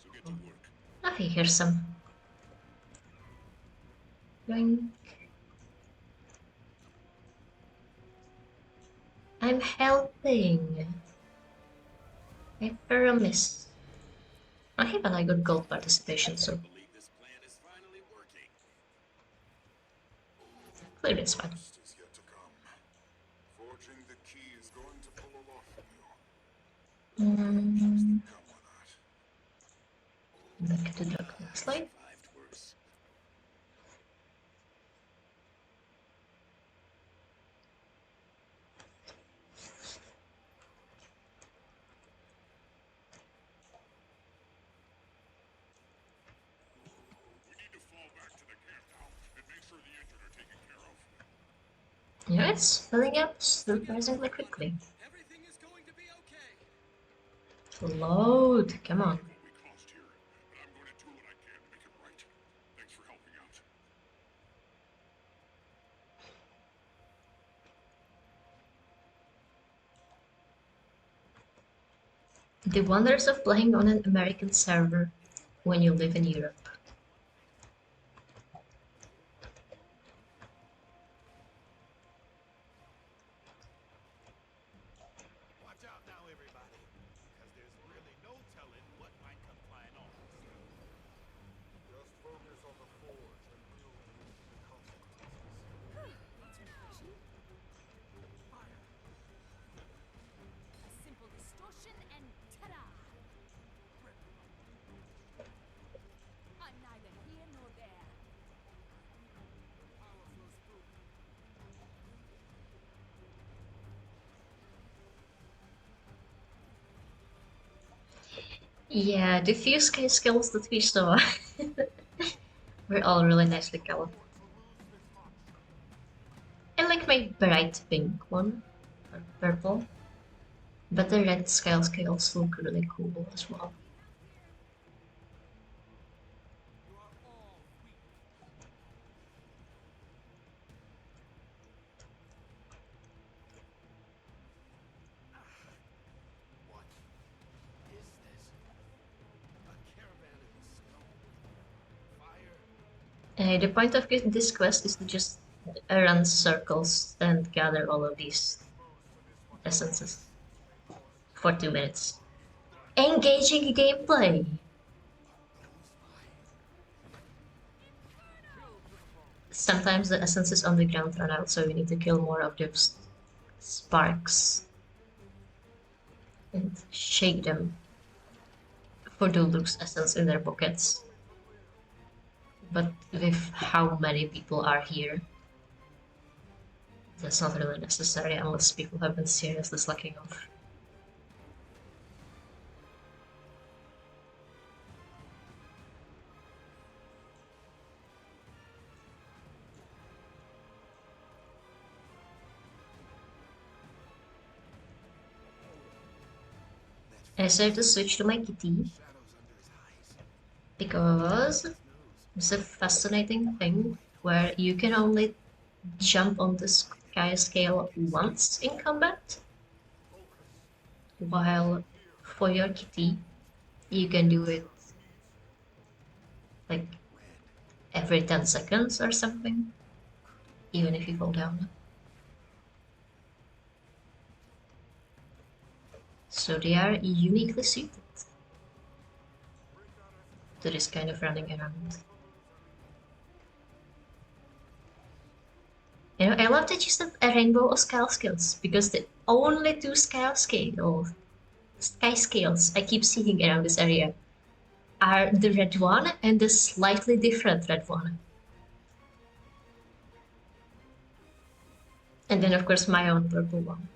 So get to work. Ah, here's some. Yoink. I'm helping. I promise. Okay, but I got gold participation, so I believe this plan is finally working. clearly it's fine. Best is yet to come. Forging the key is going to pull a lot from you. Mm, Come or not. back to Dark Slide. Survived worse. We need to fall back to the camp now and make sure the injured are taken care of. Yeah, it's filling up surprisingly quickly. Everything is going to be okay. Load, come on. What we caused here, but I'm going to do what I can to make it right. Thanks for helping out. The wonders of playing on an American server when you live in Europe. Watch out now, everybody, because there's really no telling what might come flying off. Just focus on the forge and deal with the consequences. A simple distortion and ta-da! I'm neither here nor there. Power flows through. Yeah, the few skills that we saw were all really nicely colored. I like my bright pink one, or purple, but the red scales look really cool as well. You are all weak. What is this? A caravan in the snow. Fire. The point of this quest is to just run circles and gather all of these essences for 2 minutes. Engaging gameplay! Sometimes the essences on the ground run out, so we need to kill more of those sparks and shake them for the Luke's essence in their pockets. But with how many people are here, that's not really necessary unless people have been seriously slacking off. I decided to switch to my kitty Shadows under his eyes. because His nose. it's a fascinating thing where you can only jump on the sky scale once in combat, while for your kitty you can do it like Red. every 10 seconds or something, even if you fall down. So they are uniquely suited to this kind of running around. You know, I love that you said a rainbow of scale skills because the only two sky scales I keep seeing around this area are the red one and the slightly different red one. And then, of course, my own purple one.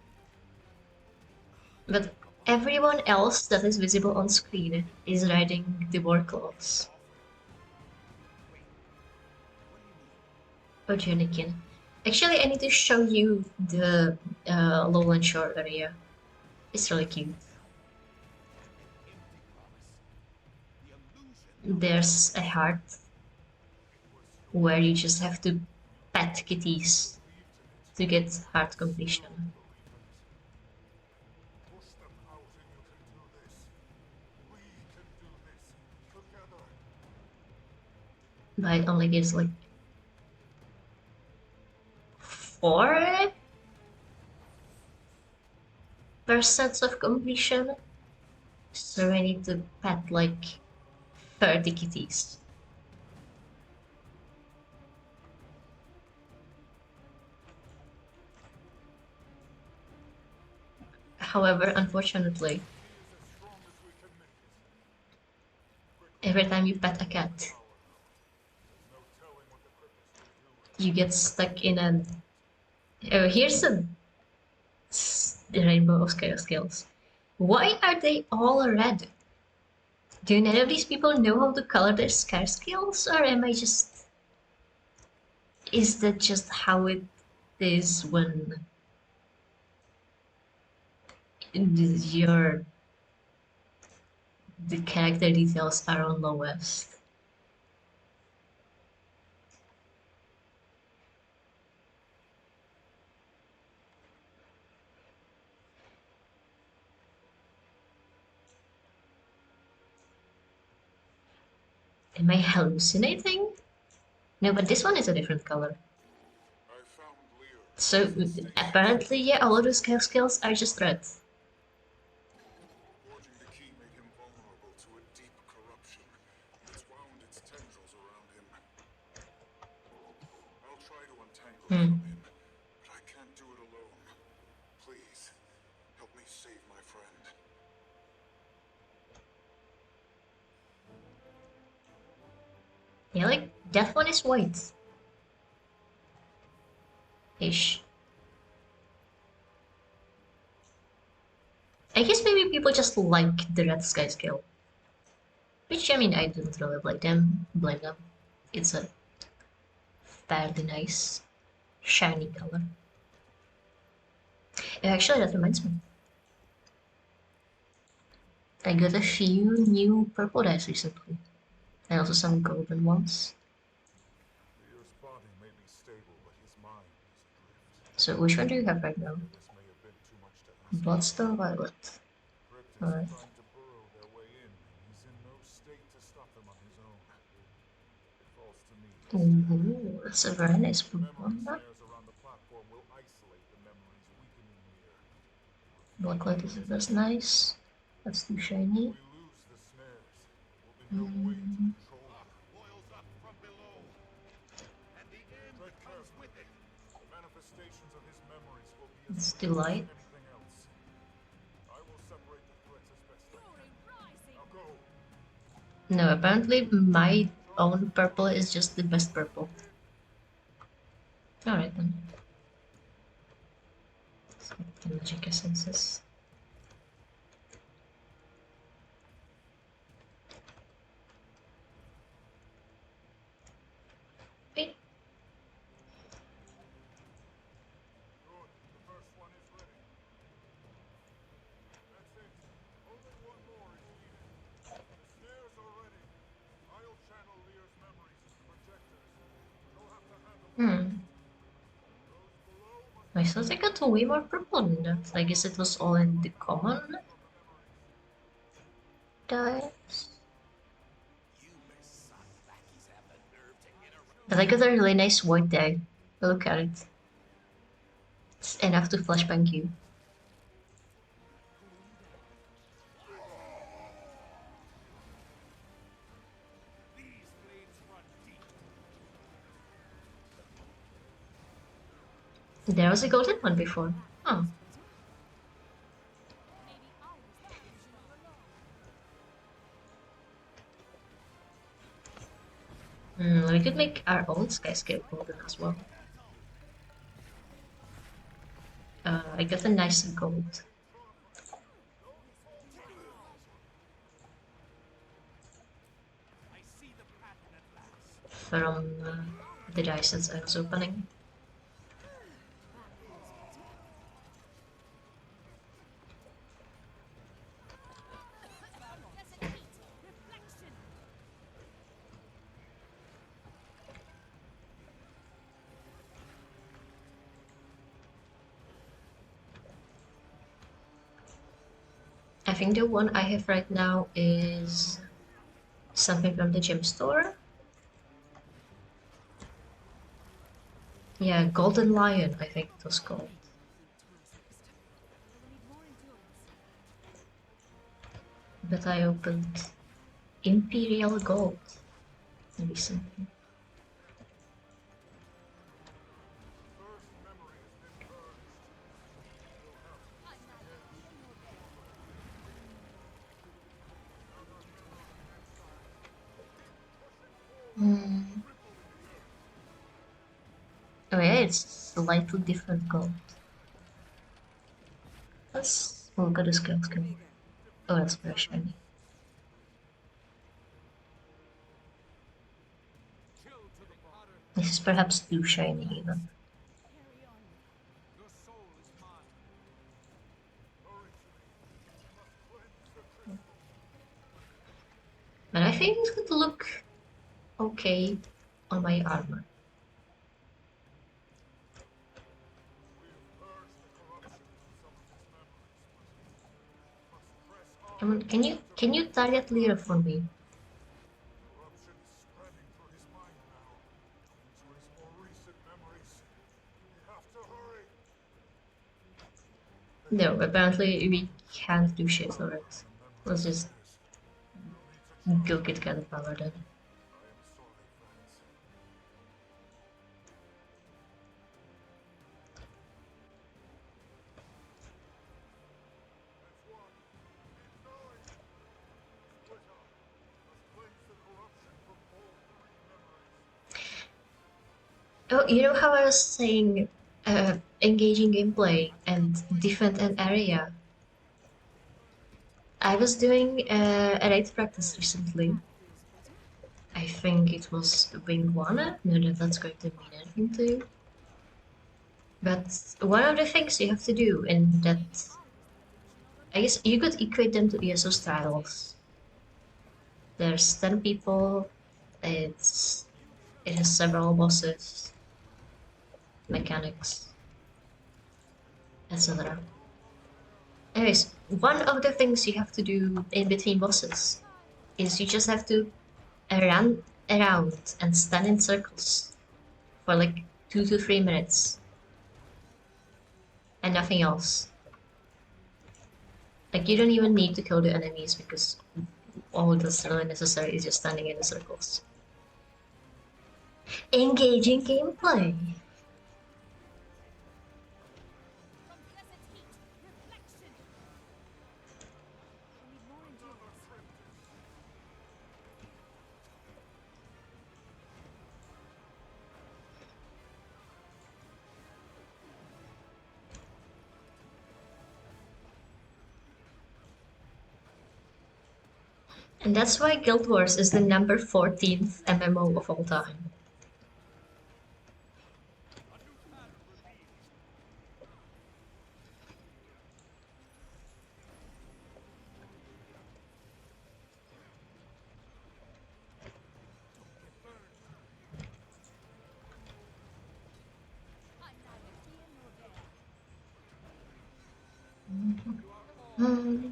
But everyone else that is visible on screen is riding the war claws. Oh, Junikin. Actually, I need to show you the Lowland Shore area. It's really cute. There's a heart where you just have to pet kitties to get heart completion. Push them out and you can do this. We can do this together. But it only gives like 4% of completion. So I need to pet like 30 kitties. However, unfortunately, every time you pet a cat, you get stuck in a... Oh, here's a rainbow of scale skills. Why are they all red? Do none of these people know how to color their scar skills, or am I just... Is that just how it is when your the character details are on lowest? Am I hallucinating? No, but this one is a different color. I found Lear. So apparently, yeah, all of those skills are just red. Forging the key made him vulnerable to a deep corruption. It's wound its tendrils around him. I'll try to untangle from him, but I can't do it alone. Please, help me save my friend. Yeah, like that one is white. Ish. I guess maybe people just like the red sky scale. Which, I mean, I don't really blame them. It's a fairly nice, shiny color. Actually, that reminds me. I got a few new purple dice recently. And also some golden ones. Lear's body may be stable, but his mind is adrift. So which one do you have right now? This may have been too much to ask. Bloodstone Violet. Cryptids Alright. are trying to burrow their way in, and he's in no state to stop them on his own. It falls to me. Ooh, that's a very nice blue Memory one. snares around the platform will isolate the memories, weakening Lear. Blacklight is nice. That's too shiny. If we lose the snares, there will be no way to control them. Boils up from below, and the end comes with it. The manifestations of his memories will be as It's too real as light. anything else. I will separate the threats as best I Glory can. rising. Now go. No, apparently my own purple is just the best purple. Alright then. Let's get the magic essences. Wait. Good. The first one is ready. That's it. Only one I thought I got way more purple than that. I guess it was all in the common dice. You Messiah lackeys have the nerve to interrupt. But I got a really nice white die. Look at it. It's enough to flashbang you. These blades run deep. There was a golden one before. Oh. Maybe I was delusional alone. We could make our own skyscape golden as well. I got a nice gold I see the pattern at last. from the dice that I was opening. Desert heat, reflection. I think the one I have right now is something from the gym store. Yeah, Golden Lion, I think it was called. But I opened Imperial Gold recently. I'm neither here nor there. Oh yeah, it's slightly different gold. Let's look at the scale skill. Oh, that's very shiny. Chill to the potter. This is perhaps too shiny even. Carry on. Your soul is mine. But I think it's going to look okay on my armor. Come on, can you target Lyra for me? Corruption is spreading through his mind now. Into his more recent memories. We have to hurry. No, apparently we can't do shit for it. Let's just go get gunpowder then. I am sorry, friends. That's one. Keep going. Split up. Let's cleanse the corruption from all three memories. Oh, you know how I was saying engaging gameplay and defend an area? I was doing a raid practice recently. I think it was Wing 1. No, that's going to mean anything to you. But one of the things you have to do in that, I guess you could equate them to ESO styles. There's 10 people, it has several bosses, mechanics, etc. Anyways, one of the things you have to do in between bosses is you just have to run around and stand in circles for like 2 to 3 minutes and nothing else. Like you don't even need to kill the enemies because all that's really necessary is just standing in the circles. Engaging gameplay. From desert heat, reflection. I need more endurance. And that's why Guild Wars is the number 14th MMO of all time. I'm neither here nor there. Hmm.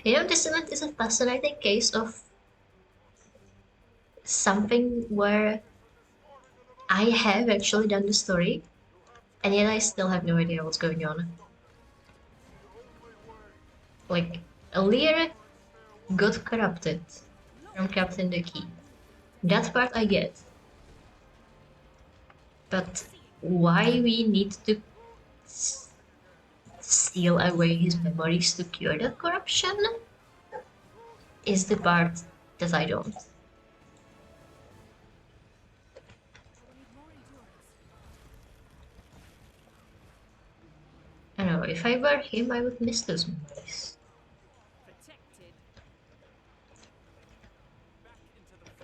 You know, this event is a fascinating case of something where I have actually done the story, and yet I still have no idea what's going on. Like, Lear got corrupted from Captain the Key. That part I get. But why we need to steal away his memories to cure that corruption is the part that I don't. I don't know, if I were him, I would miss those memories. Protected. Back into the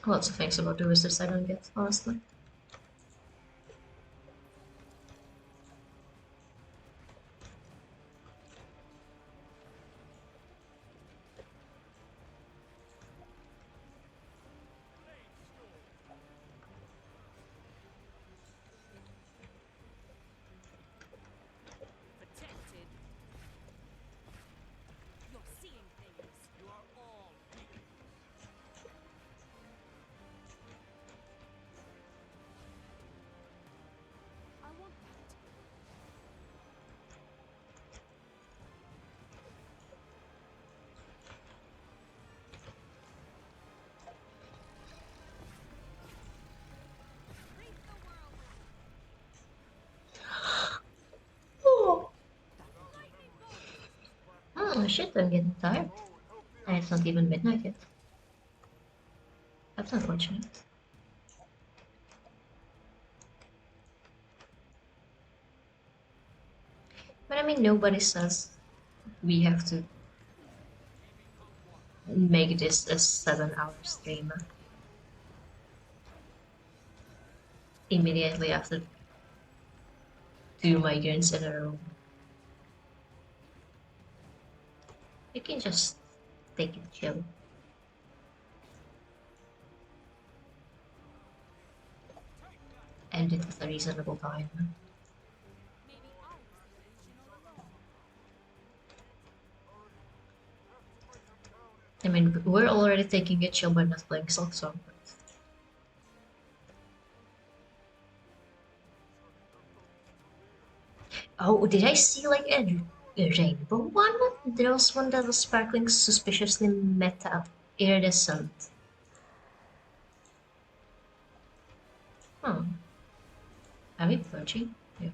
Lots of things about the wizards I don't get, honestly. protected. You're seeing things. You are all weak. I want that. Reap the whirlwind. Oh, Lightning bolt. oh shit, I'm getting tired. And it's not even midnight yet. That's unfortunate. But I mean, nobody says we have to make this a 7-hour stream immediately after 2 migraines in a row. You can just take it chill. End it at a reasonable time. Maybe I was the illusion all along. I mean, we're already taking it chill by not playing Silk Song. Oh, did I see like a rainbow one? There was one that was sparkling suspiciously meta iridescent. Hmm. Are we purging? Yeah.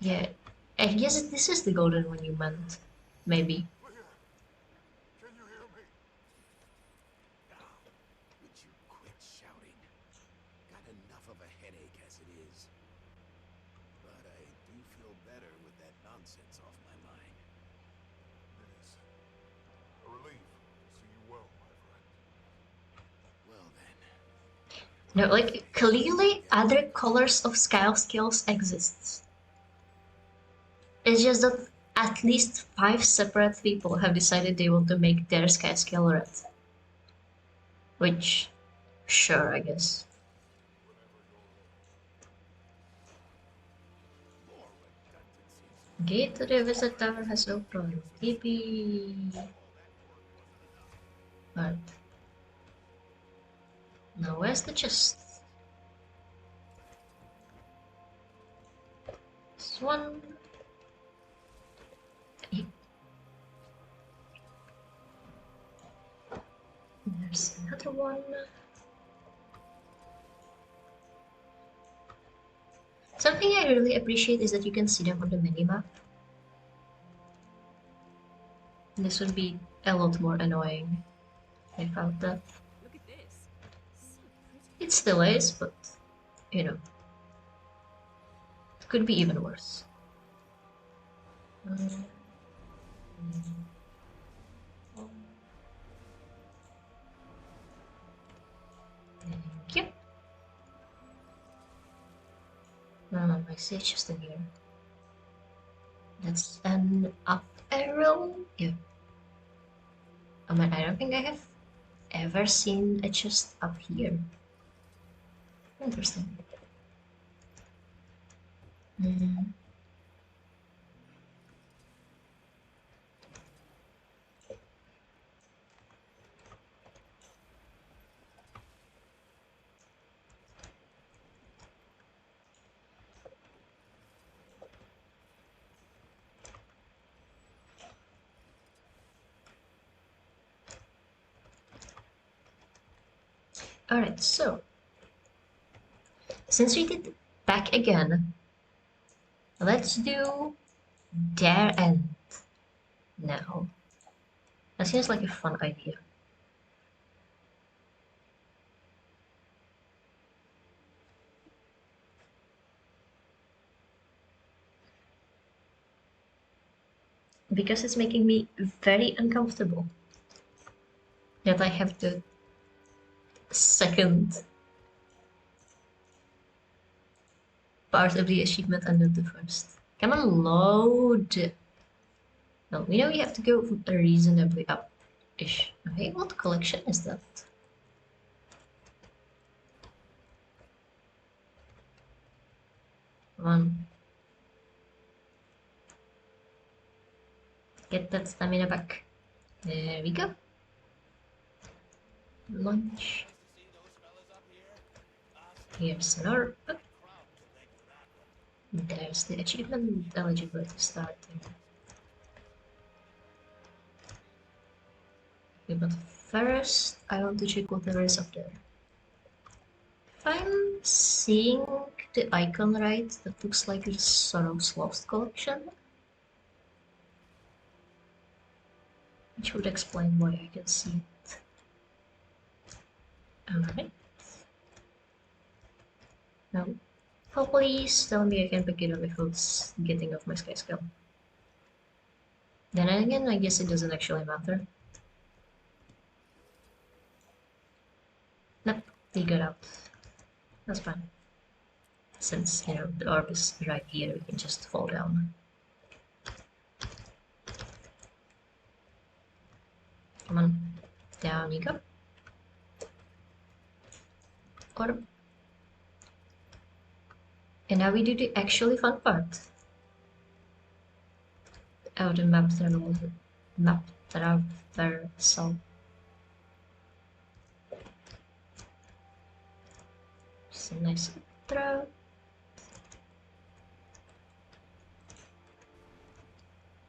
Yeah. I guess this is the golden one you meant. Maybe. Leah, can you hear me? Now, would you quit shouting? Got enough of a headache as it is. But I do feel better with that nonsense off my mind. It is a relief to see you well, my friend. Well then. No, like, clearly other colors of scale skills exists. It's just that at least 5 separate people have decided they want to make their sky scale red. Which, sure, I guess. More redundancies. Gate to the visit tower has opened. TP. But now where's the chest? This one. There's another one. Something I really appreciate is that you can see them on the minimap. This would be a lot more annoying without that. Look at this. So pretty. It still is, but you know, it could be even worse. I see a chest in here. That's an up arrow? Yeah. Oh man, I don't think I have ever seen a chest up here. Interesting. Mm. Alright, so since we did back again, let's do their end now. That seems like a fun idea. Because it's making me very uncomfortable that I have the second part of the achievement and not the first. Come on, load! Well, we know we have to go reasonably up-ish. Okay, what collection is that? Come on. Get that stamina back. There we go. Lunch. Nice to see those fellas up here. Here's an orb. Crowd to thank for that one. There's the achievement eligibility starting. Okay, but first I want to check whatever is up there. If I'm seeing the icon right, that looks like a Sorrow's Lost collection. Which would explain why I can see it. Alright. Now, please tell me I can pick it up if it's getting off my sky scale. Then again, I guess it doesn't actually matter. Nope, they got out. That's fine. Since, you know, the orb is right here, we can just fall down. Come on, down you go. Orb. And now we do the actually fun part. Oh, the map traversal. Just a nice throw.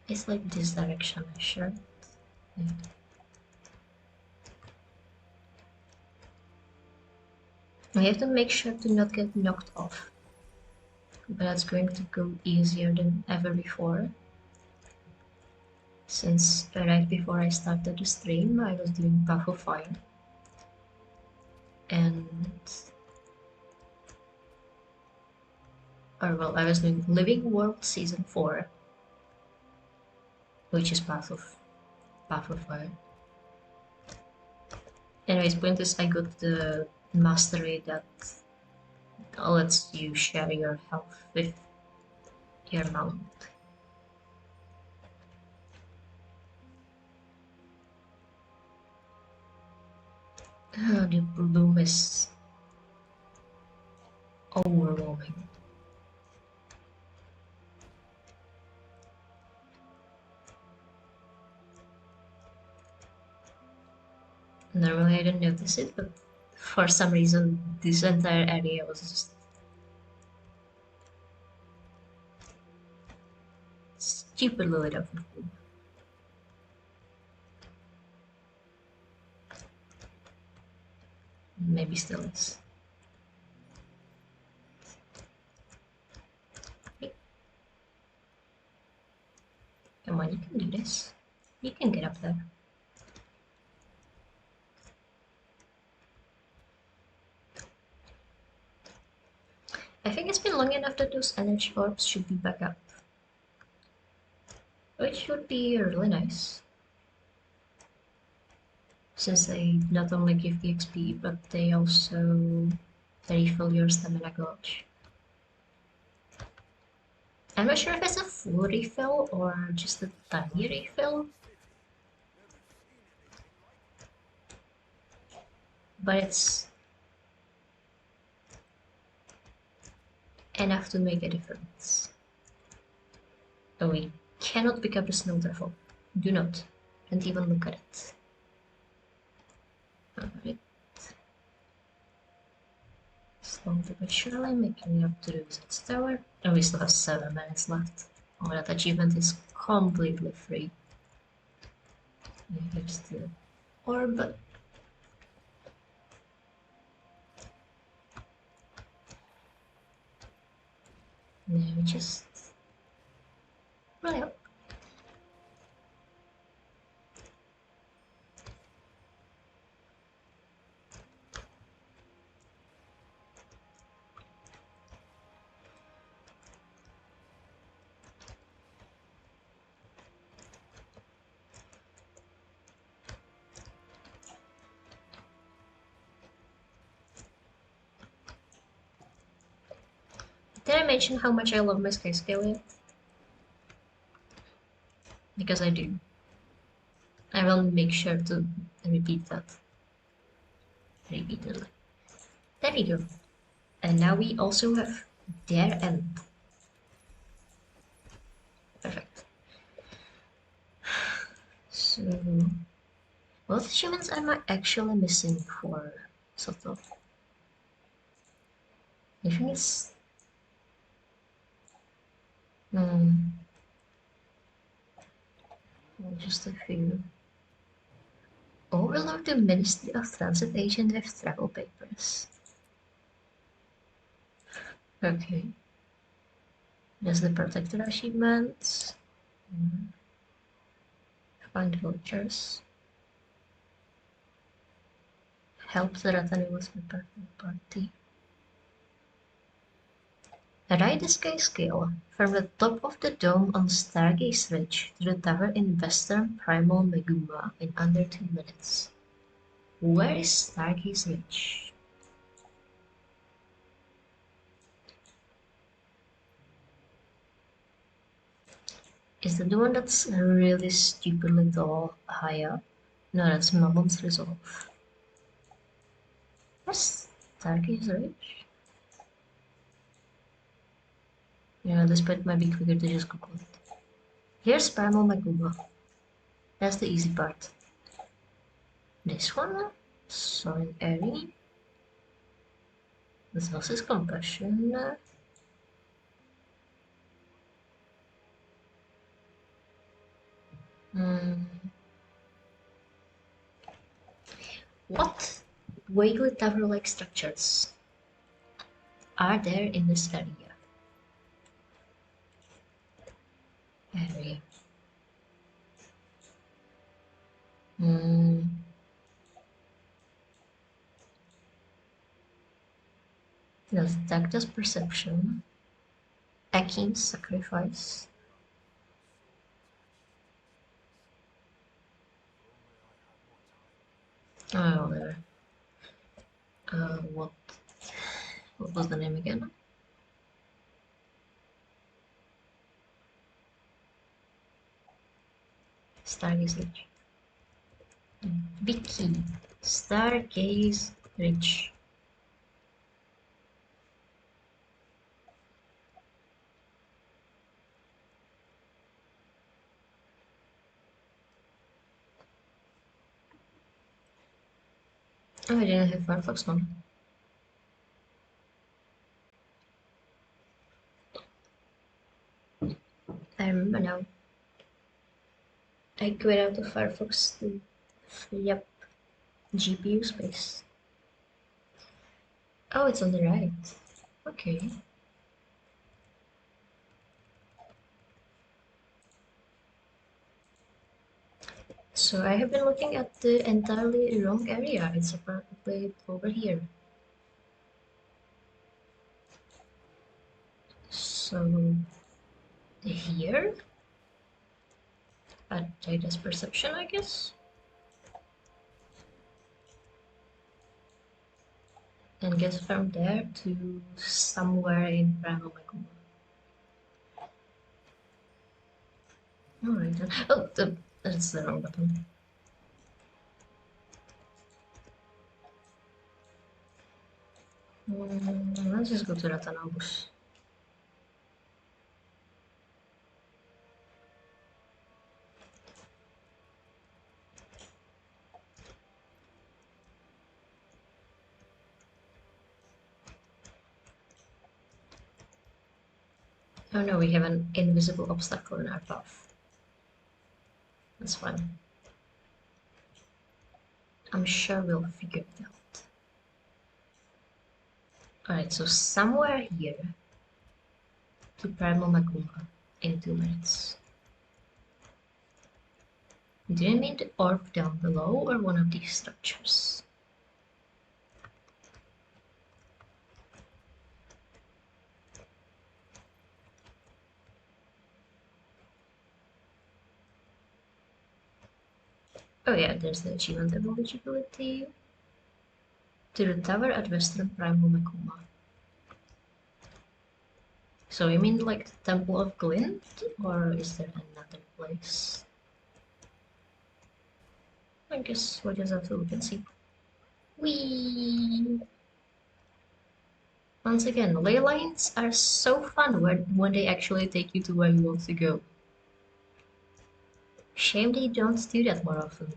It's like this direction, sure. Yeah. I have to make sure to not get knocked off. But that's going to go easier than ever before. Since right before I started the stream, I was doing Path of Fire. And... or well, I was doing Living World Season 4. Which is Path of Fire. Anyways, point is I got the mastery that lets you share your health with your mount. The bloom is overwhelming. Normally I don't notice it, but for some reason this entire area was just stupidly lit up with bloom. Maybe still is. Hey. Come on, you can do this. You can get up there. I think it's been long enough that those energy orbs should be back up. Which would be really nice. Since they not only give EXP, but they also refill your stamina gauge. I'm not sure if it's a full refill or just a tiny refill, but it's enough to make a difference. So we cannot pick up the snow truffle. Do not. Don't even look at it. Alright. Slowly but surely making up to the Wizard's Tower. And we still have 7 minutes left. Oh, that achievement is completely free. Here's the orb. Now just well. Did I mention how much I love my sky scale yet? Because I do. I will make sure to repeat that repeatedly. There we go. And now we also have their end. Perfect. So, what achievements am I actually missing for Soto? I think it's well, just a few. Overload the Ministry of Transit agent with travel papers. Okay. There's the Protector achievements. Find villagers. Help the retinue with the perfect party. Ride the sky scale from the top of the dome on Stargaze Ridge to the tower in western Primal Meguma in under 2 minutes. Where is Stargaze Ridge? Is that the one that's really stupidly tall high up? No, that's Mabon's Resolve. Where's Stargaze Ridge? Yeah, this bit might be quicker to just Google it. Here's Primal Meguma. That's the easy part. This one? Soaring Airy. This house is Compassion. What vaguely tower-like structures are there in this area? Hmm. Yes, Dacta's Perception. Akin's Sacrifice. Oh, there. What? What was the name again? Stargaze Ridge. Vicky. Stargaze Ridge. Oh, I didn't have Firefox on. I remember now. I quit out of Firefox to free up GPU space. Oh, it's on the right. Okay. So I have been looking at the entirely wrong area. It's apparently over here. So here? At Data's Perception, I guess? And get from there to somewhere in Primal Meguma. Alright then. Oh, that's the wrong button. Let's just go to Ratanabus. Oh no, we have an invisible obstacle in our path. That's fine. I'm sure we'll figure it out. Alright, so somewhere here to Primal Maguma in 2 minutes. Do you mean the orb down below or one of these structures? Oh yeah, there's the achievement eligibility. To the tower at Western Primal Maguma. So you mean like the Temple of Glint, or is there another place? I guess we'll just have to look and see. Whee! Once again, ley lines are so fun when they actually take you to where you want to go. Shame they don't do that more often.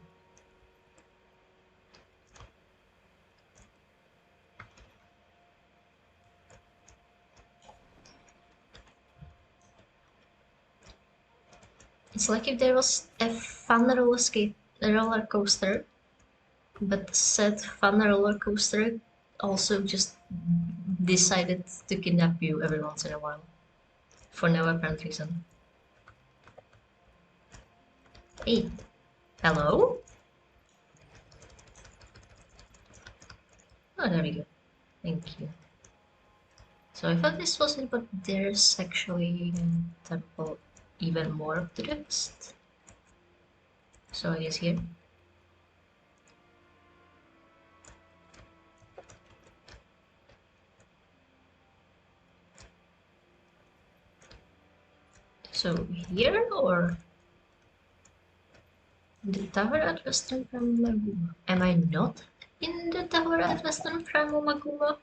It's like if there was a fun roller coaster, but said fun roller coaster also just decided to kidnap you every once in a while. For no apparent reason. Hey, hello? Oh, there we go. Thank you. So I thought this was it, but there's actually a temple even more up to the west. So I guess here. So here or the tower at Western Primal Maguma? Am I not in the tower at Western Primal Maguma?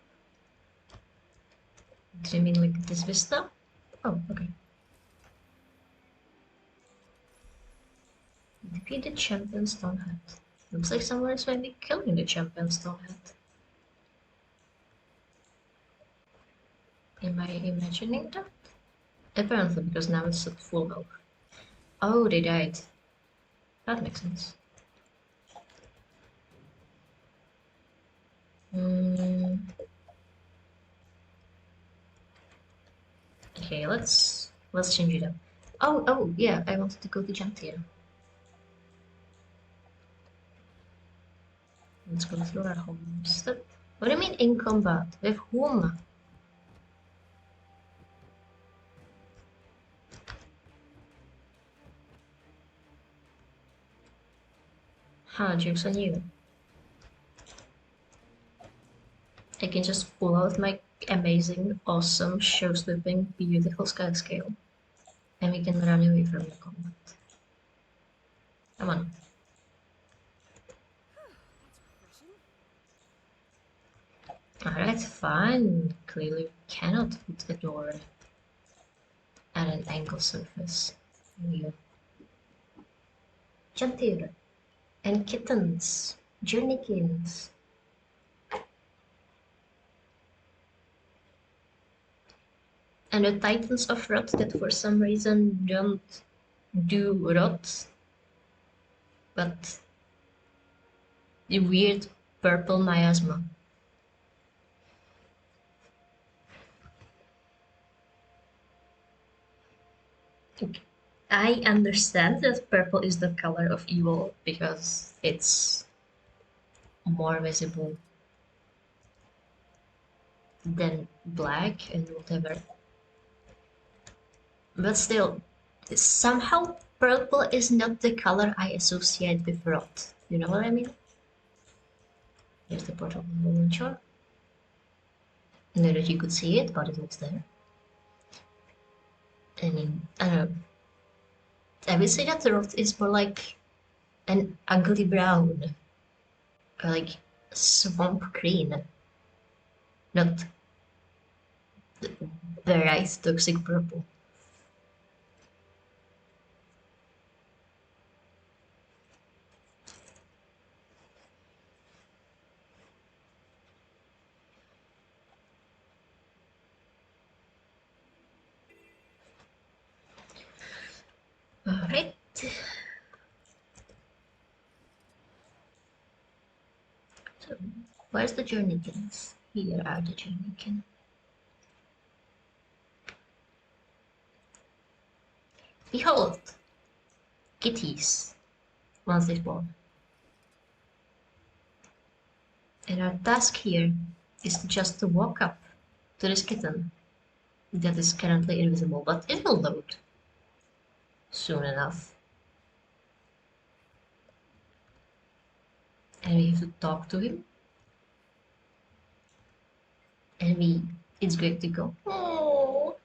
Do you mean like this vista? Oh, okay. Defeat the champion Stonehead. Looks like someone is maybe killing the champion Stonehead. Am I imagining that? Apparently, because now it's at full health. Oh, they died. That makes sense. Okay, let's change it up. Oh yeah, I wanted to go to Jantir. Let's go through our homestead. What do you mean in combat? With whom? Huh, joke's on you. I can just pull out my amazing, awesome, show-slipping, beautiful sky scale. And we can run away from the combat. Come on. That's refreshing. Alright, fine. Clearly we cannot put the door at an angle surface. Here we go. Jantir. And kittens. Journeykins. And the Titans of Rot that for some reason don't do rot, but the weird purple miasma. I understand that purple is the color of evil because it's more visible than black and whatever. But still, somehow purple is not the color I associate with rot. You know what I mean? Here's the portal launcher. Not that you could see it, but it was there. I mean, I don't know. I would say that the rot is more like an ugly brown or like swamp green, not bright toxic purple. Alright. So, where's the journeycans? Here are the journeycans. Behold! Kitties. Once they spawn. And our task here is just to walk up to this kitten that is currently invisible, but it will load soon enough. And we have to talk to him. And it's going to go, oh,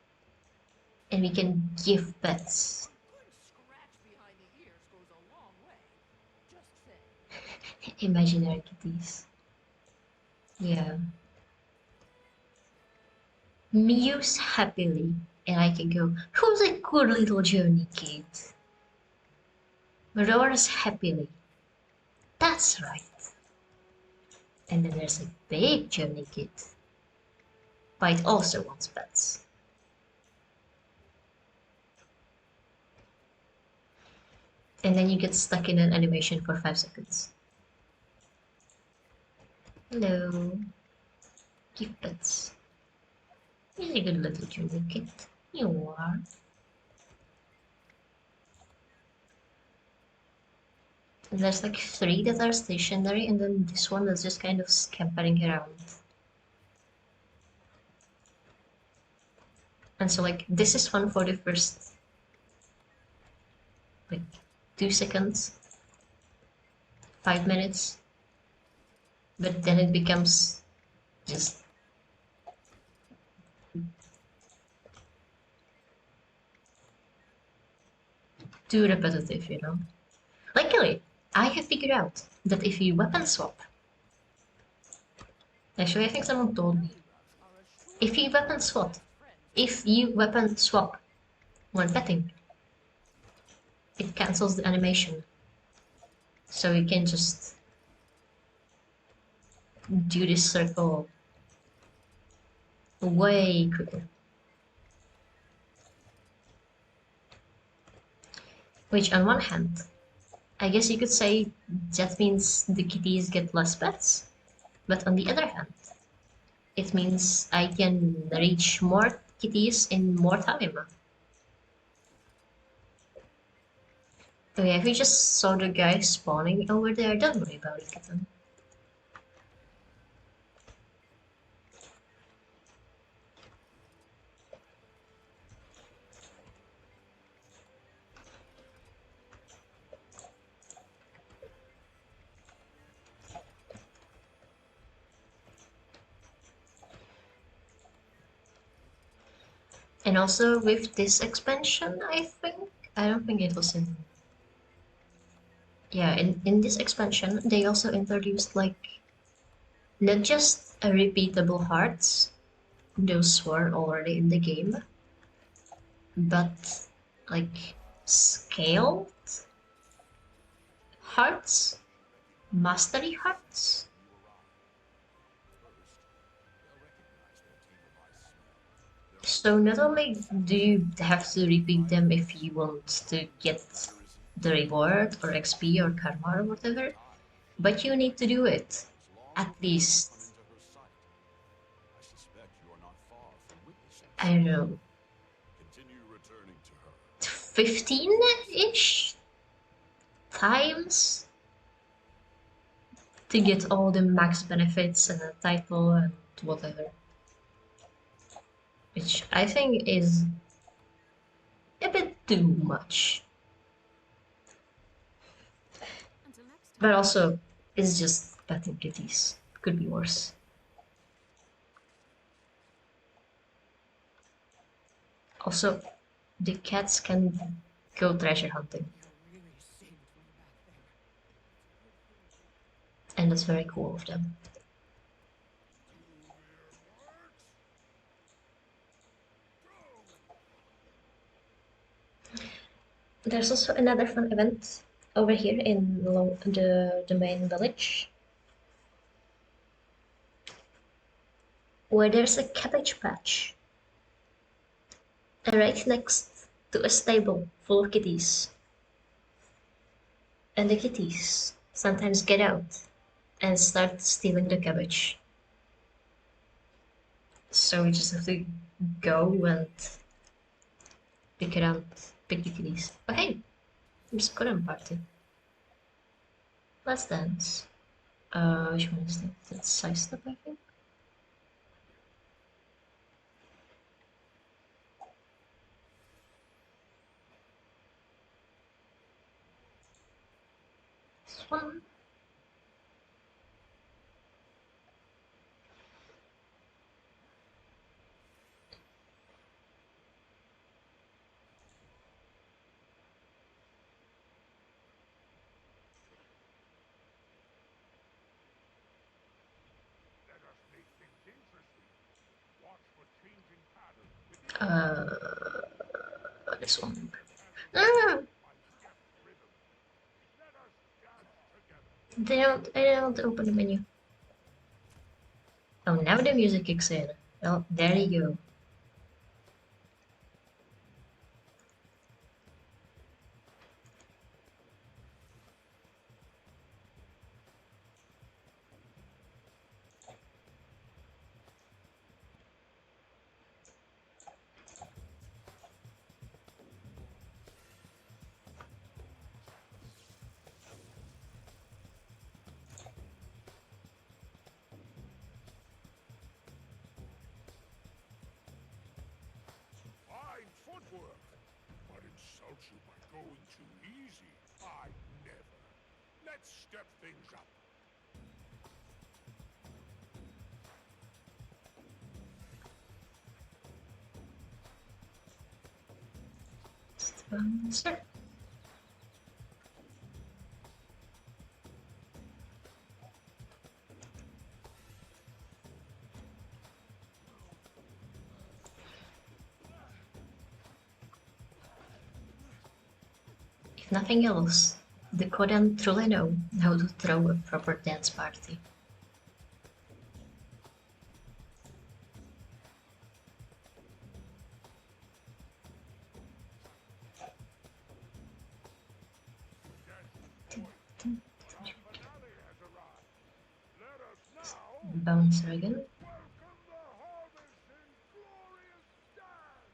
and we can give pets. A good scratch behind the ears goes a long way. Just saying. Imaginary kitties. Yeah. Muse happily, and I can go, who's a good little journey kid? Roars happily. That's right. And then there's a big journey kid. But it also wants pets. And then you get stuck in an animation for 5 seconds. Hello. Give pets. He's a good little journey kid. You are. And there's like 3 that are stationary, and then this one is just kind of scampering around. And so like this is fun for the first like 2 seconds, 5 minutes, but then it becomes just too repetitive, you know. Luckily, I have figured out that if you weapon swap, actually I think someone told me, if you weapon swap when petting, it cancels the animation. So you can just do this circle way quicker. Which on one hand, I guess you could say that means the kitties get less pets. But on the other hand, it means I can reach more kitties in more time. Okay, if we just saw the guy spawning over there, don't worry about it, kitten. And also with this expansion, I don't think it was in... Yeah, in this expansion, they also introduced like, not just a repeatable hearts, those were already in the game, but like scaled hearts, mastery hearts. So not only do you have to repeat them if you want to get the reward or XP or karma or whatever, but you need to do it at least, I don't know, 15-ish times to get all the max benefits and a title and whatever. Which I think is a bit too much. But also, it's just petting kitties. Could be worse. Also, the cats can Go treasure hunting. You're really saved way back there. And that's very cool of them. There's also another fun event over here in the main village, where there's a cabbage patch right next to a stable full of kitties. And the kitties sometimes get out and start stealing the cabbage. So we just have to go and pick it up, pick the kitties. But hey, there's a Korean party. Let's dance. Which one is that? That's side step, I think. This one. Let us make things interesting. Watch for changing patterns within This one. patterns Ah, by step rhythm. Let us dance together. they don't open the menu. Oh, now the music kicks in. Well, there you go. Fine footwork, but insult you by going too easy. I never. Let's step things up. Sir. If nothing else, the Korean truly know how to throw a proper dance party. Our finale has arrived. Let us now Bouncer again. welcome the harvest in glorious dance.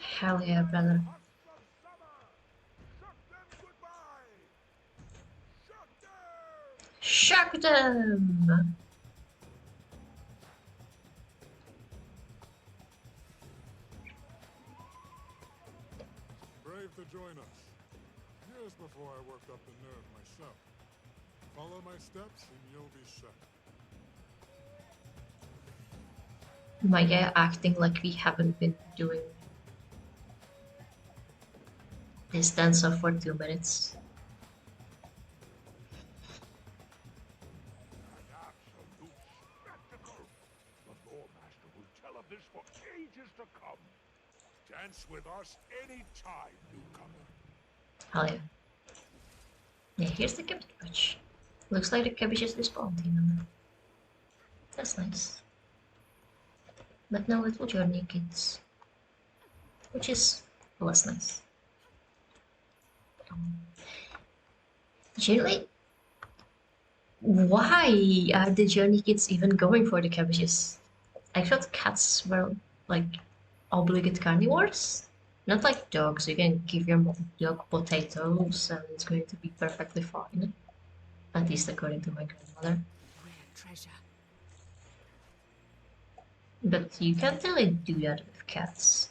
Hell yeah, brother. Husks of summer. Shuck them goodbye. Shuck them. Shock them! Brave to join us. Years before I worked up the nerve myself. Follow my steps and you'll be set. My guy acting like we haven't been doing this dance off for 2 minutes. An absolute spectacle. The lore master will tell of this for ages to come. Dance with us anytime, newcomer. Hell yeah. Yeah, here's the cabbage patch. Looks like the cabbages respawn team member. That's nice. But no little journey kids. Which is less nice. Generally, why are the journey kids even going for the cabbages? I thought cats were like obligate carnivores. Not like dogs, you can give your dog potatoes and it's going to be perfectly fine. At least according to my grandmother. Rare treasure. But you can't really do that with cats.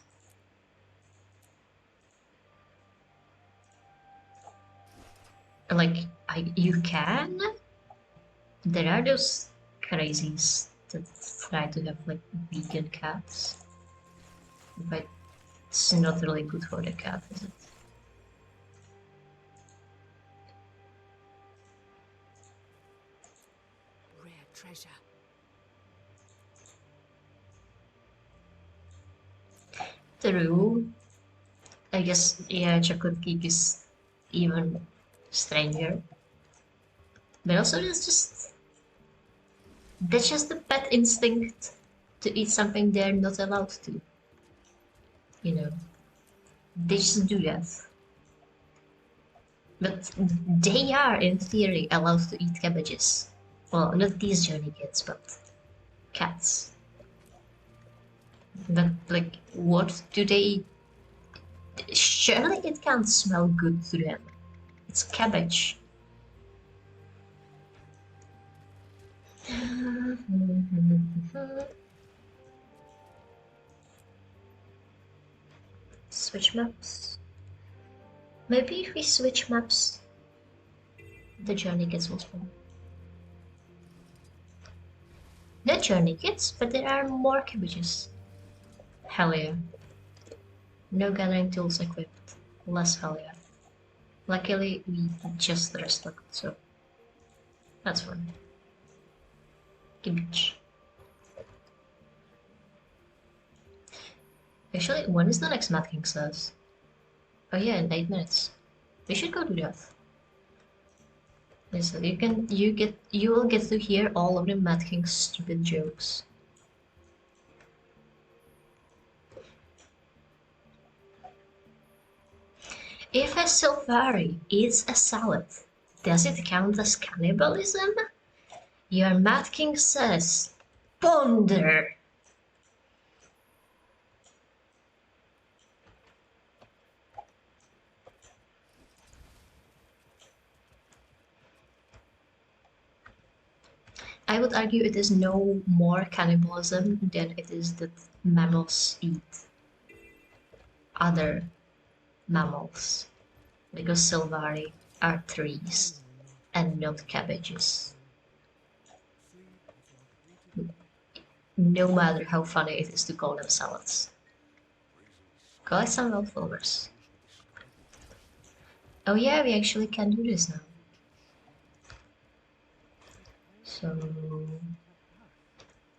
Like, you can? There are those crazies that try to have like vegan cats. But It's not really good for the cat, is it? Rare treasure. True. I guess, yeah, chocolate cake is even stranger. But also, that's just the pet instinct to eat something they're not allowed to. You know, they just do that. But they are, in theory, allowed to eat cabbages. Well, not these Johnny kids, but cats. But, like, what do they eat? Surely it can't smell good to them. It's cabbage. Switch maps. Maybe if we switch maps, the journey gets will spawn. Not journey kits, but there are more cabbages. Hell yeah. No gathering tools equipped. Less hell yeah. Luckily, we just restocked, so that's fun. Cabbage. Actually, when is the next Mad King says? Oh yeah, in 8 minutes. We should go do that. Yeah, so you will get to hear all of the Mad King's stupid jokes. If a Sylvari eats a salad, does it count as cannibalism? Your Mad King says, ponder! I would argue it is no more cannibalism than it is that mammals eat other mammals, because Sylvari are trees and not cabbages. No matter how funny it is to call them salads. Collect some wildflowers. Oh yeah, we actually can do this now. So,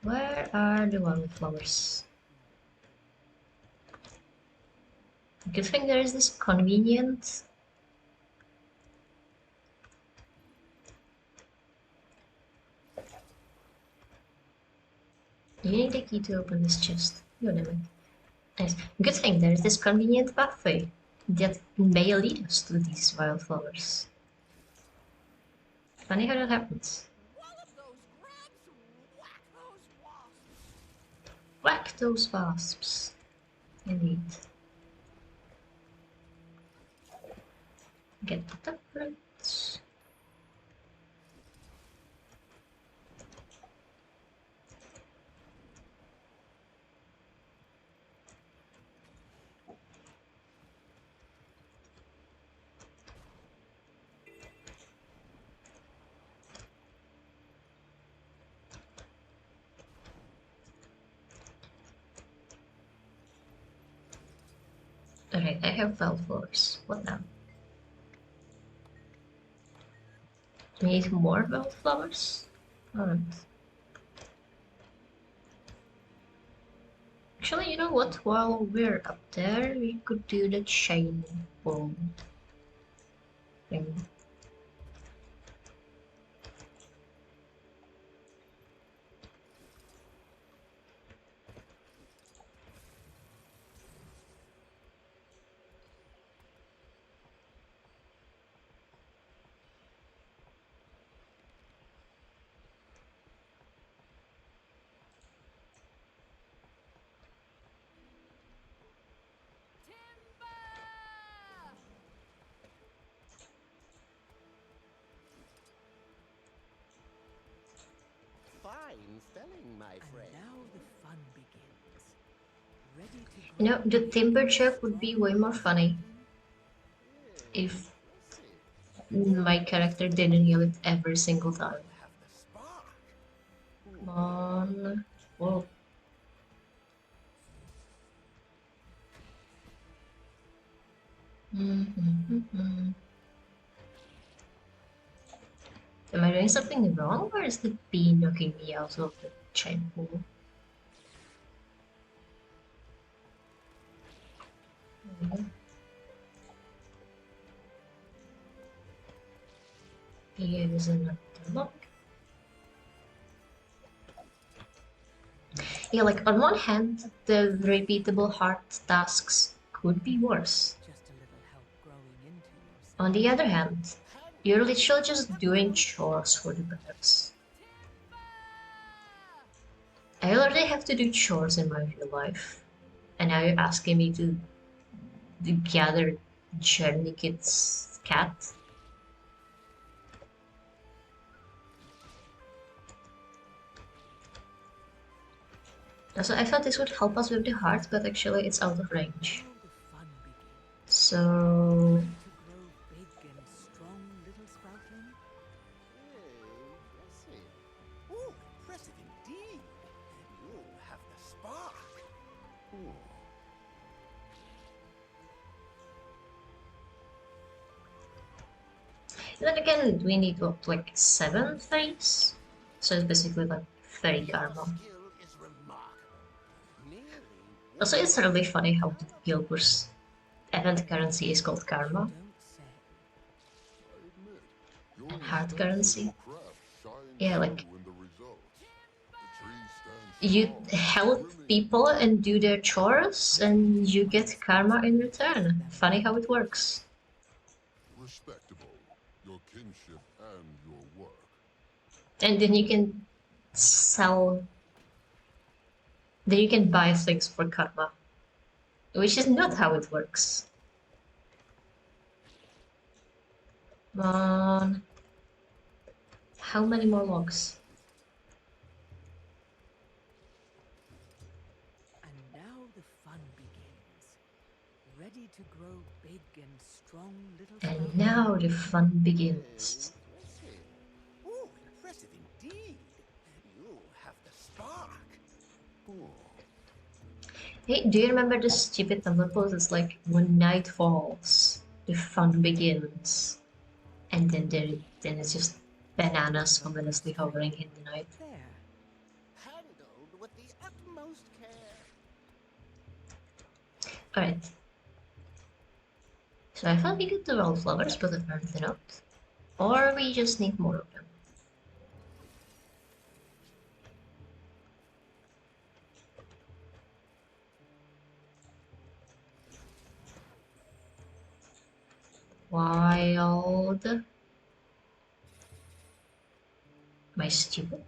where are the wildflowers? Good thing there is this convenient. You need the key to open this chest. You know it. Nice. Good thing there is this convenient pathway that may lead us to these wildflowers. Funny how that happens. Wallop those grubs, whack those wasps. Whack those wasps. Indeed. Get the tablets. Alright, I have wildflowers. What now? Do we need more wildflowers? Alright. Actually, you know what? While we're up there, we could do the chain bomb thing. Timber! Fine spelling, my And friend. now the fun begins. Ready to You know, the timber joke would be way more funny if my character didn't yell it every single time. Have the spark. Come on. Whoa. Mm-hmm. Am I doing something wrong, or is the bee knocking me out of the giant pool? Here is another lock. Yeah, like on one hand, the repeatable hard tasks could be worse. Just a little help growing into yourself. On the other hand, you're literally just doing chores for the birds. I already have to do chores in my real life, and now you're asking me to gather Chernikid's cat? Also, I thought this would help us with the heart, but actually it's out of range. Now the fun begins. So... Ready to grow big and strong, little sproutling? Impressive. Oh, impressive indeed. You have the spark. Then again, we need what, like 7 things? So it's basically like 30 Your karma. skill is remarkable. Nearly Also, it's really funny how the Gilbert's event currency is called karma, Don't say. and hard currency. Yeah, like you help people and do their chores, and you get karma in return. Funny how it works. Respectable, your kinship and your work. And then you can sell. Then you can buy things for karma, which is not how it works. Come on. How many more logs? And now the fun begins. Ready to grow big and strong, little And sproutling? now the fun begins. impressive. Oh, impressive indeed. You have the spark. Hey, do you remember the stupid Tumblr post? It's like, when night falls, the fun begins. And then it's just bananas ominously hovering in the night. There. Handled with the utmost care. Alright. So I thought we could do wildflowers, but apparently not. Or we just need more of them. Wild. Am I stupid?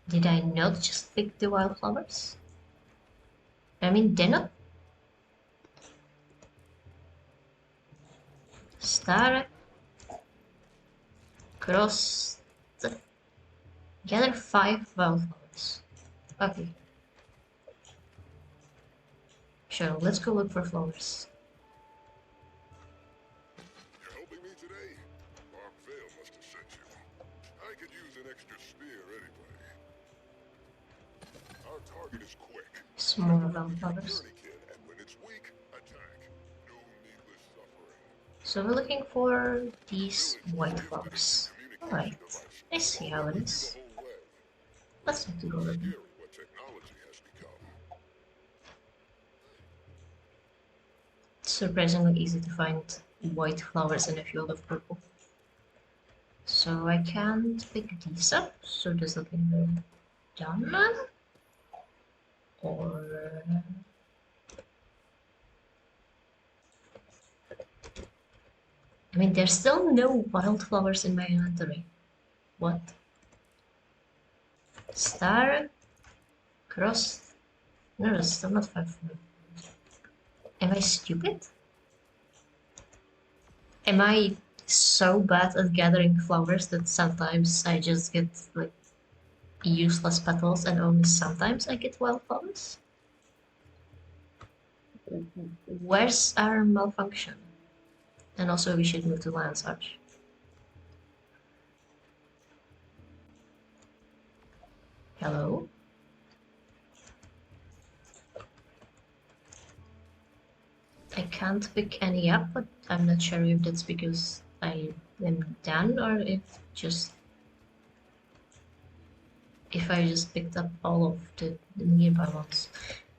Did I not just pick the wildflowers? I mean, they're not. Star. Cross. Gather 5 wildflowers. Okay. Sure, let's go look for flowers. You're helping me today? Bob Vale must have sent you. I could use an extra spear anyway. Our target is quick. Small wildflowers. Tourniquet, and when it's weak, attack. No needless suffering. So we're looking for these white flowers. Alright, I see how it is. The whole way. Let's have to go with them. Scary what technology has become. It's surprisingly easy to find white flowers in a field of purple. So I can't pick these up, so does that mean we're done? Or... I mean, there's still no wildflowers in my inventory. What? Star? Cross? No, it's still not 5. Am I stupid? Am I so bad at gathering flowers that sometimes I just get like useless petals and only sometimes I get wildflowers? Where's our malfunction? And also we should move to Lion's Arch. Hello? I can't pick any up, but I'm not sure if that's because I am done or if I just picked up all of the nearby ones.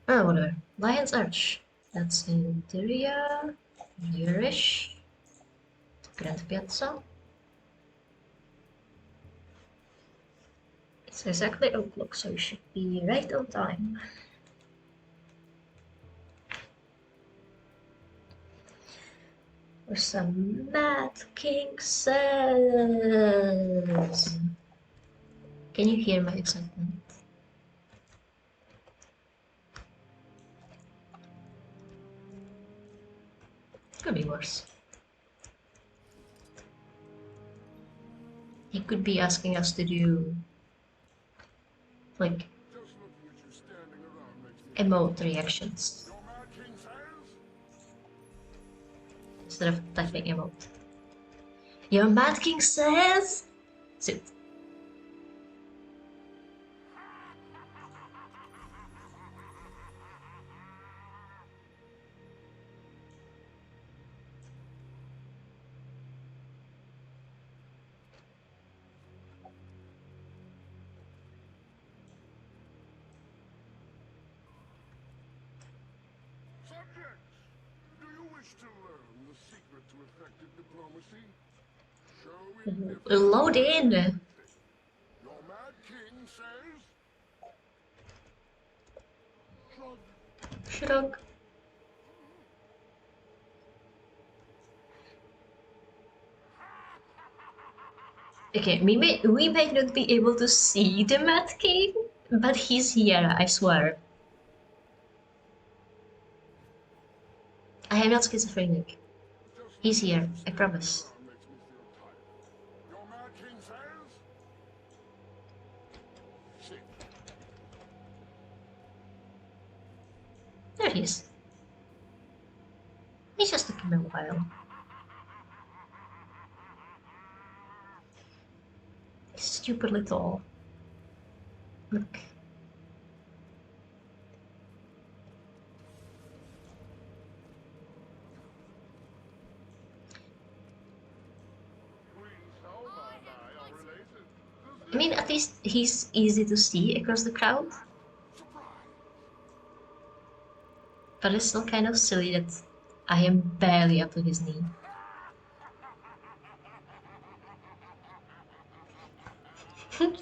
Oh, whatever. Lion's Arch. That's in Tyria, nearish, Grand Piazza. It's exactly o'clock, so we should be right on time. For some Mad King says. Can you hear my excitement? Could be worse. He could be asking us to do like Just looking at you standing around makes me emote reactions Your Mad King says? instead of typing emote. Your Mad King says. Sit. Subjects, do you wish to learn the secret to effective diplomacy? Show indifference. Load in. Your Mad King says? Shrug. Shrug. Okay, we may not be able to see the Mad King, but he's here, I swear. I am not schizophrenic. He's here, I promise. Makes me feel tired. Your Mad King says? Sit. There he is. He just took him a while. He's stupidly tall. Look. I mean, at least he's easy to see across the crowd. But it's still kind of silly that I am barely up to his knee.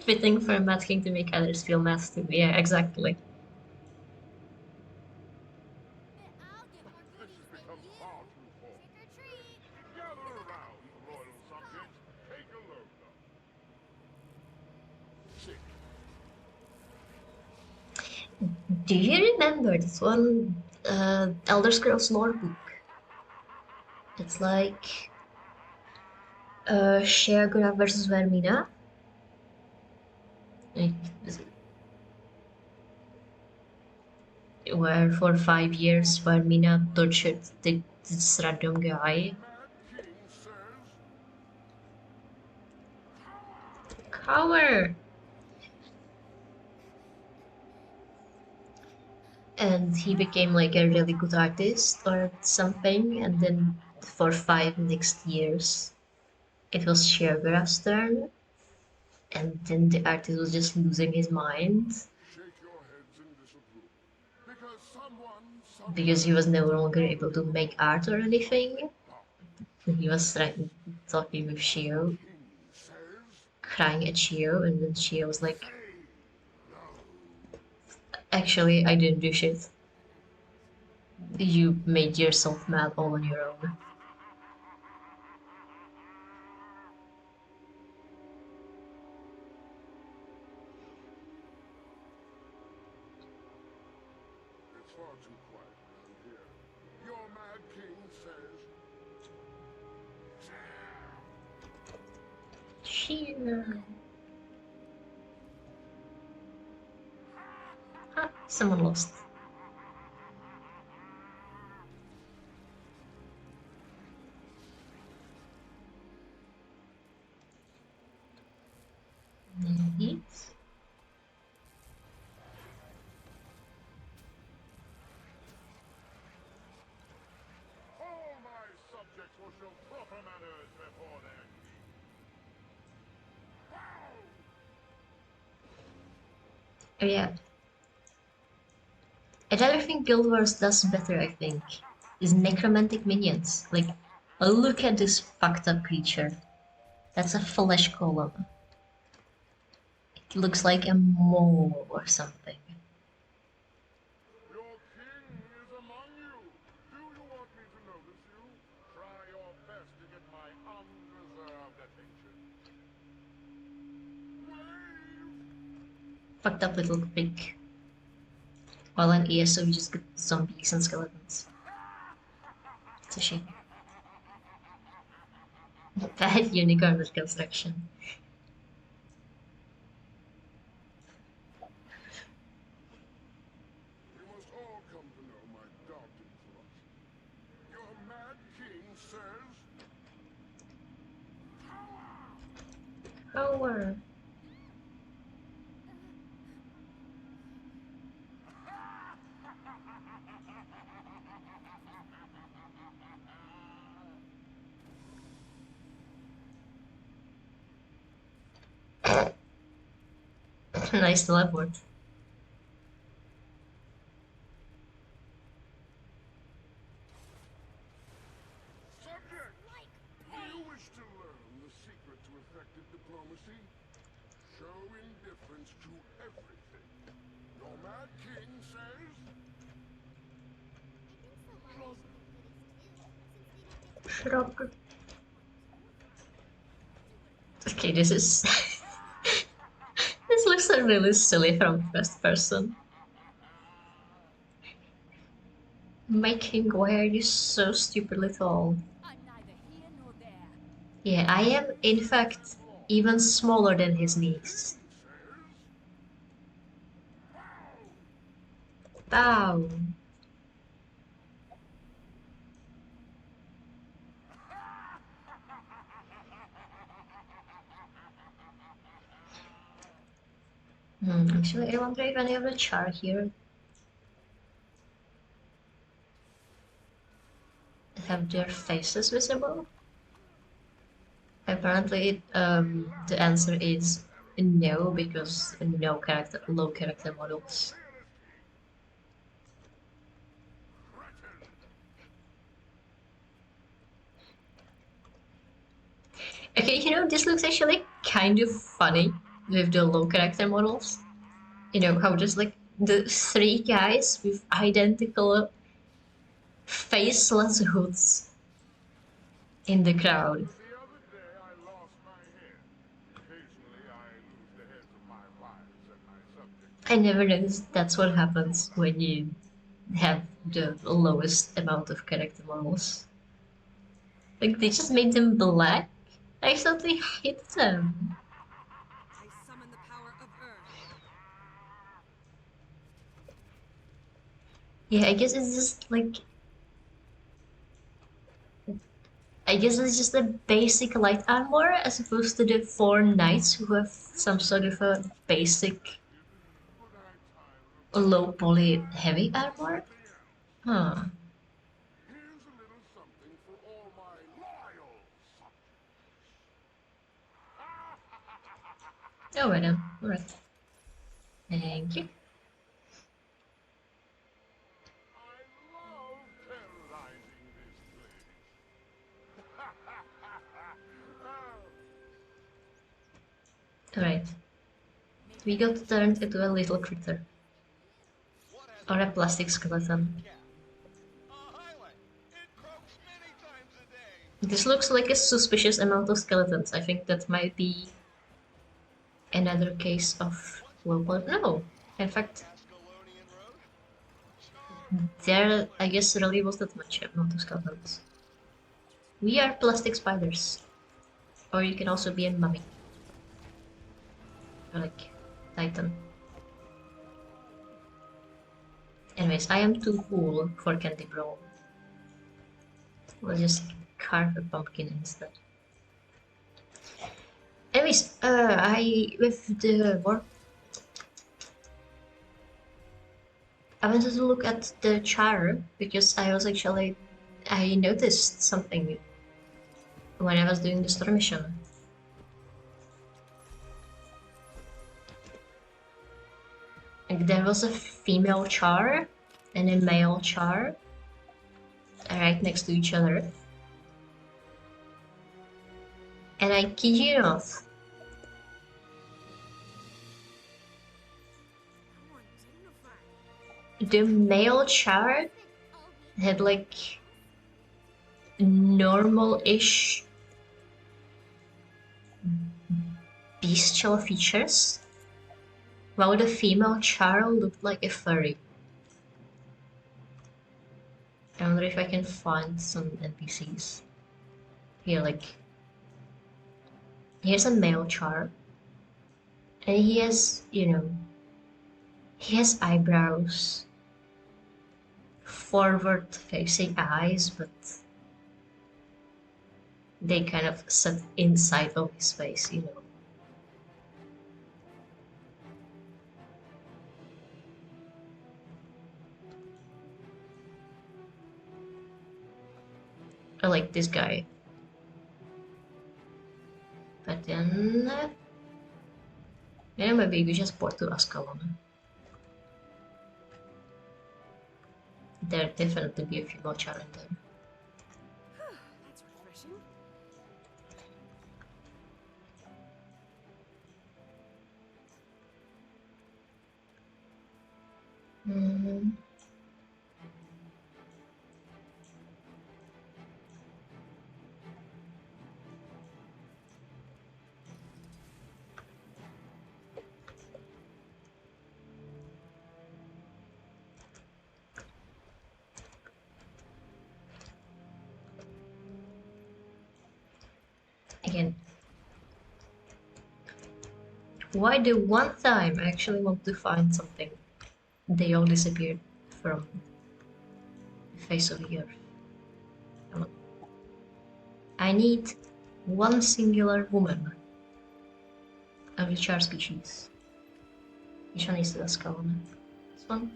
Fitting for a Mad King to make others feel mad too. Yeah, exactly. I'll get more goodies than you. Trick or treat. Gather around, royal subjects. Take a look. Sit. Do you remember this one Elder Scrolls lore book? It's like Sheogorath versus Vermina. Where for 5 years Vermina tortured this random guy. Cower! And he became like a really good artist or something, and then for 5 next years it was Sheogorath's turn, and then the artist was just losing his mind because he was no longer able to make art or anything. He was talking with Shio, crying at Shio, and then Shio was like, actually, I didn't do shit. You made yourself mad all on your own. It's far too quiet around here. Your Mad King says... Shio. Ah, someone lost. Neat. show proper manners before their king. Oh yeah. Another thing Guild Wars does better, I think, is necromantic minions. Like, look at this fucked up creature. That's a flesh column. It looks like a mole or something. Your king is among you. Do you want me to notice you? Try your best to get my undeserved attention. Wave! Fucked up little pig. While on ESO you just get zombies and skeletons. It's a shame. Bad unicorn with construction. You must all come to know my daunting philosophy. Your mad king says... Power! Nice teleport. Subject! Do you wish to learn the secret to effective diplomacy? Show indifference to everything. Your mad king says... Shut up. Okay, this is... this looks really silly from first person. My king, why are you so stupidly tall? I'm neither here nor there. Yeah, I am in fact even smaller than his niece. Bow. Actually, I wonder if any of the char here have their faces visible. Apparently, the answer is no, because low character models. Okay, you know, this looks actually kind of funny with the low character models. You know, how just like the three guys with identical faceless hoods in the crowd. The other day I lost my head. Occasionally I lose the heads of my wives and my subjects. I never noticed that's what happens when you have the lowest amount of character models. Like, they just made them black? I thought they hid them. I summon the power of Earth. Yeah, I guess it's just like... I guess it's just a basic light armor as opposed to the 4 knights who have some sort of a basic low poly heavy armor. Huh. Here's a little something for all my loyal subjects. Oh, right then. Alright. Thank you. I love terrorizing this place. Alright. We got turned into a little critter. Or a plastic skeleton. This looks like a suspicious amount of skeletons. I think that might be another case of low poly. No! In fact, there, I guess, really was that much amount of skeletons. We are plastic spiders. Or you can also be a mummy. Or like, Titan. Anyways, I am too cool for Candy Brawl. We'll just carve a pumpkin instead. Anyways, with the war, I wanted to look at the char because I noticed something when I was doing the story mission. Like there was a female char and a male char right next to each other. And I kid you not, the male char had like normal-ish bestial features, while the female char looked like a furry. I wonder if I can find some NPCs. Here, like, here's a male char, and he has, you know, he has eyebrows, forward-facing eyes, but they kind of sit inside of his face, you know. I like this guy. But then, yeah, maybe we just port to Ascalon. There definitely be a female char in there. That's refreshing. Mm. Again, why the one time I actually want to find something, they all disappeared from the face of the earth. I need one singular woman of each char species. Which one is the Ascalon? This one?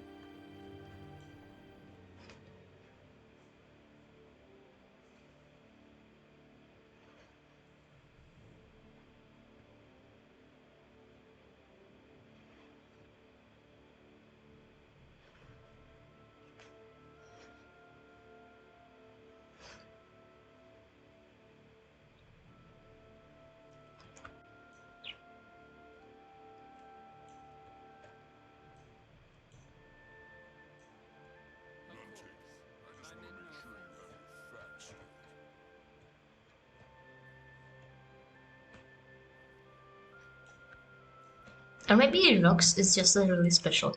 Or maybe Rox is just a really special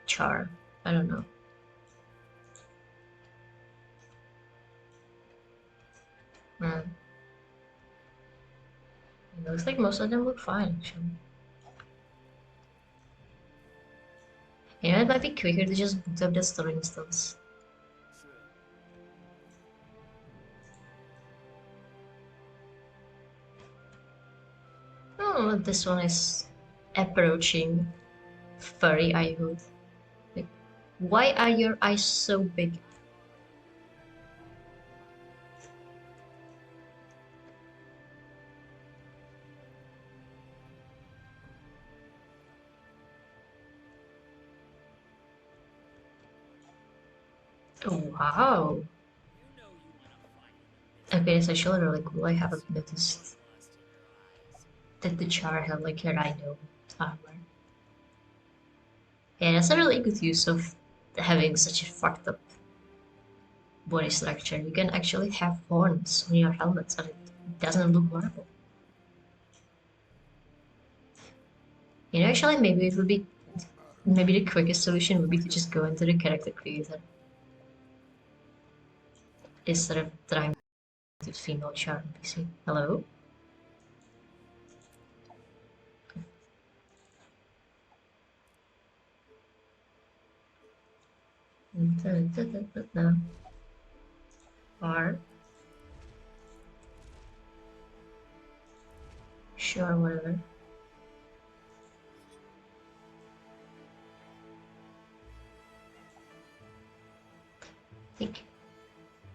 char. I don't know. Mm. It looks like most of them look fine, actually. You know, it might be quicker to just boot up the store instance. Oh, this one is approaching furry eyehood. Like, why are your eyes so big? Oh, wow. Okay, it's actually really cool. I haven't noticed that the char had like a rhino armor. Yeah, that's a really good use of having such a fucked up body structure. You can actually have horns on your helmets and it doesn't look horrible. You know, actually, maybe it would be, maybe the quickest solution would be to just go into the character creator instead of trying to female char NPC. Hello? No. Or sure, whatever. Like,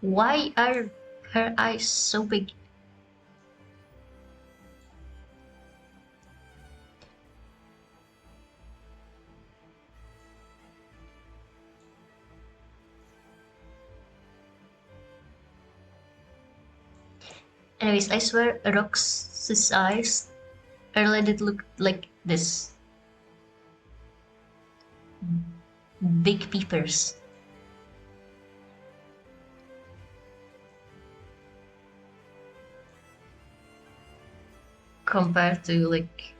why are her eyes so big? Anyways, I swear Rox's eyes earlier did look like this. Big peepers. Compared to like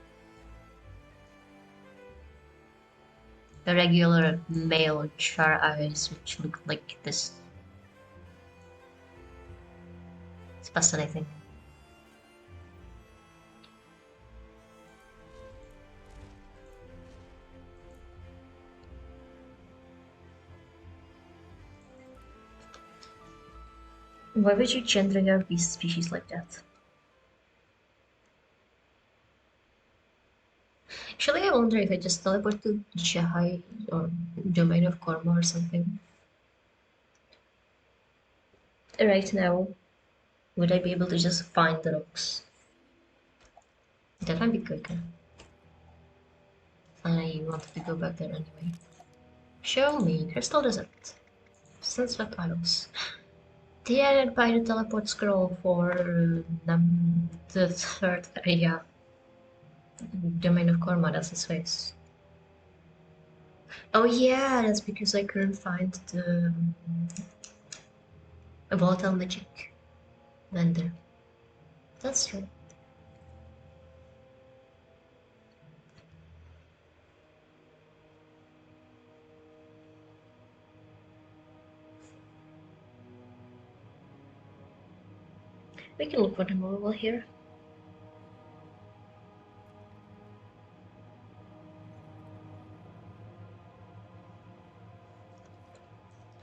the regular male char eyes, which look like this. It's fascinating. Why would you gender your beast species like that? Actually, I wonder if I just teleport to Jahai or Domain of Karma or something. Right now, would I be able to just find the rocks? That might be quicker. I wanted to go back there anyway. Show me Crystal Desert. Sunset Isles. They added by the teleport scroll for the third area. Domain of Karma, that's his face. Oh yeah, that's because I couldn't find the volatile magic vendor. That's true. We can look for the movable here.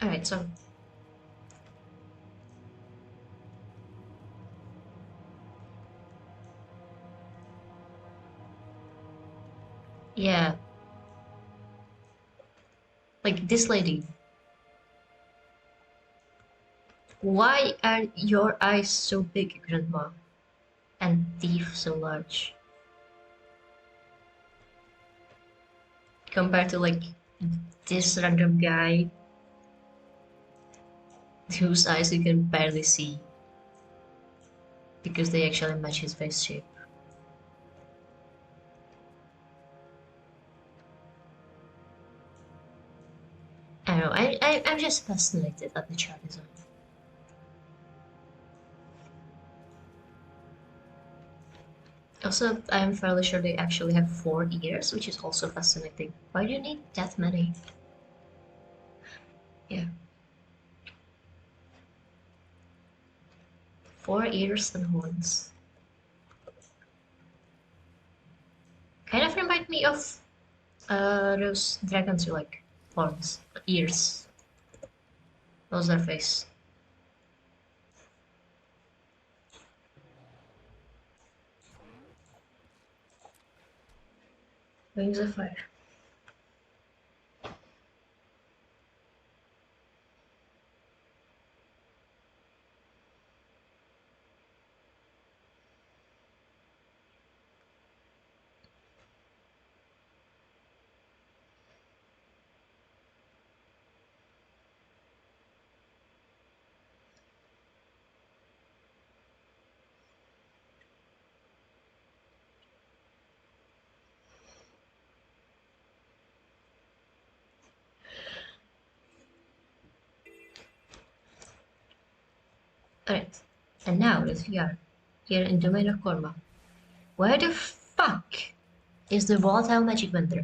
Alright, so yeah, like this lady. Why are your eyes so big, Grandma? And teeth so large? Compared to like this random guy whose eyes you can barely see because they actually match his face shape. I don't know, I'm just fascinated at the chart design. Also, I'm fairly sure they actually have 4 ears, which is also fascinating. Why do you need that many? Yeah. 4 ears and horns. Kind of remind me of those dragons you like. Horns. Ears. Those are face. Wings of fire. Alright. And now that we are here in Domain of Korma, where the fuck is the volatile magic vendor?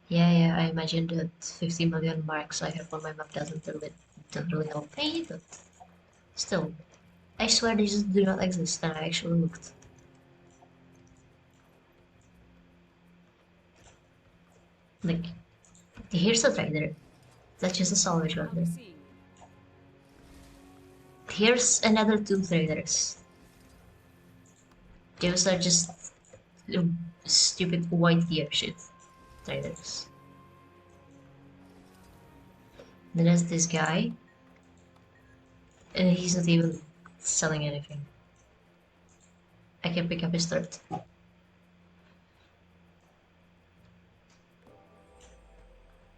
Yeah, I imagine that 50 million marks I have on my map don't really help me, but still. I swear they just do not exist, and I actually looked. Like, here's a trader. That's just a salvage I'll be vendor. seeing you. Here's another 2 traders. Those are just stupid white gear shit traders. Then there's this guy, and he's not even selling anything. I can pick up his third.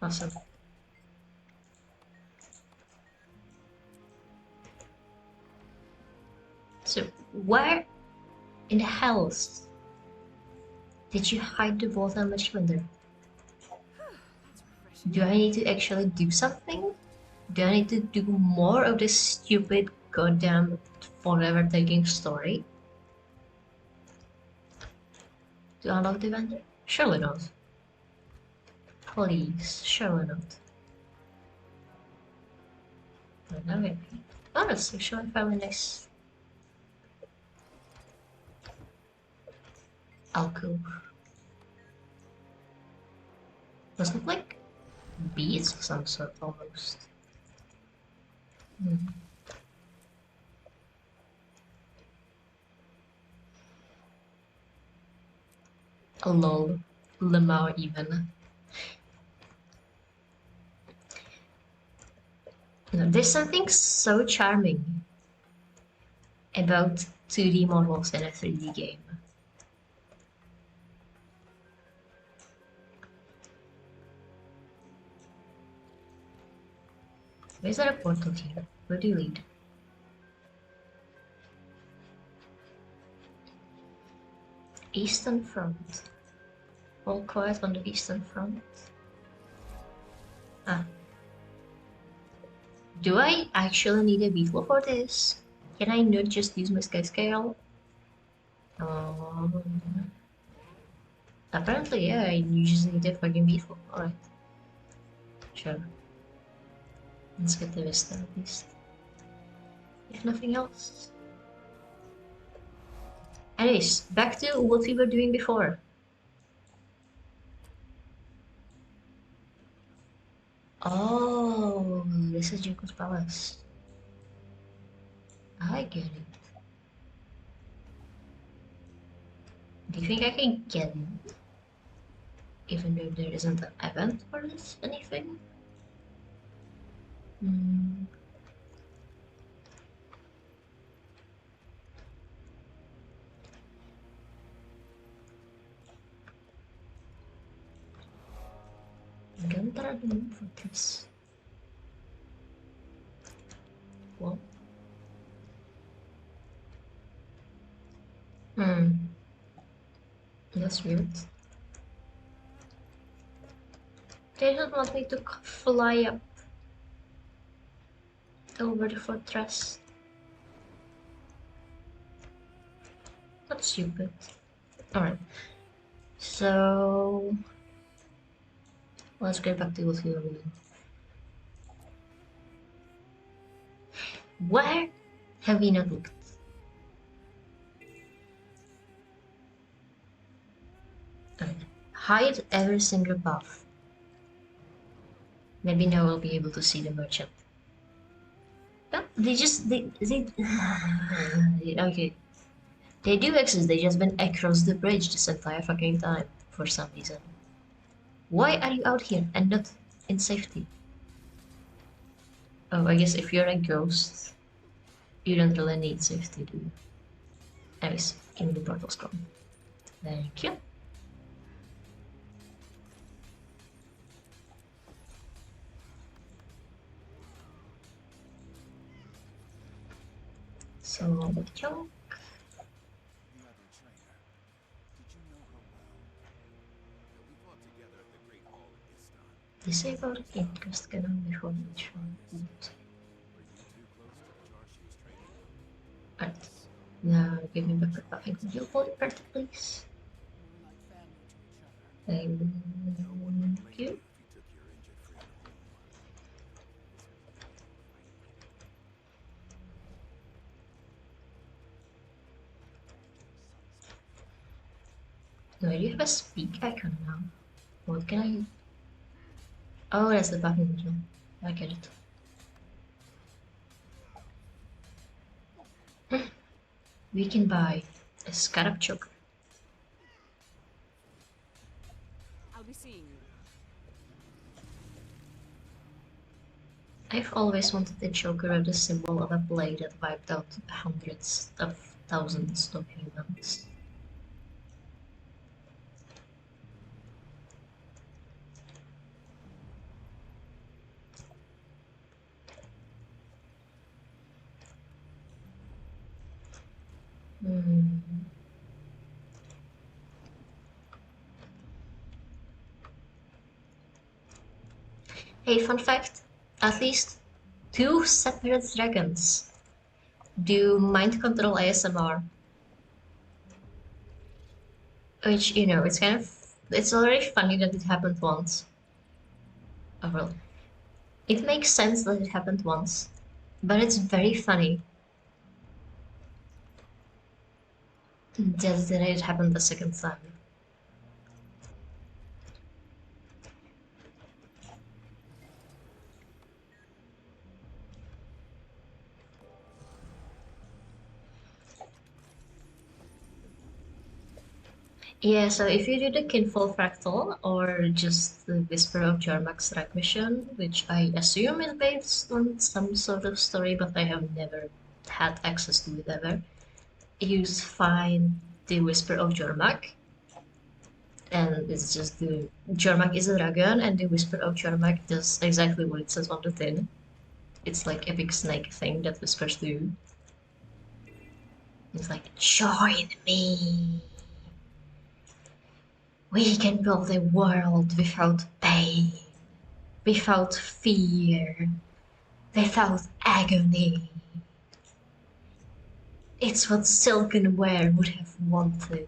Awesome. So where in the hells did you hide the vault damage vendor? That's refreshing. Do I need to actually do something? Do I need to do more of this stupid goddamn forever taking story to unlock the vendor? Surely not. Please, surely not. Okay. Oh, that's actually fairly nice. Alcove. Does look like beads of some sort almost. Hmm. Lol. Lemao even. There's something so charming about 2D models in a 3D game. Where's there a portal here? Where do you lead? Eastern Front. All quiet on the Eastern Front. Ah. Do I actually need a beetle for this? Can I not just use my sky scale? Apparently, yeah, you just need a fucking beetle. Alright. Sure. Let's get the Vista at least. If nothing else. Anyways, back to what we were doing before. Oh, this is Jacob's Palace. I get it. Do you think I can get in? Even though there isn't an event for this, anything? Hmm. I'm gonna try to move for this. Well. That's weird. They don't want me to fly up over the fortress. That's stupid. Alright. So let's get back to what we were doing. Where have we not looked? Okay. Hide every single path. Maybe now we'll be able to see the merchant. No, they okay. They do exist, they just been across the bridge this entire fucking time for some reason. Why are you out here and not in safety? Oh, I guess if you're a ghost, you don't really need safety, do you? Anyways, give me the portal scroll. Thank you. So, the choke. The other trainer. Did you know her well? We fought together at the Great Hall of Istan. Disable the gate cast cannon before each one. Were you too close to Jarshi's training? Alright. Now give me back the fucking heal body part, please. We're like family to each other. No one would Thank blame you you. if you took your injured friend home. No, you have a speak icon now. What can I... Oh, that's the button button. I get it. We can buy a scarab choker. I'll be seeing you. I've always wanted a choker with the symbol of a blade that wiped out hundreds of thousands of humans. Hmm. Hey, fun fact. At least two separate dragons do mind control ASMR. Which, it's kind of... It's already funny that it happened once. Oh, well. It makes sense that it happened once. But it's very funny that it happened the second time. Yeah, so if you do the Kinfall Fractal or just the Whisper of Jarmak's Strike mission, which I assume is based on some sort of story, but I have never had access to it ever, you find the Whisper of Jarmak, and it's just the Jarmak is a dragon, and the Whisper of Jarmak does exactly what it says on the tin. It's like a big snake thing that whispers to you. It's like, join me. We can build a world without pain, without fear, without agony. It's what Silkenware would have wanted.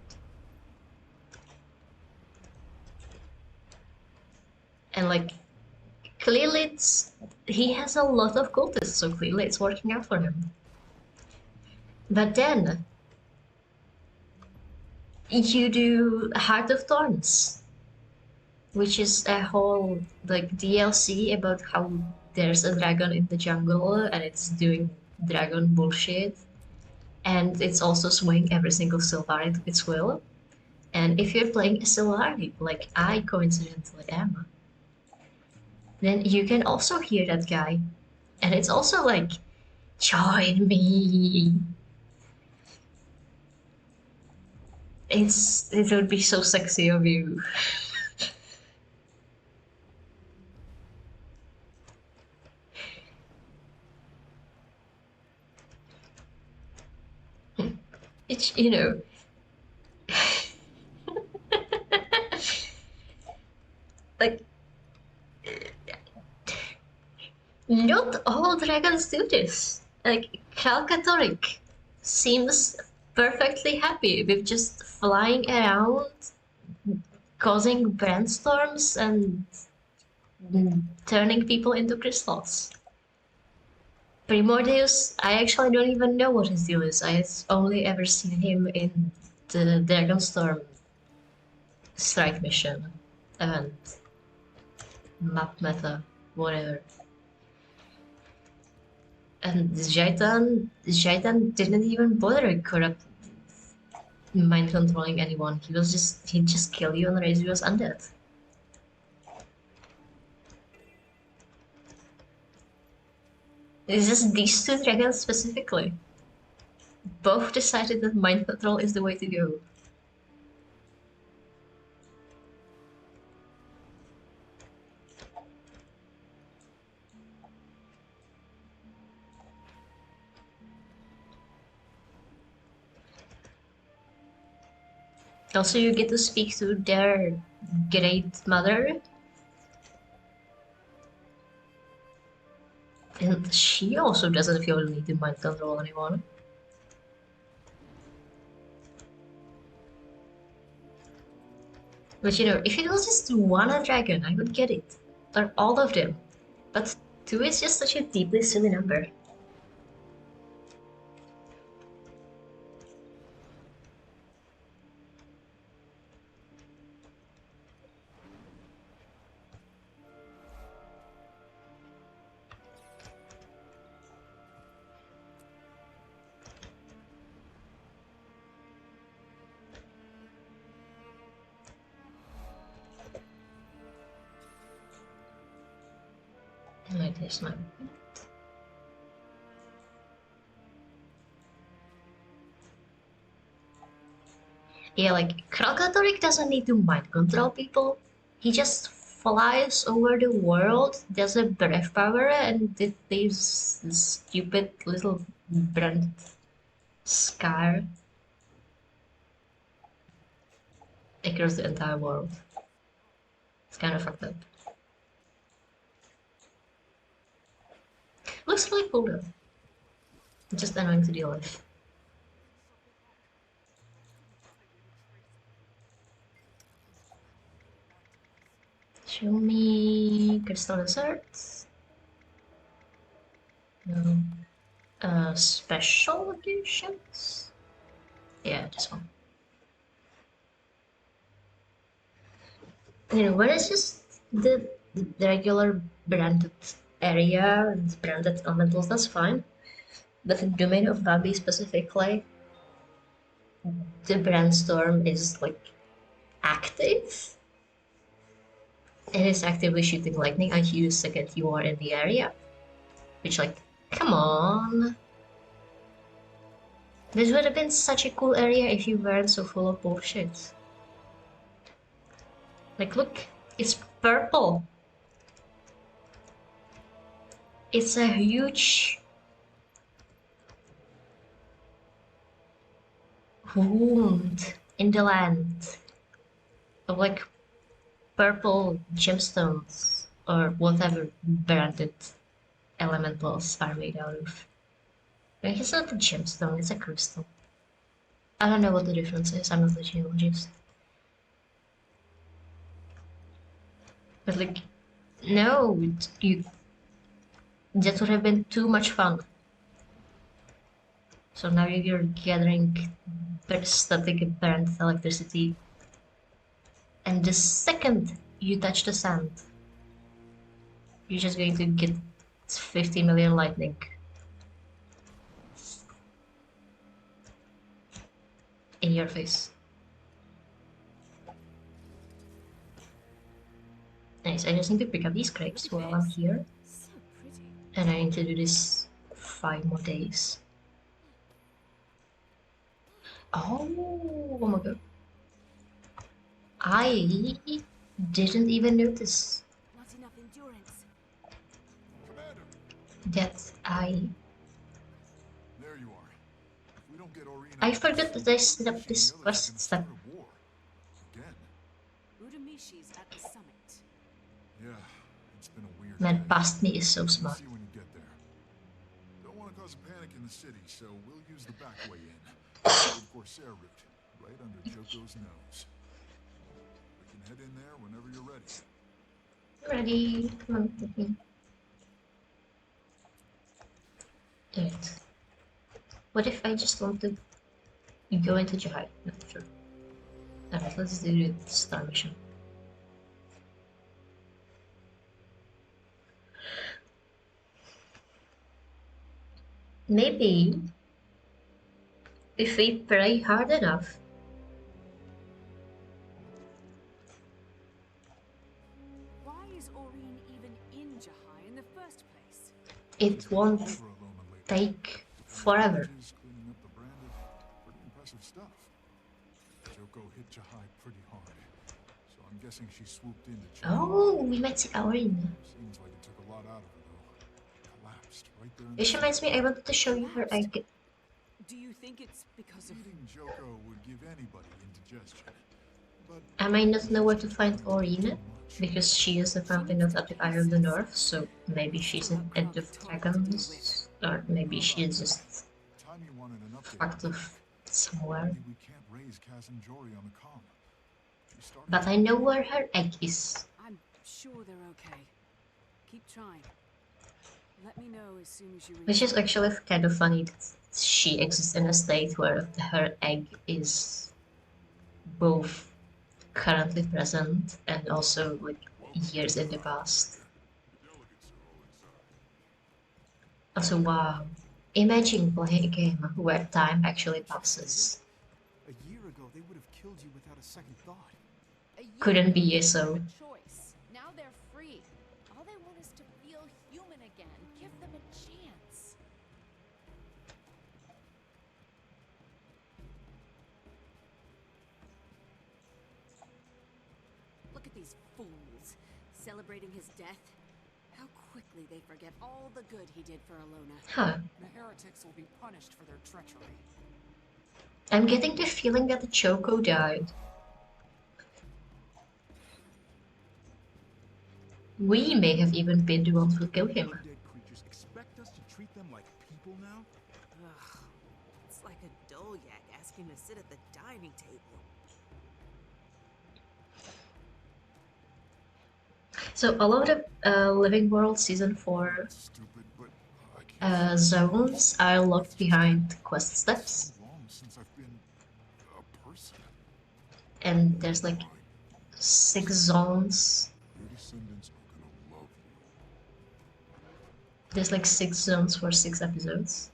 And like, clearly he has a lot of cultists, so clearly it's working out for him. But then you do Heart of Thorns, which is a whole like DLC about how there's a dragon in the jungle and it's doing dragon bullshit, and it's also swaying every single Sylvari to its will. And if you're playing a Sylvari, like I coincidentally am, then you can also hear that guy. And it's also like, join me. It would be so sexy of you. It's, like, not all dragons do this. Like, Calcatoric seems perfectly happy with just flying around, causing brandstorms, and turning people into crystals. Primordius, I actually don't even know what his deal is. I've only ever seen him in the Dragonstorm strike mission event, map meta, whatever. And Jaitan didn't even bother corrupt mind controlling anyone. He'd just kill you and raise you as undead. It's just these two dragons specifically. Both decided that mind control is the way to go. Also, you get to speak to their great mother, and she also doesn't feel the need to mind control anyone. But if it was just one dragon, I would get it. Or all of them. But two is just such a deeply silly number. Right, here's my... Yeah, like, Kralkatoric doesn't need to mind control people. He just flies over the world, does a breath power, and it leaves this stupid little burnt scar across the entire world. It's kind of fucked up. Looks really cool though. Just annoying to deal with. Show me crystal desserts. No. Special editions? Yeah, this one. When it's just the regular branded area, the branded elementals, that's fine. But the domain of Bambi specifically, the brandstorm is like active. And it's actively shooting lightning at you the second you are in the area. Which, like, come on. This would have been such a cool area if you weren't so full of bullshit. Like, look, it's purple. It's a huge wound in the land of like purple gemstones or whatever branded elementals are made out of. Like, it's not a gemstone, it's a crystal. I don't know what the difference is, I'm not a geologist. But like, no, that would have been too much fun. So now you're gathering static apparent electricity, and the second you touch the sand, you're just going to get 50 million lightning. In your face. Nice, I just need to pick up these grapes while I'm here. So pretty. And I need to do this 5 more days. Oh my god. I didn't even notice Not enough endurance. Commander! that There you are. If we don't get Orina, I forgot that I set up this quest step. War. Again. Uramishi's at the summit. Yeah, it's been a weird Man day. past me is so We'll smart. see when you get there. Don't want to cause a panic in the city, so we'll use the back way in. The Corsair route, right under Joko's nose. We can head in there whenever you're ready. Ready? Come on, with me. Alright. What if I just want to go into Jihad? No, sure. Alright, let's do the star mission. Maybe if we pray hard enough, Why is Aurine even in Jahai in the first place? it won't Over Aloma lately. take forever. She's cleaning up the branded. Pretty impressive stuff. Joko hit Jahai pretty hard. So I'm guessing she swooped in to check. Oh, we might see Aurin. Seems like it took a lot out of her though. Collapsed right there in Which the reminds me, I wanted to show you her egg. Do you think it's because of... Eating Joko would give anybody indigestion. But I might not know where to find Aurin, because she is the fountain of the Eye of the North, so maybe she's an end of dragons, or maybe she's just time you wanted an update. fucked off somewhere. Maybe we can't raise Kaz and Jory on the comm. She started But I know where her egg is. I'm sure they're okay. Keep trying. Let me know as soon as you reach... Which is actually kind of funny that she exists in a state where her egg is both currently present and also like years in the past. Also, wow. Imagine playing a game where time actually passes. A year ago, they would have killed you without a second thought. A year Couldn't be ago, a so. they had a choice. Now they're free. All they want is to feel human again. Give them a chance. Look at these fools. Celebrating his death. How quickly they forget all the good he did for Alona. Huh. The heretics will be punished for their treachery. I'm getting the feeling that the Choco died. We may have even been the ones who killed him. Undead creatures expect us to treat them like people now? Ugh. It's like a dolyak asking to sit at the dining table. So all of the Living World Season 4 Stupid, but I can't zones are locked behind quest steps. so long since I've been a person. And there's like 6 zones. Your descendants are gonna love you. There's like 6 zones for 6 episodes.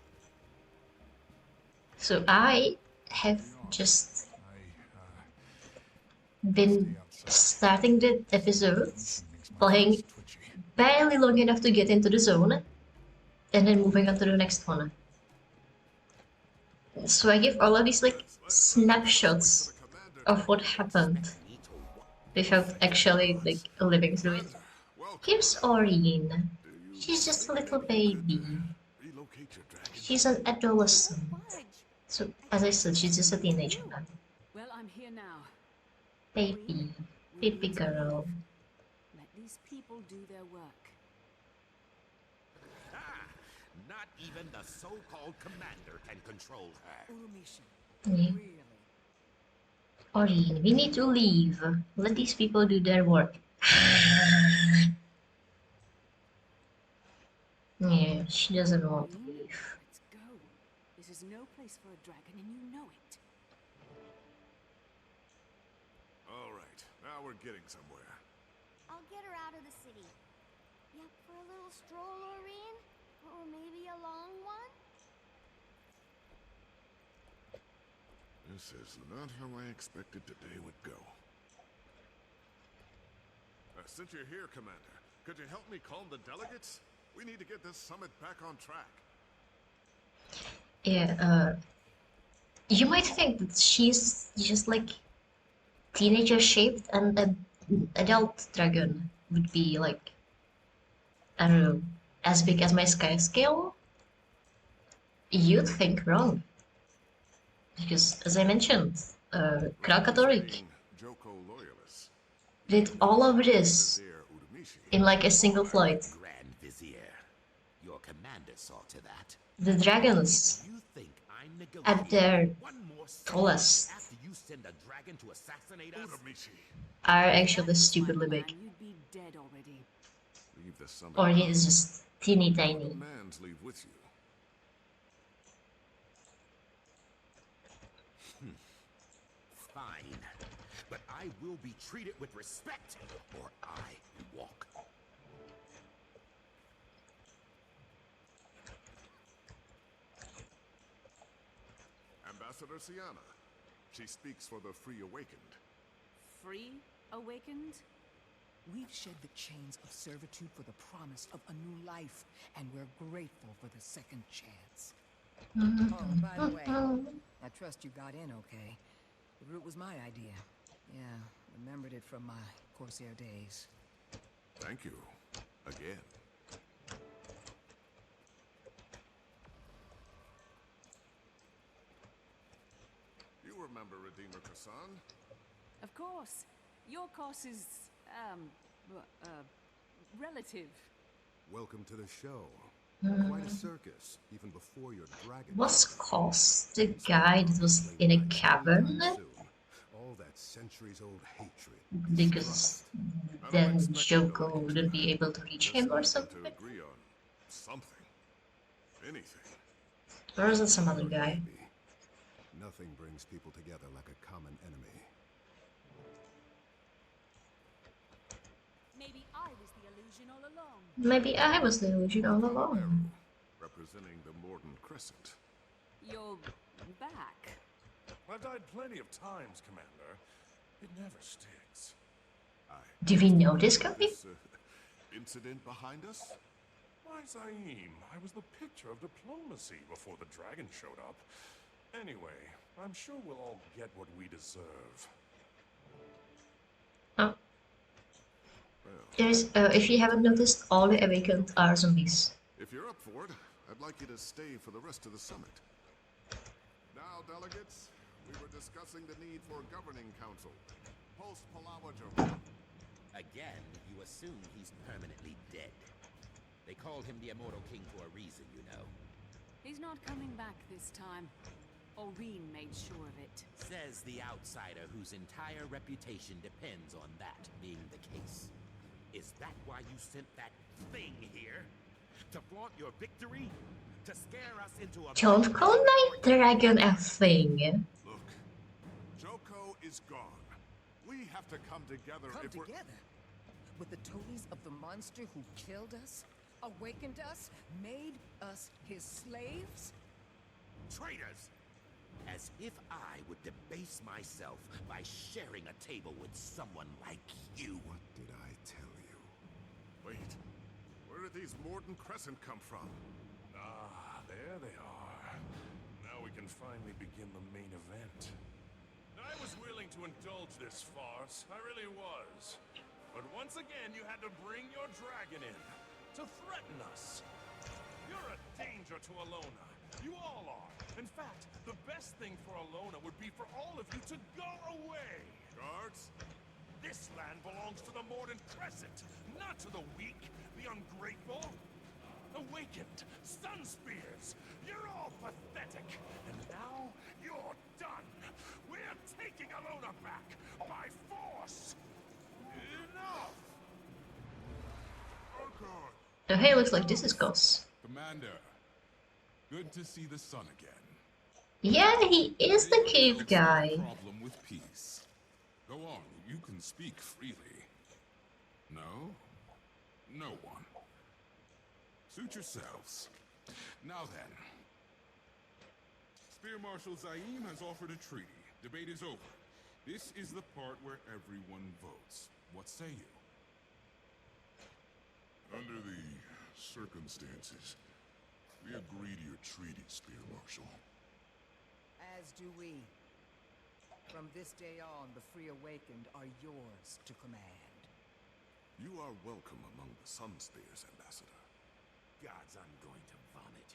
So I have just been starting the episodes, playing barely long enough to get into the zone, and then moving on to the next one. So I give all of these like snapshots of what happened without actually like living through it. Here's Aureen. She's just a little baby. She's an adolescent. So as I said, she's just a teenager now. Well, I'm here now. Baby. Baby girl. Let these people do their work. Ah, not even the so-called commander can control her. Urumishi. Yeah. Really? Aureen, we need to leave. Let these people do their work. Yeah, she doesn't want to Aureen, leave. let's go. This is no place for a dragon, and you know it. All right, now we're getting somewhere. I'll get her out of the city. Yep, for a little stroll, Aureen? Or maybe a long one? This is not how I expected today would go. Since you're here, Commander, could you help me calm the delegates? We need to get this summit back on track. Yeah, you might think that she's just like teenager shaped and an adult dragon would be like, I don't know, as big as my sky scale. You'd think wrong. Because as I mentioned, Krakatorik did all of this in like a single flight. Grand Vizier, your commander saw to that. The dragons You think I'm at their negotiating one more second tallest after you send a dragon to assassinate us? are If actually that was my stupidly plan, big. You'd be dead already. Leave the summit. Or he is just teeny What tiny. demands leave with you? Fine, but I will be treated with respect, or I walk. Ambassador Sienna. She speaks for the Free Awakened. Free awakened? We've shed the chains of servitude for the promise of a new life, and we're grateful for the second chance. Oh, by the way, I trust you got in okay. The route was my idea. Yeah, remembered it from my Corsair days. Thank you. Again. You remember Redeemer Kassan? Of course. Your course is, relative. Welcome to the show. Quite a circus, even before your dragon. Was Kos the guy that was in a cavern? All that centuries-old hatred. Because then Joko wouldn't be able to reach him or something? To agree on something. Anything. Or is it some other guy? Nothing brings people together like a common enemy. Maybe I was the illusion all along. Maybe I was the illusion all along. Representing the Morden Crescent. You're back. I've died plenty of times, Commander. It never sticks. Do we know this guy? Incident behind us? Why, Zaim, I was the picture of diplomacy before the dragon showed up. Anyway, I'm sure we'll all get what we deserve. Oh. There's, if you haven't noticed, all the awakened are zombies. If you're up for it, I'd like you to stay for the rest of the summit. Now, delegates, we were discussing the need for a governing council. Post-Palawajo. Again, you assume he's permanently dead. They called him the Immortal King for a reason, you know. He's not coming back this time. Oreen made sure of it. Says the outsider whose entire reputation depends on that being the case. Is that why you sent that thing here? To flaunt your victory? To scare us into a... Don't call my dragon a thing. Look, Joko is gone. We have to come together Come if we're... together? With the toadies of the monster who killed us? Awakened us? Made us his slaves? Traitors! As if I would debase myself by sharing a table with someone like you. What did I tell you? Wait, where did these Morden Crescent come from? Ah, there they are. Now we can finally begin the main event. I was willing to indulge this farce, I really was. But once again, you had to bring your dragon in, to threaten us. You're a danger to Alona. You all are. In fact, the best thing for Alona would be for all of you to go away. Guards, this land belongs to the Morden Crescent, not to the weak, the ungrateful. Awakened, sun spears. You're all pathetic. And now you're done. We're taking Alona back by force. Enough. Oh God. Oh hey, looks like this is Gus. Commander, good to see the sun again. Yeah, he is the cave guy. No problem with peace. Go on, you can speak freely. No? No one. Suit yourselves. Now then. Spear Marshal Zaim has offered a treaty. Debate is over. This is the part where everyone votes. What say you? Under the circumstances, we agree to your treaty, Spear Marshal. As do we. From this day on, the Free Awakened are yours to command. You are welcome among the Sun Spears, Ambassador. Gods, I'm going to vomit.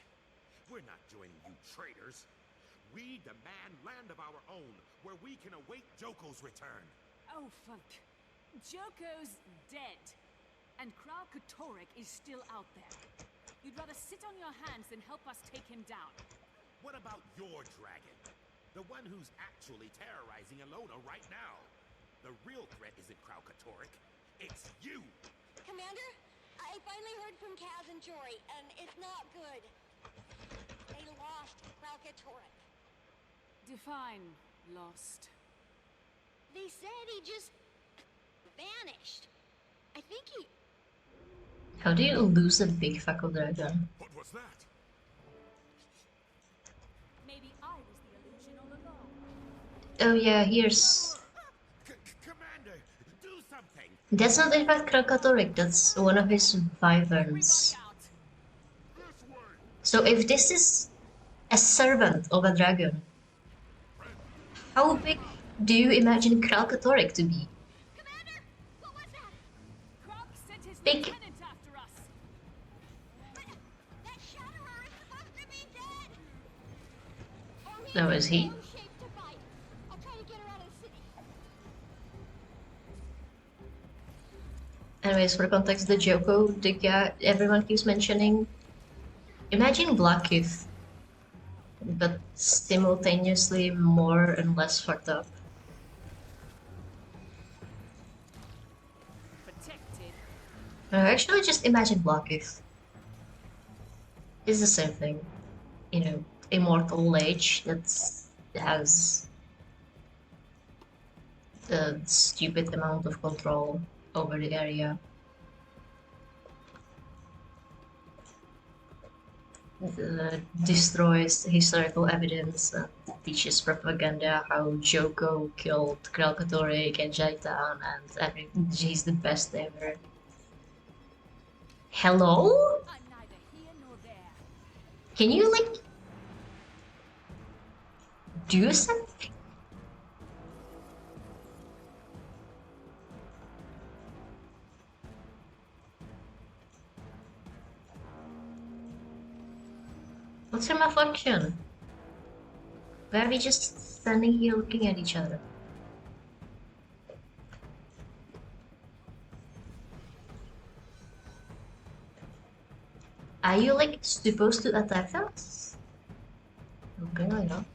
We're not joining you traitors. We demand land of our own, where we can await Joko's return. Oh, fuck. Joko's dead. And Kral Katorik is still out there. You'd rather sit on your hands than help us take him down. What about your dragon? The one who's actually terrorizing Alona right now. The real threat isn't Kral Katorik. It's you! Commander, I finally heard from Kaz and Jory, and it's not good. They lost Kralkatorik. Define lost. They said he just vanished. I think he... How do you lose a big fucking dragon? What was that? Maybe I was the illusion all along. Oh yeah, here's... Commander, do something! That's not in fact Krakatorik, that's one of his wyverns. So if this is a servant of a dragon, how big do you imagine Krakatorik to be? Commander! What was that? Kralk sent his Big. lieutenant after us. But that Shatterer is supposed to be dead! Or No, is he? Shape to fight. I'll try to get her out of the city. Anyways, for context, the Joko, the guy everyone keeps mentioning, imagine Blackheath, but simultaneously more and less fucked up. Protected. No, actually just imagine Blackheath. It's the same thing. You know, immortal age that has the stupid amount of control over the area. Destroys historical evidence and teaches propaganda how Joko killed Kralkatorik and Jaitan and he's the best ever. Hello? I'm neither here nor there. Can you like do something? What's your malfunction? Why are we just standing here looking at each other? Are you like supposed to attack us? Apparently not.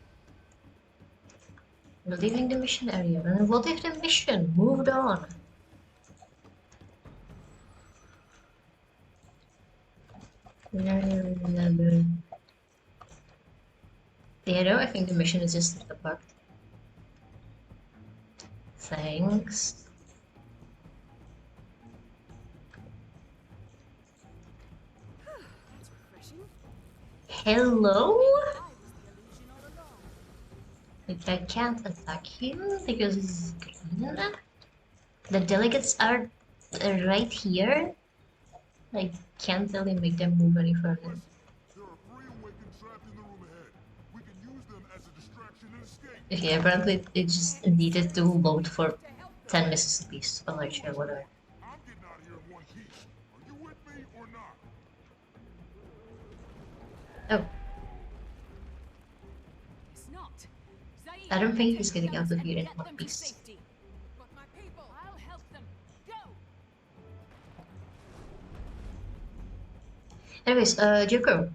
We're leaving the mission area. And what if the mission moved on? Yeah, no, I think the mission is just bugged. Thanks. That's refreshing. Hello? I was the illusion all along. Like, I can't attack him because he's green. The delegates are right here. I can't really make them move any further. There are 3 awakened trapped in the room ahead. We can use them as a distraction and escape. Okay, apparently it just needed to load for 10 Mississippis. Oh, like, sure, whatever. I'm getting out of here in one piece. Are you with me or not? Oh, It's not. Zaid, I don't think take he's getting out those of and here in get one them to piece. safety. But my people, I'll help them. Go. Anyways, Joko,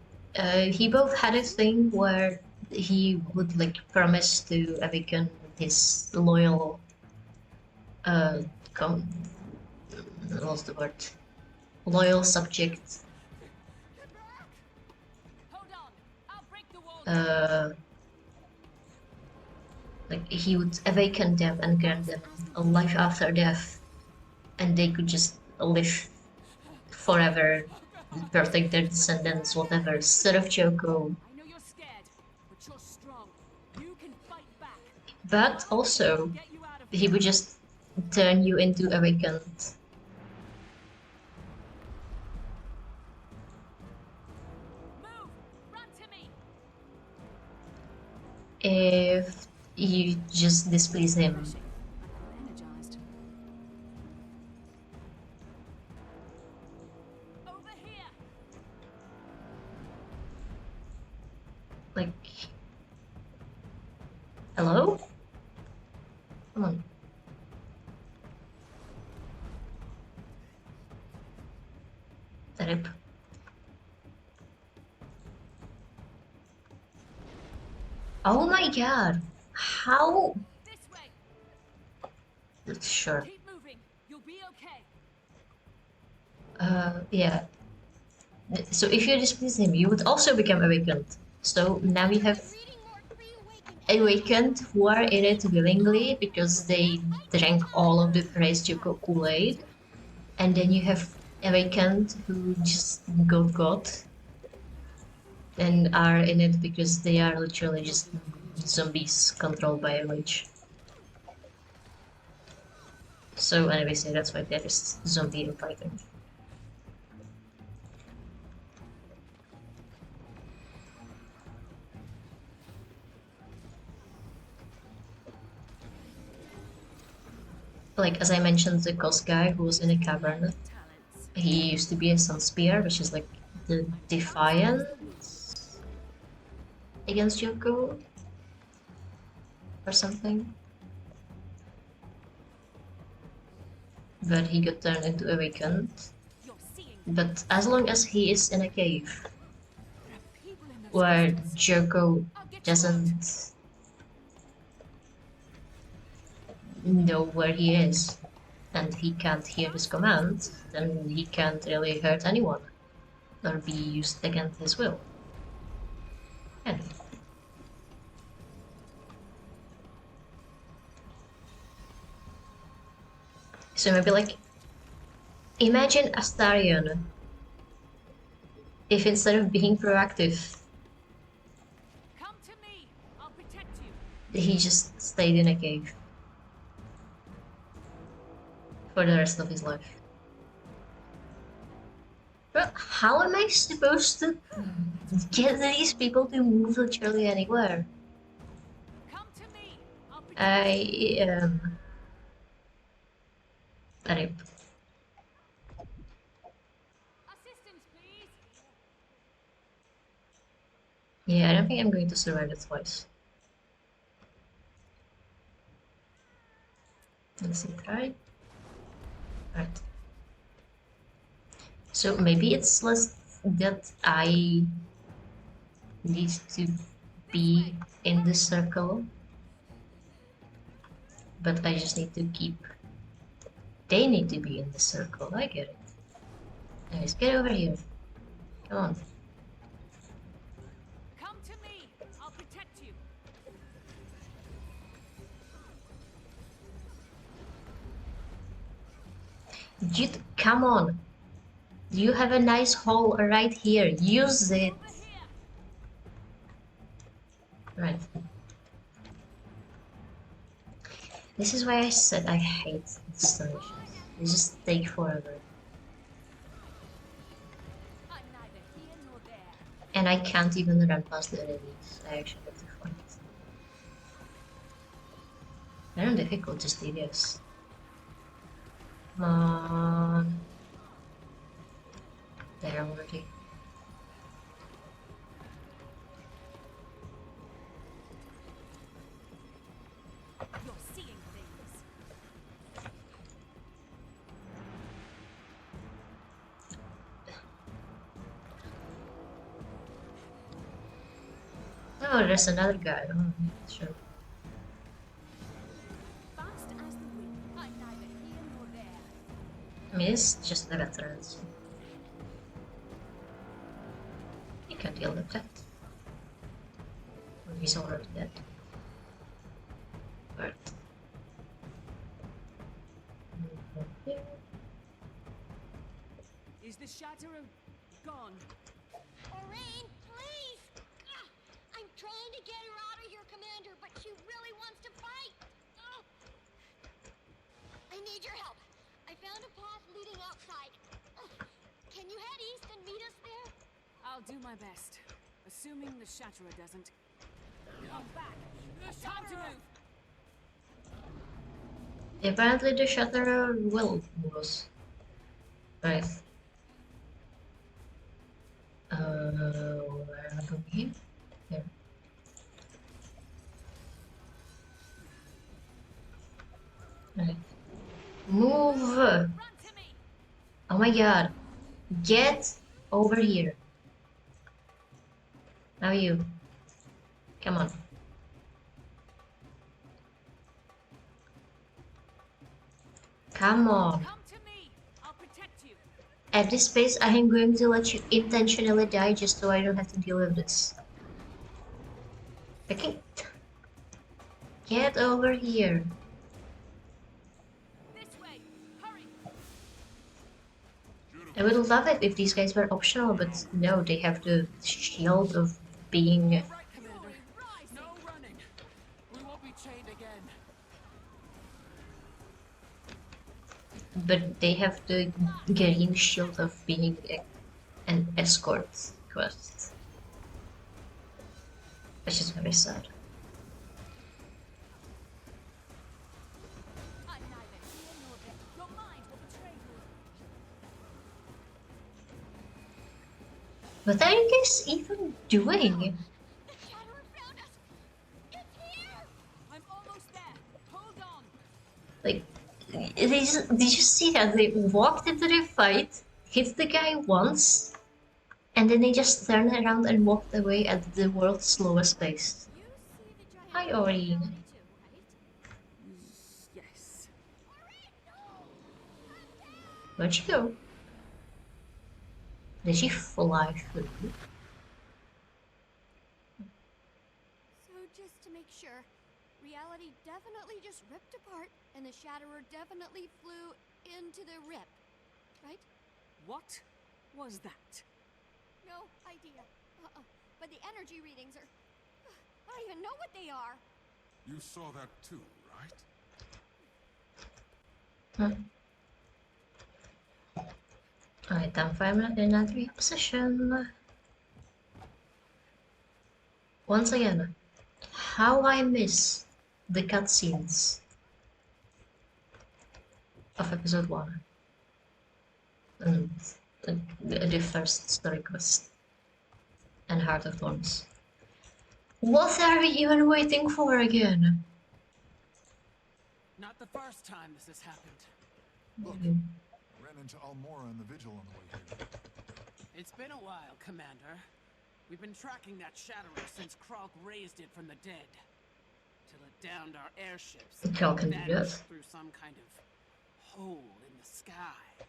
he both had a thing where he would like promise to awaken his loyal, what's the word? Loyal subject. Hold on. I'll break the wall. Like he would awaken them and grant them a life after death, and they could just live forever, protect their descendants, whatever. Sort of Joko. I know you're scared, but you're strong. You can fight back. But also, Get you out of he would just turn you into awakened. Move. Run to me. If you just displease him. I feel energized. Over here. Like, hello? Come on. Rip. Oh my god! How? This way. Sure. Keep moving. You'll be okay. Yeah. So if you displease him, you would also become awakened. So now we have awakened who are in it willingly because they drank all of the praise Joko Kool-Aid. And then you have awakened who just got and are in it because they are literally just zombies controlled by a witch. So anyways, yeah, that's why there is zombie infighting. Like, as I mentioned, the ghost guy who was in a cavern, he used to be a sun spear, which is like the defiance against Yoko or something. But he got turned into awakened. But as long as he is in a cave where Joko doesn't know where he is and he can't hear his command, then he can't really hurt anyone or be used against his will. Yeah. So maybe like, imagine Astarion if instead of being proactive, Come to me. I'll protect you. he just stayed in a cave for the rest of his life. But how am I supposed to get these people to move literally anywhere? Come to me. I'll protect Rip. Assistance, please. Yeah, I don't think I'm going to survive it twice. Let's see, try. Alright. So maybe it's less that I need to be in the circle, but I just need to keep. They need to be in the circle. I get it. Guys, get over here. Come on. Come to me. I'll protect you. Come on. You have a nice hole right here. Use it. Over here. Right. This is why I said I hate installations. They just take forever. I'm neither here nor there. And I can't even run past the enemies. I actually have to fight. They're not difficult, just tedious. Come on. There already. You're seeing things. Oh, there's another guy. Oh, yeah, sure. Fast as the wind. I'm neither here nor there. I mean, it's just the veterans. You can deal with that. Or he's already dead. But... Is the Shatterer gone? Orain, please! Ugh, I'm trying to get her out of here, Commander, but she really wants to fight! Ugh. I need your help. I found a path leading outside. Ugh. Can you head east and meet us there? I'll do my best. Assuming the Shatterer doesn't. I'm back. Time to move. Apparently the Shatterer will move us. Right. Where am I going here? Here. Right. Move! Run to me. Oh my god. Get over here. Now you. Come on. Come on. Come to me. I'll protect you. At this pace, I am going to let you intentionally die just so I don't have to deal with this. Okay. Get over here. This way. Hurry. I would love it if these guys were optional, but no, they have the shield of being... Right, Commander. No running. We won't be chained again. But they have the green shield of being an escort quest. Which is very sad. I'm neither here nor there. Your mind will betray you. What are you guys even doing? The Shatterer found us! It's here! I'm almost there. Hold on. Like, did you see that? They walked into the fight, hit the guy once, and then they just turned around and walked away at the world's slowest pace. You see the giant Hi, Ori. reality too, right? Yes. Where'd she go? Did she fly through? So just to make sure, reality definitely just ripped apart, and the Shatterer definitely flew into the rip, right? What was that? No idea. But the energy readings are... I don't even know what they are. You saw that too, right? Hmm. Alright, time for another reposition. Once again, how I miss the cutscenes of episode 1 and the first story quest and Heart of Thorns. What are we even waiting for again? Not the first time this has happened. Look, ran into Almora and the Vigil on the way here. It's been a while, Commander. We've been tracking that Shatterer since Kralk raised it from the dead. Till it downed our airships and Kralk can do vanished that. through some kind of hole in the sky.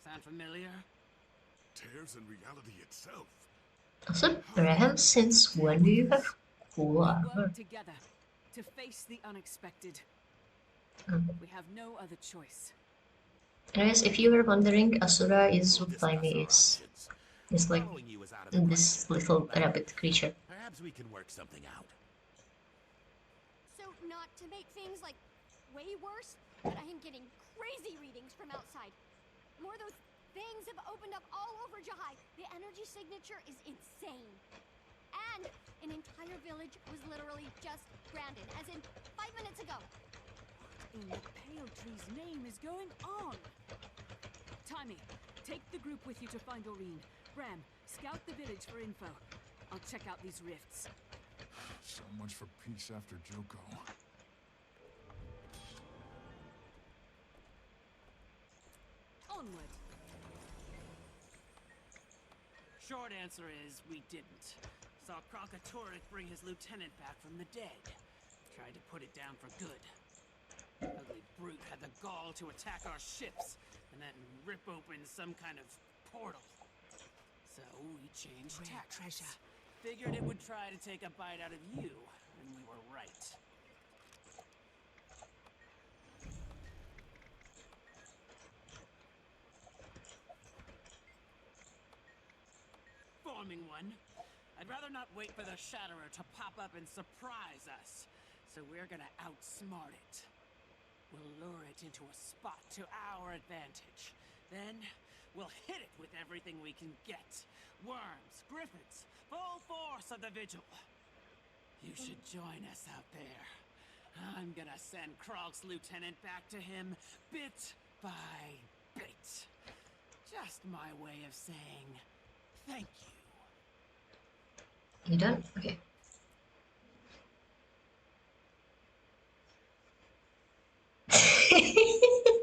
Sound familiar? Tears in reality itself. Also, Graham, since when do you have cool We armor? work together to face the unexpected. We have no other choice. Anyways, if you were wondering, Asura is what Taimi is. It's like Following you is out of the this question. little But rabbit creature. perhaps we can work something out. So, not to make things like way worse, but I am getting crazy readings from outside. More of those things have opened up all over Jahai. The energy signature is insane. And an entire village was literally just branded, as in 5 minutes ago. In the Pale Tree's name is going on? Taimi, take the group with you to find Oreen. Bram, scout the village for info. I'll check out these rifts. So much for peace after Joko. Onward. Short answer is, we didn't. Saw Krakatorik bring his lieutenant back from the dead. Tried to put it down for good. Ugly brute had the gall to attack our ships, and then rip open some kind of portal. So we changed tactics. treasure. Figured it would try to take a bite out of you, and we were right. Forming one. I'd rather not wait for the Shatterer to pop up and surprise us, so we're gonna outsmart it. We'll lure it into a spot to our advantage. Then, we'll hit it with everything we can get. Worms, griffins, full force of the vigil. You should join us out there. I'm gonna send Kralk's lieutenant back to him, bit by bit. Just my way of saying thank you. You done? Okay.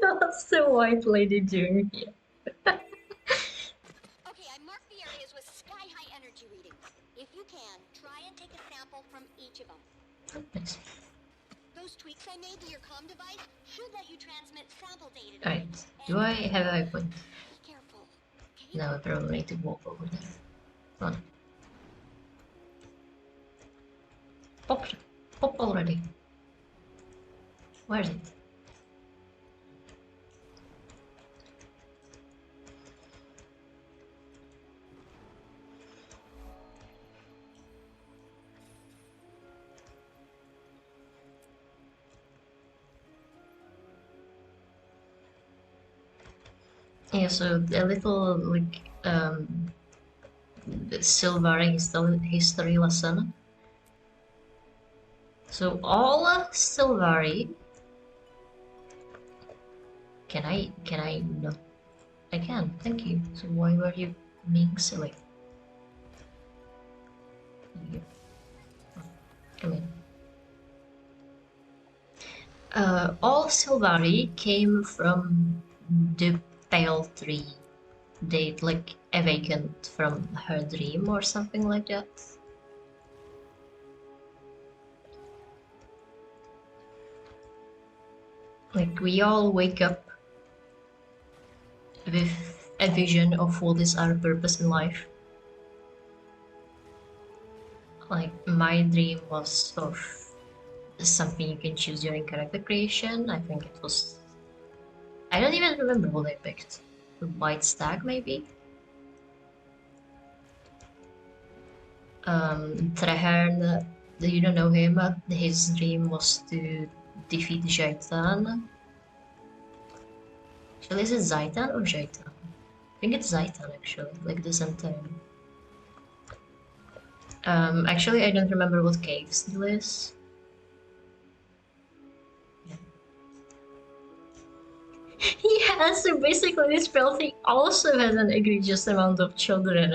What's the white lady doing here? Okay, I marked the areas with sky-high energy readings. If you can, try and take a sample from each of them. Nice. Those tweaks I made to your comm device should let you transmit sample data to Alright. it. Do I have a point? Be careful, okay? No, I probably need to walk over there. Come on. Pop! Pop already. Where is it? Yeah, so a little like Silvari history lesson. So all Silvari. Can I no? I can. Thank you. So why were you being silly? You. Come in. All Silvari came from the Pale Tree. They like awakened from her dream or something like that. Like we all wake up with a vision of what is our purpose in life. Like my dream was of something you can choose during character creation. I think it was... I don't even remember what I picked. The White Stag, maybe? Treherne, you don't know him, his dream was to defeat Zhaitan. Actually, is it Zaitan or Zhaitan? I think it's Zaitan, actually, like the Centaur. Actually, I don't remember what cave still is. Yeah, so basically this spell thing also has an egregious amount of children.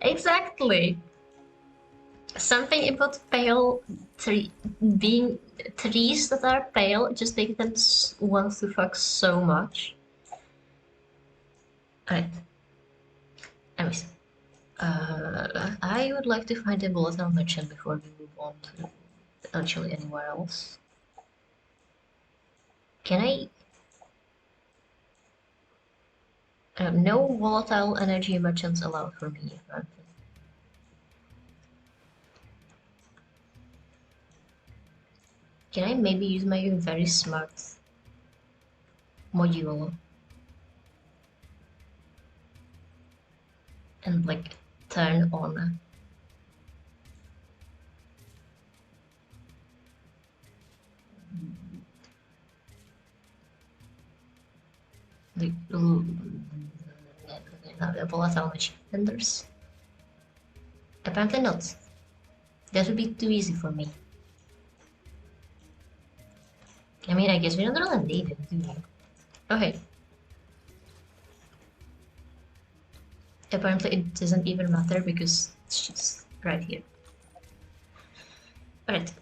Exactly. Something about pale being trees that are pale just make them want to fuck so much. Alright. Anyways, I would like to find a volatile merchant before we move on to actually anywhere else. Can I? No volatile energy merchants allowed for me, apparently. Can I maybe use my very smart module and like turn on the volatile machine vendors? Apparently not. That would be too easy for me. I mean, I guess we don't really need it, do we? Okay. Apparently it doesn't even matter because it's just right here. Alright.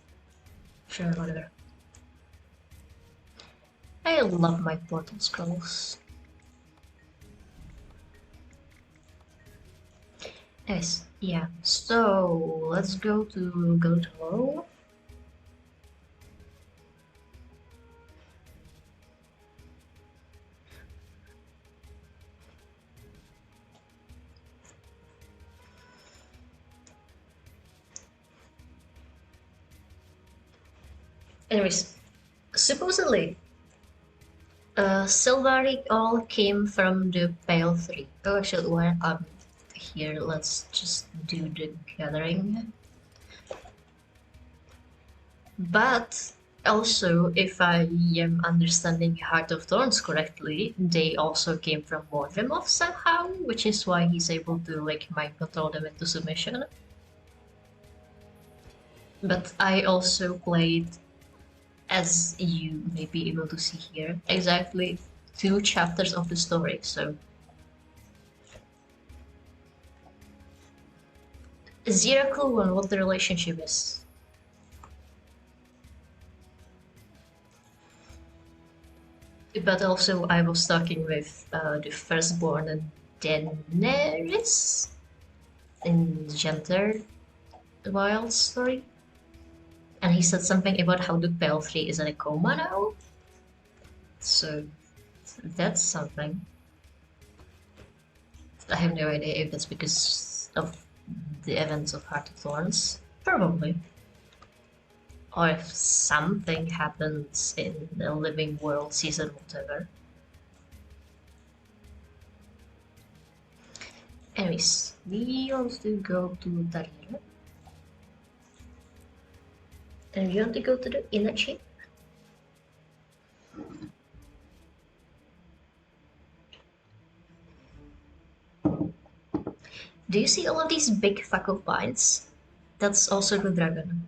Sure, whatever. I love my portal scrolls. Nice. Yeah. So let's go to gw2. Anyways, supposedly, Silvari all came from the Pale Three. Oh, actually, while I'm here, let's just do the gathering. But also, if I am understanding Heart of Thorns correctly, they also came from Mordrimov somehow, which is why he's able to like mind control them into submission. But I also played, as you may be able to see here, exactly 2 chapters of the story, so zero clue on what the relationship is. But also I was talking with the firstborn and Daenerys in Genter Wild story, and he said something about how the Pale Three is in a coma now, so that's something. I have no idea if that's because of the events of Heart of Thorns. Probably. Or if something happens in the Living World season, whatever. Anyways, we want to go to Daria. And we want to go to the inner chip. Do you see all of these big Faco pines? That's also the dragon.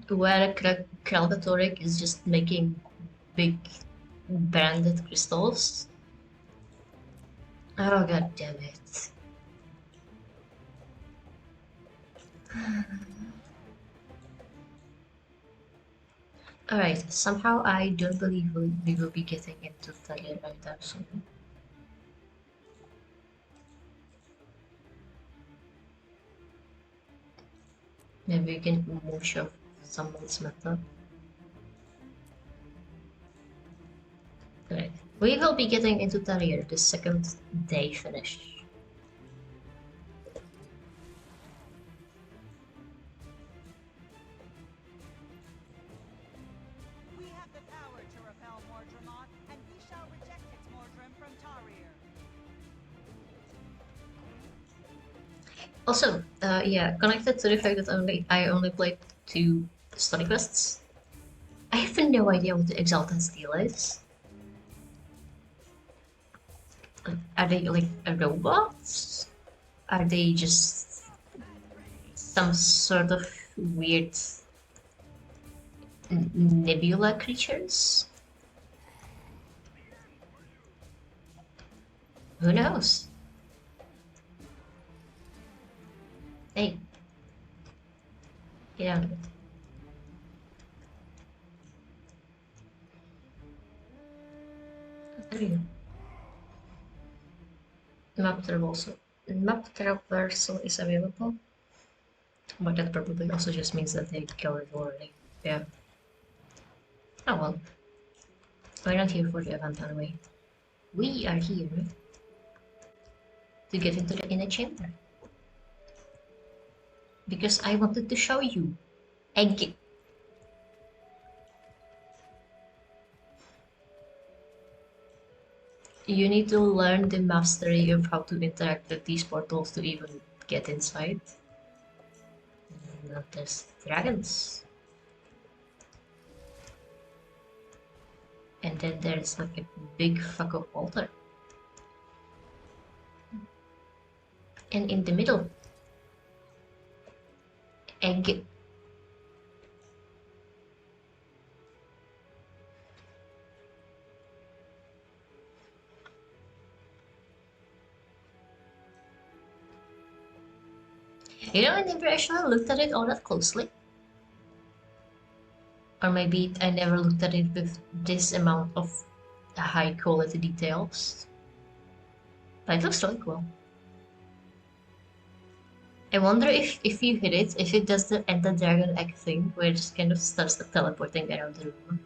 Where Kralgatoric is just making big branded crystals. Oh god damn it. Alright, somehow I don't believe we will be getting into Talia anytime soon. Maybe we can moosh off someone's method. Alright, we will be getting into Talia the second day finish. We have the power to repel Mordrimon, and we shall reject its Mordrim from Tarir. Also, yeah, connected to the fact that I only played 2 study quests, I have no idea what the Exalted Steel is. Are they like robots? Are they just some sort of weird nebula creatures? Who knows? Hey. Get out of it. There you go. Map traversal is available, but that probably also just means that they killed it already. Yeah. Oh well. We're not here for the event anyway. We are here to get into the inner chamber. Because I wanted to show you. Egg. You need to learn the mastery of how to interact with these portals to even get inside. And there's dragons. And then there's like a big fuck up altar. And in the middle, egg. You know, I never actually looked at it all that closely. Or maybe I never looked at it with this amount of high quality details. But it looks really cool. I wonder if you hit it, if it does the enter dragon egg thing, where it just kind of starts like, teleporting around the room.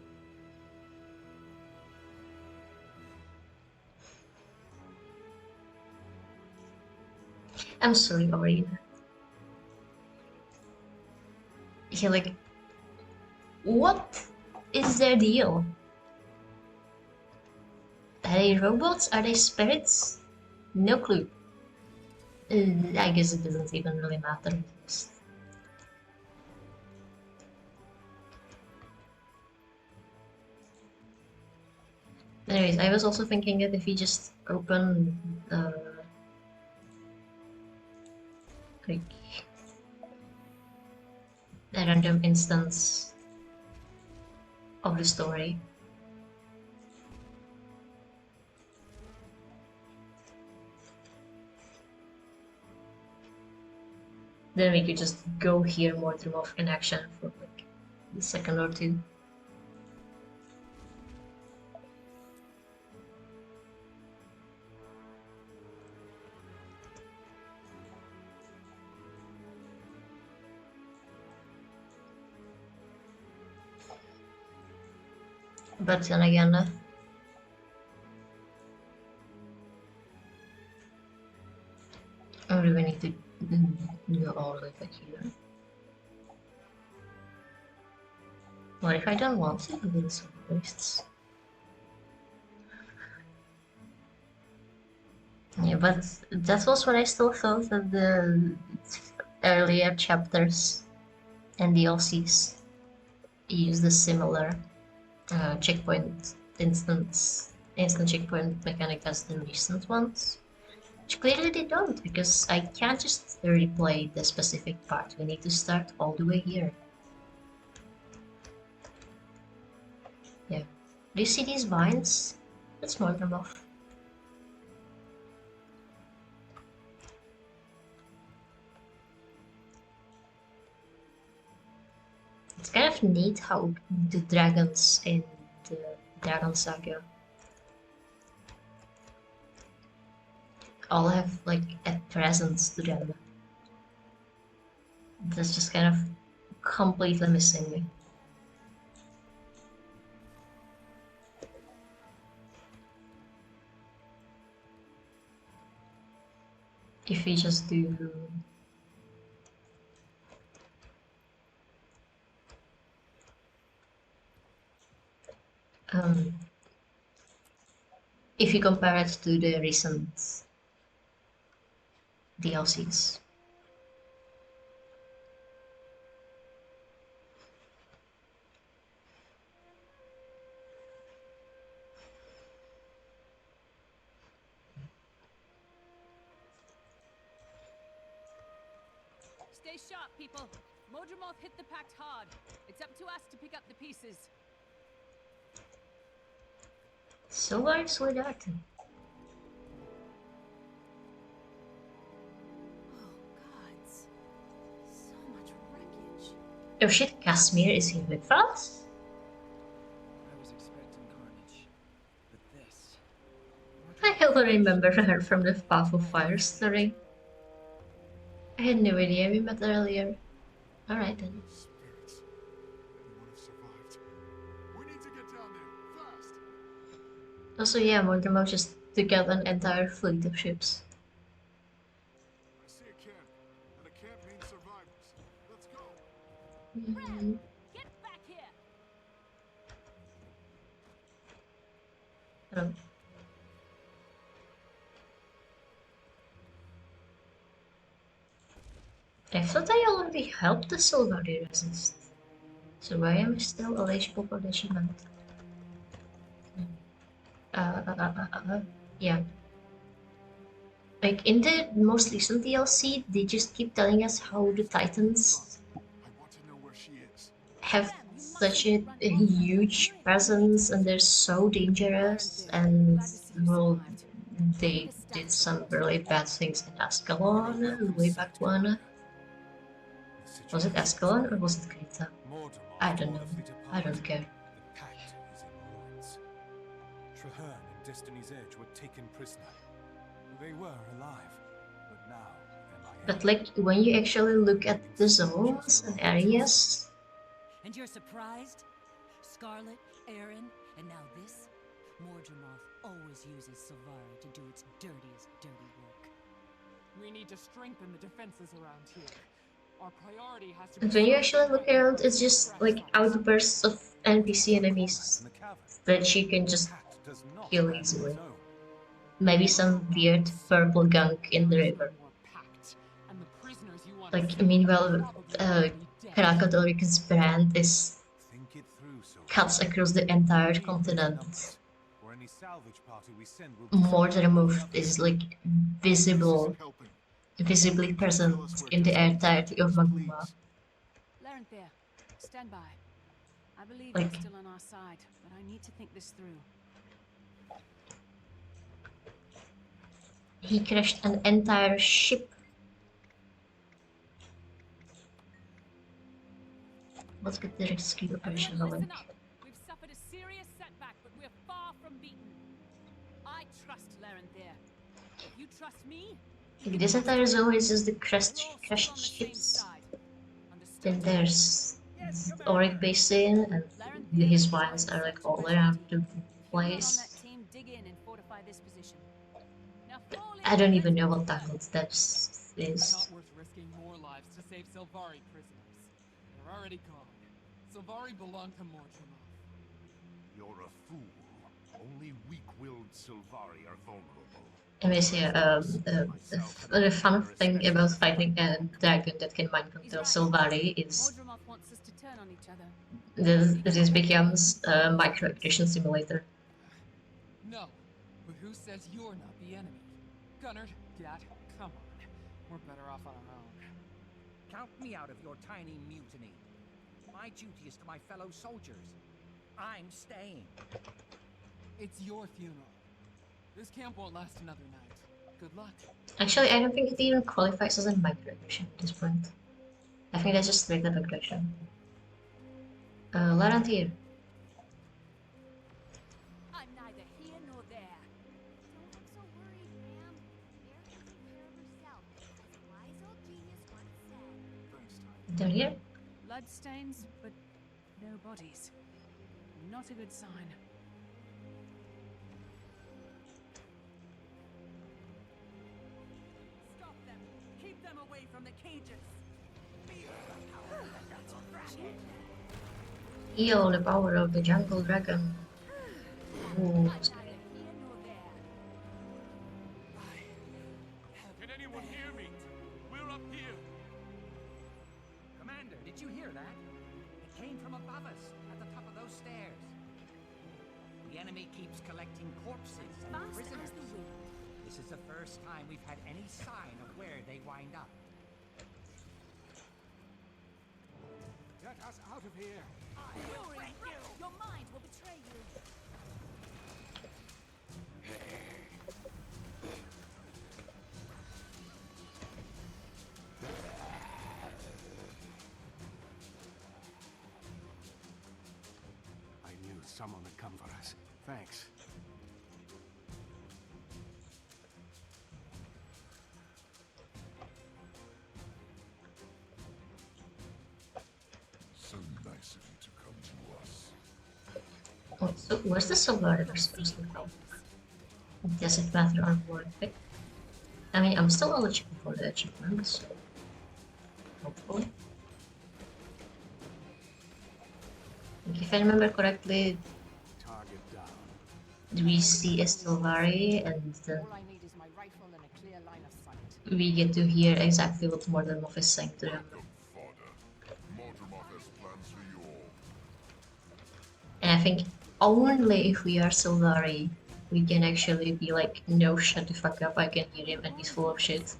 I'm sorry, Aurine. You're like, what is their deal? Are they robots? Are they spirits? No clue. I guess it doesn't even really matter. Anyways, I was also thinking that if you just open like a random instance of the story, then we could just go hear Mortimer in action for like a second or two. But then again, I really need to go all the way back here. What if I don't want to do some wastes? Yeah, but that was what I still thought that the earlier chapters and DLCs used a similar checkpoint instant checkpoint mechanic as the recent ones. Which clearly they don't, because I can't just replay the specific part. We need to start all the way here. Yeah. Do you see these vines? Let's mark them off. It's kind of neat how the dragons in the Dragon Saga all have like a presence to them. That's just kind of completely missing me. If we just do if you compare it to the recent DLCs. Stay sharp, people. Modromoth hit the pact hard. It's up to us to pick up the pieces. So large with that. Oh shit, Casimir is here with us? I was expecting carnage, but this... I remember her from the Path of Fire story. I had no idea we met earlier. Alright then. Spirits. Anyone have survived? We need to get down there, fast! Also, yeah, Mortimer just took out an entire fleet of ships. I see a camp, and a camp means survivors. Let's go! Mm. Get back here! Hello. I thought I already helped the Silvari resist. So why am I still eligible for the achievement? Yeah. Like in the most recent DLC, they just keep telling us how the Titans I want to know where she is. have such a huge presence and they're so dangerous and well, they did some really bad things in Ascalon way back when. Was it Ascalon or was it Krita? I don't know. I don't care. The pact is in ruins. Traherne and Destiny's Edge were taken prisoner. They were alive, but now MIA. But like when you actually look at the zones and areas. And you're surprised? Scarlet, Aaron, and now this? Mordremoth always uses Silvari to do its dirtiest dirty work. We need to strengthen the defenses around here. Our priority has to be. And when you actually look around, it's just like outbursts of NPC enemies that you can just kill easily. Maybe some weird purple gunk in the river. Like, meanwhile, Krakadoric's brand is cuts across the entire continent. Mortimer is like visibly present in the entirety of Maguma. Larenthir, stand by. I believe Like- you're still on our side, but I need to think this through. He crashed an entire ship. Let's get the rescue operation Everyone going. listen up. We've suffered a serious setback, but we're far from beaten. I trust Larenthir. If you trust me, Like, this entire zone is just the we're all still crashed on the same ships. side. Then there's Auric Basin and his mines are like all around the Everyone on place. that team, dig in and fortify this position. Now fall in. I don't even Let's know get what started. Tangled Steps is. Not worth risking more lives to save Silvari prisoners. They're already gone. Silvari belong to Mordremoth. You're a fool. Only weak-willed Silvari are vulnerable. Anyways, yeah, the fun thing about fighting a dragon that can mind control Silvari is Mordremoth wants us to turn on each other. this becomes a microaggression simulator. No, but who says you're not the enemy? Gunnar, Gat, come on. We're better off on our own. Count me out of your tiny mutiny. My duty is to my fellow soldiers. I'm staying. It's your funeral. This camp won't last another night. Good luck. Actually, I don't think it even qualifies as a microaggression at this point. I think that's just straight up aggression. Larenthir. I'm neither here nor there. Don't look so worried, ma'am. Mare can take care of herself, as a wise old genius once said. Down here? Bloodstains, but no bodies. Not a good sign. Stop them! Keep them away from the cages! Feel the power of the jungle dragon. Ooh. I'm neither here nor there. Can anyone hear me? We're up here. Commander, did you hear that? It came from above us, at the top of those stairs. The enemy keeps collecting corpses and Fast prisoners. as the wind. This is the first time we've had any sign of where they wind up. Get us out of here! You're in trouble. Your mind will betray you. I knew someone would come for us. Thanks. audacity to come to us. Oh, so where's the Silver supposed to go? Does it matter on what pick? I mean, I'm still eligible for the achievement, so hopefully. Like, if I remember correctly, Target down. we see a Sylvari and then All I need is my rifle and a clear line of sight. we get to hear exactly what Mordormoth is saying to them. Mortimer has plans for you all. And I think only if we are Sylvari, we can actually be like, no, shut the fuck up, I can hear him and he's full of shit.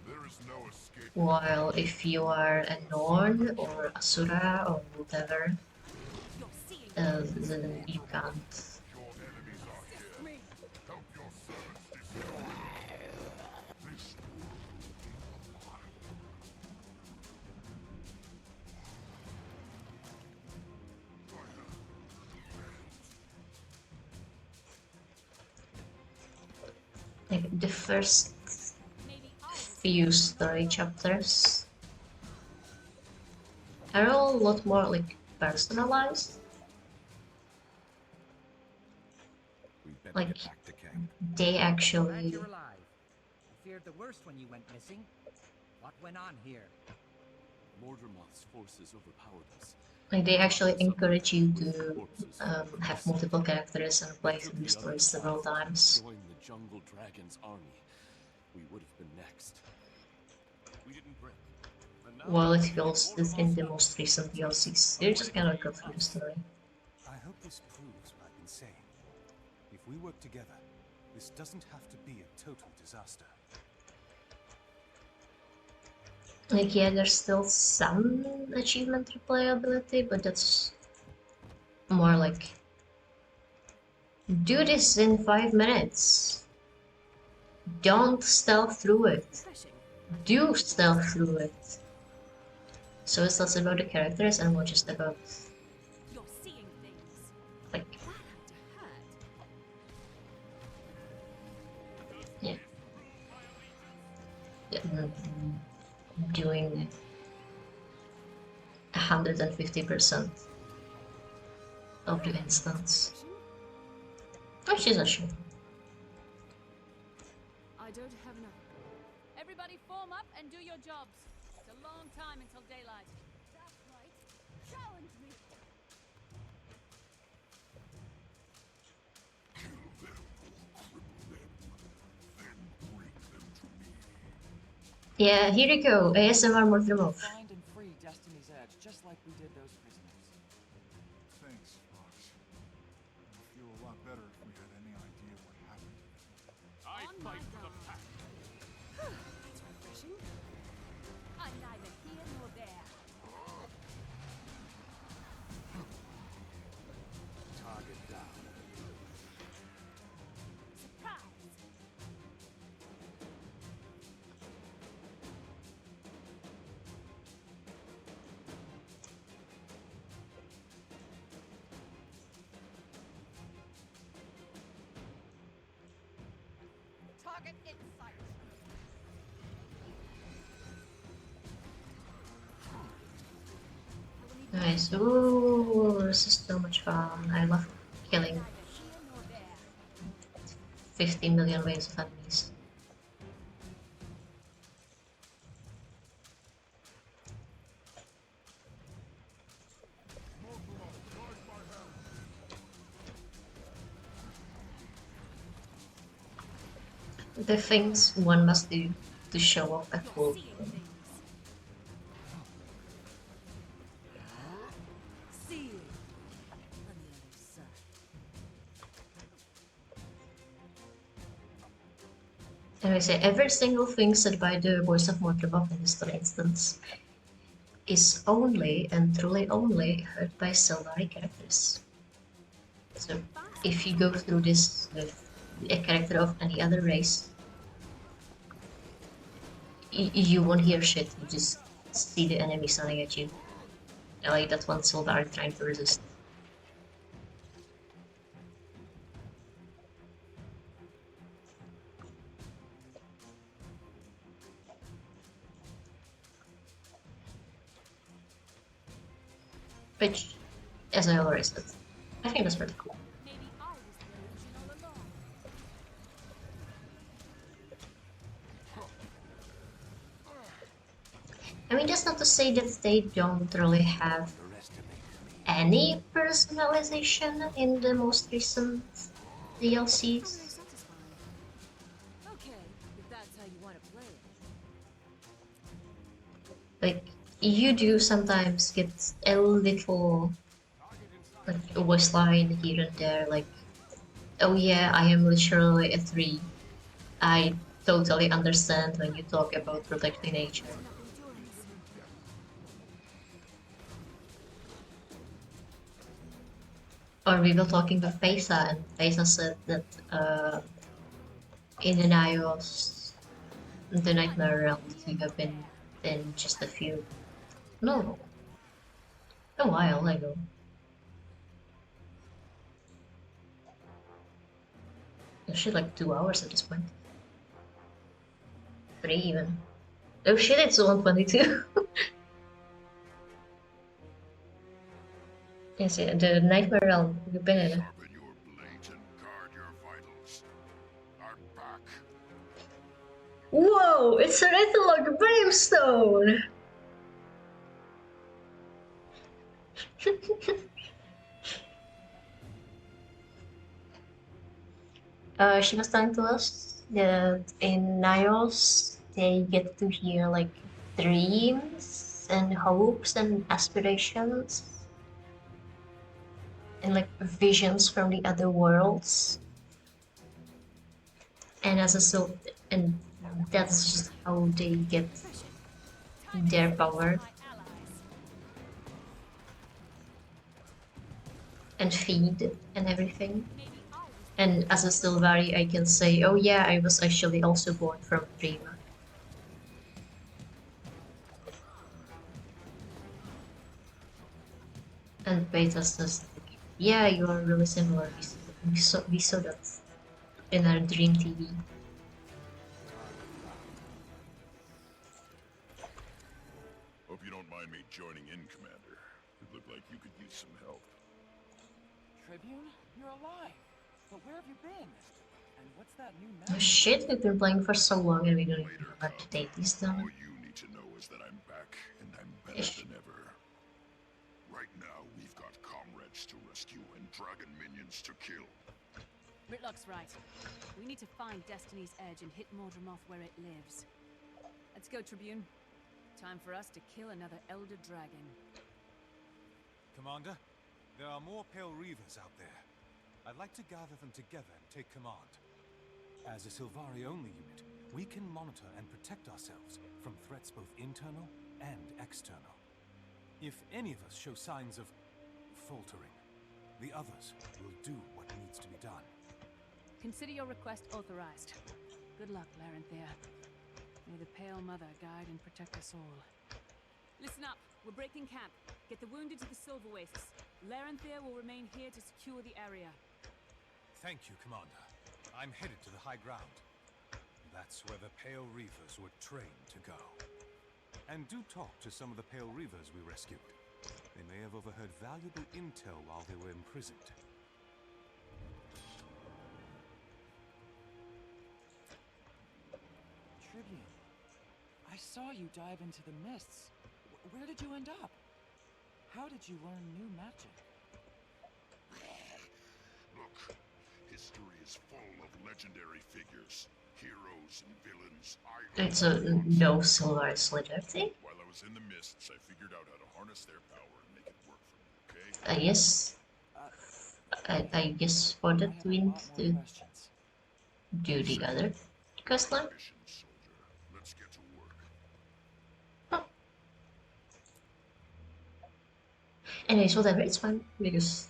There is no escape. While if you are a Norn or Asura or whatever, then you can't. Your enemies are here. Help your servants destroy. This Like the first few story chapters are all a lot more like personalized. Like they Glad actually you're alive. I feared the worst when you went missing. What went on here? Mordormoth's forces overpowered us. like they actually encourage you to have multiple characters and play through the story several times. Join the jungle dragon's army. We would have been next. We didn't break. While it feels this in the most recent DLCs, you just cannot go through the story. I hope this proves what I've been saying. If we work together, this doesn't have to be a total disaster. Like yeah, there's still some achievement replayability, but that's more like do this in 5 minutes. Don't stealth through it. Do stealth through it. So it's less about the characters and more just about like yeah, doing 150% of the instance, which is a shame. I don't have enough. Everybody form up and do your jobs. It's a long time until daylight. That's right. Challenge me. Yeah, here you go, ASMR Mordormoth. Find and free Destiny's Edge, just like we did those prisoners. Thanks, Fox. I'd feel a lot better if we had any idea what happened. I fight for the pack. That's refreshing. I'm neither here nor there. Target down. Surprise! Target in sight. Nice. Ooh, this is so much fun. I love killing 50 million waves of enemies. The things one must do to show off a cool thing. See you on the other side. And I say every single thing said by the voice of Mordormoth in this instance is only and truly only heard by Sylvari characters. So if you go through this with a character of any other race, you won't hear shit, you just see the enemy sounding at you. Like that one Sylvari trying to resist. Which, as I already said, I think that's pretty cool. Maybe I was the illusion all along. I mean, that's not to say that they don't really have any personalization in the most recent DLCs. Very satisfying. Okay, if that's how you want to play it. Like, you do sometimes get a little like a voice line here and there, like, oh yeah, I am literally a 3. I totally understand when you talk about protecting nature. Or we were talking with Pesa, and Pesa said that in an iOS, the Nightmare Realms you have been in just a few, no, a while ago. Shit, like 2 hours at this point. 3 even. Oh shit, it's 122. Yes, yeah, the Nightmare Realm, you've been in it. Sharpen your blades and guard your vitals. I'm back. Whoa, it's a Rethalog Brimstone! She was telling to us that in Nios they get to hear like dreams and hopes and aspirations and like visions from the other worlds. And as a so and that's just how they get their power and feed and everything. And as a Sylvari, I can say, oh yeah, I was actually also born from a dream. And Beta says, yeah, you are really similar. We saw that in our Dream TV. Hope you don't mind me joining in, Commander. It looked like you could use some help. Tribune, you're alive. But where have you been? And what's that new Oh map? shit, we've been playing for so long and we don't even know how to take these down. All you need to know is that I'm back, and I'm better than ever. Right now, we've got comrades to rescue and dragon minions to kill. Ritlock's right. We need to find Destiny's Edge and hit Mordremoth where it lives. Let's go, Tribune. Time for us to kill another Elder Dragon. Commander, there are more Pale Reavers out there. I'd like to gather them together and take command. As a Sylvari-only unit, we can monitor and protect ourselves from threats both internal and external. If any of us show signs of faltering, the others will do what needs to be done. Consider your request authorized. Good luck, Larenthea. May the Pale Mother guide and protect us all. Listen up. We're breaking camp. Get the wounded to the Silver Wastes. Larenthea will remain here to secure the area. Thank you, Commander. I'm headed to the high ground. That's where the Pale Reavers were trained to go. And do talk to some of the Pale Reavers we rescued. They may have overheard valuable intel while they were imprisoned. Tribune, I saw you dive into the mists. Where did you end up? How did you learn new magic? Look, history is full of legendary figures, heroes and villains. It's a no Sylvari Slither thing? While I was in the mists, I figured out how to harness their power and make it work for me, okay? I guess. I guess for that we need to do the other quest line. Let's get to work. Anyways, whatever, it's fine, because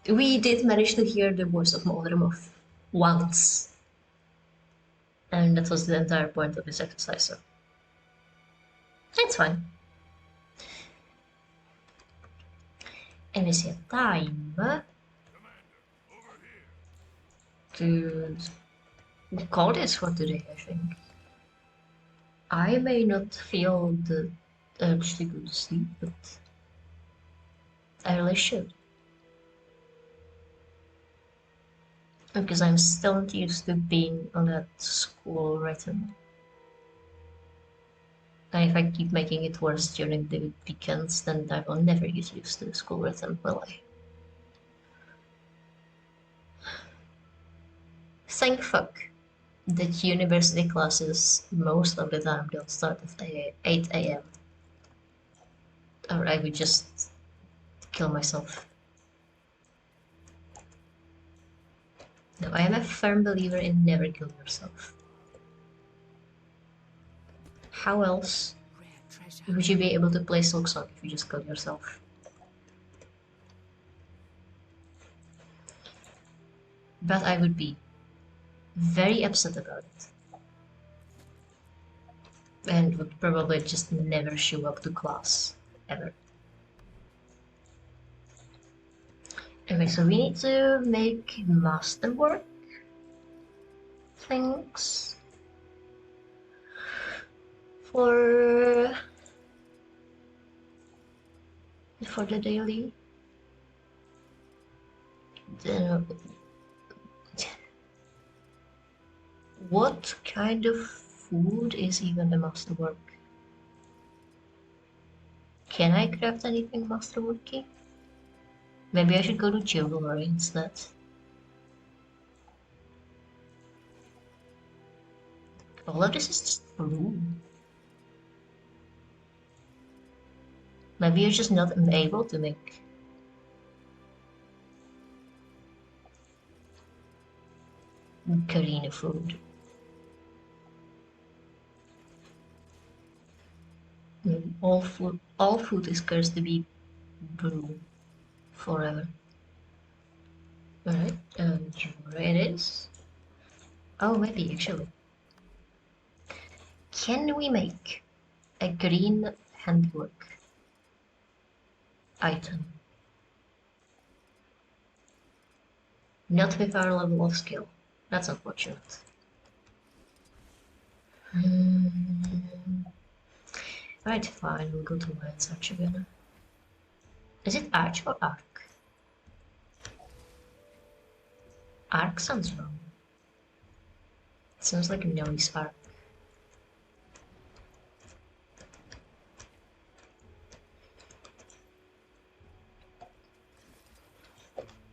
we did manage to hear the voice of Mordremoth once. And that was the entire point of this exercise, so it's fine. And we see a time to call this for today, I think. I may not feel the urge to go to sleep, but I really should. Because I'm still not used to being on that school rhythm. And if I keep making it worse during the weekends, then I will never get used to the school rhythm, will I? Thank fuck that university classes most of the time don't start at 8 a.m. Or I would just kill myself. No, I am a firm believer in never kill yourself. How else would you be able to play Silksong if you just kill yourself? But I would be very upset about it. And would probably just never show up to class, ever. Okay, so we need to make masterwork things for the daily. Then what kind of food is even a masterwork? Can I craft anything masterworky? Maybe I should go to jewelry instead. All of this is just blue. Maybe you're just not able to make Karina food. Maybe all food is cursed to be blue forever. Alright, jewelry it is. Oh, maybe actually. Can we make a green handwork item? Not with our level of skill. That's unfortunate. Right, fine, we'll go to Lion's Arch again. Is it Arch or Arc? Arc sounds wrong. It sounds like a noise arc.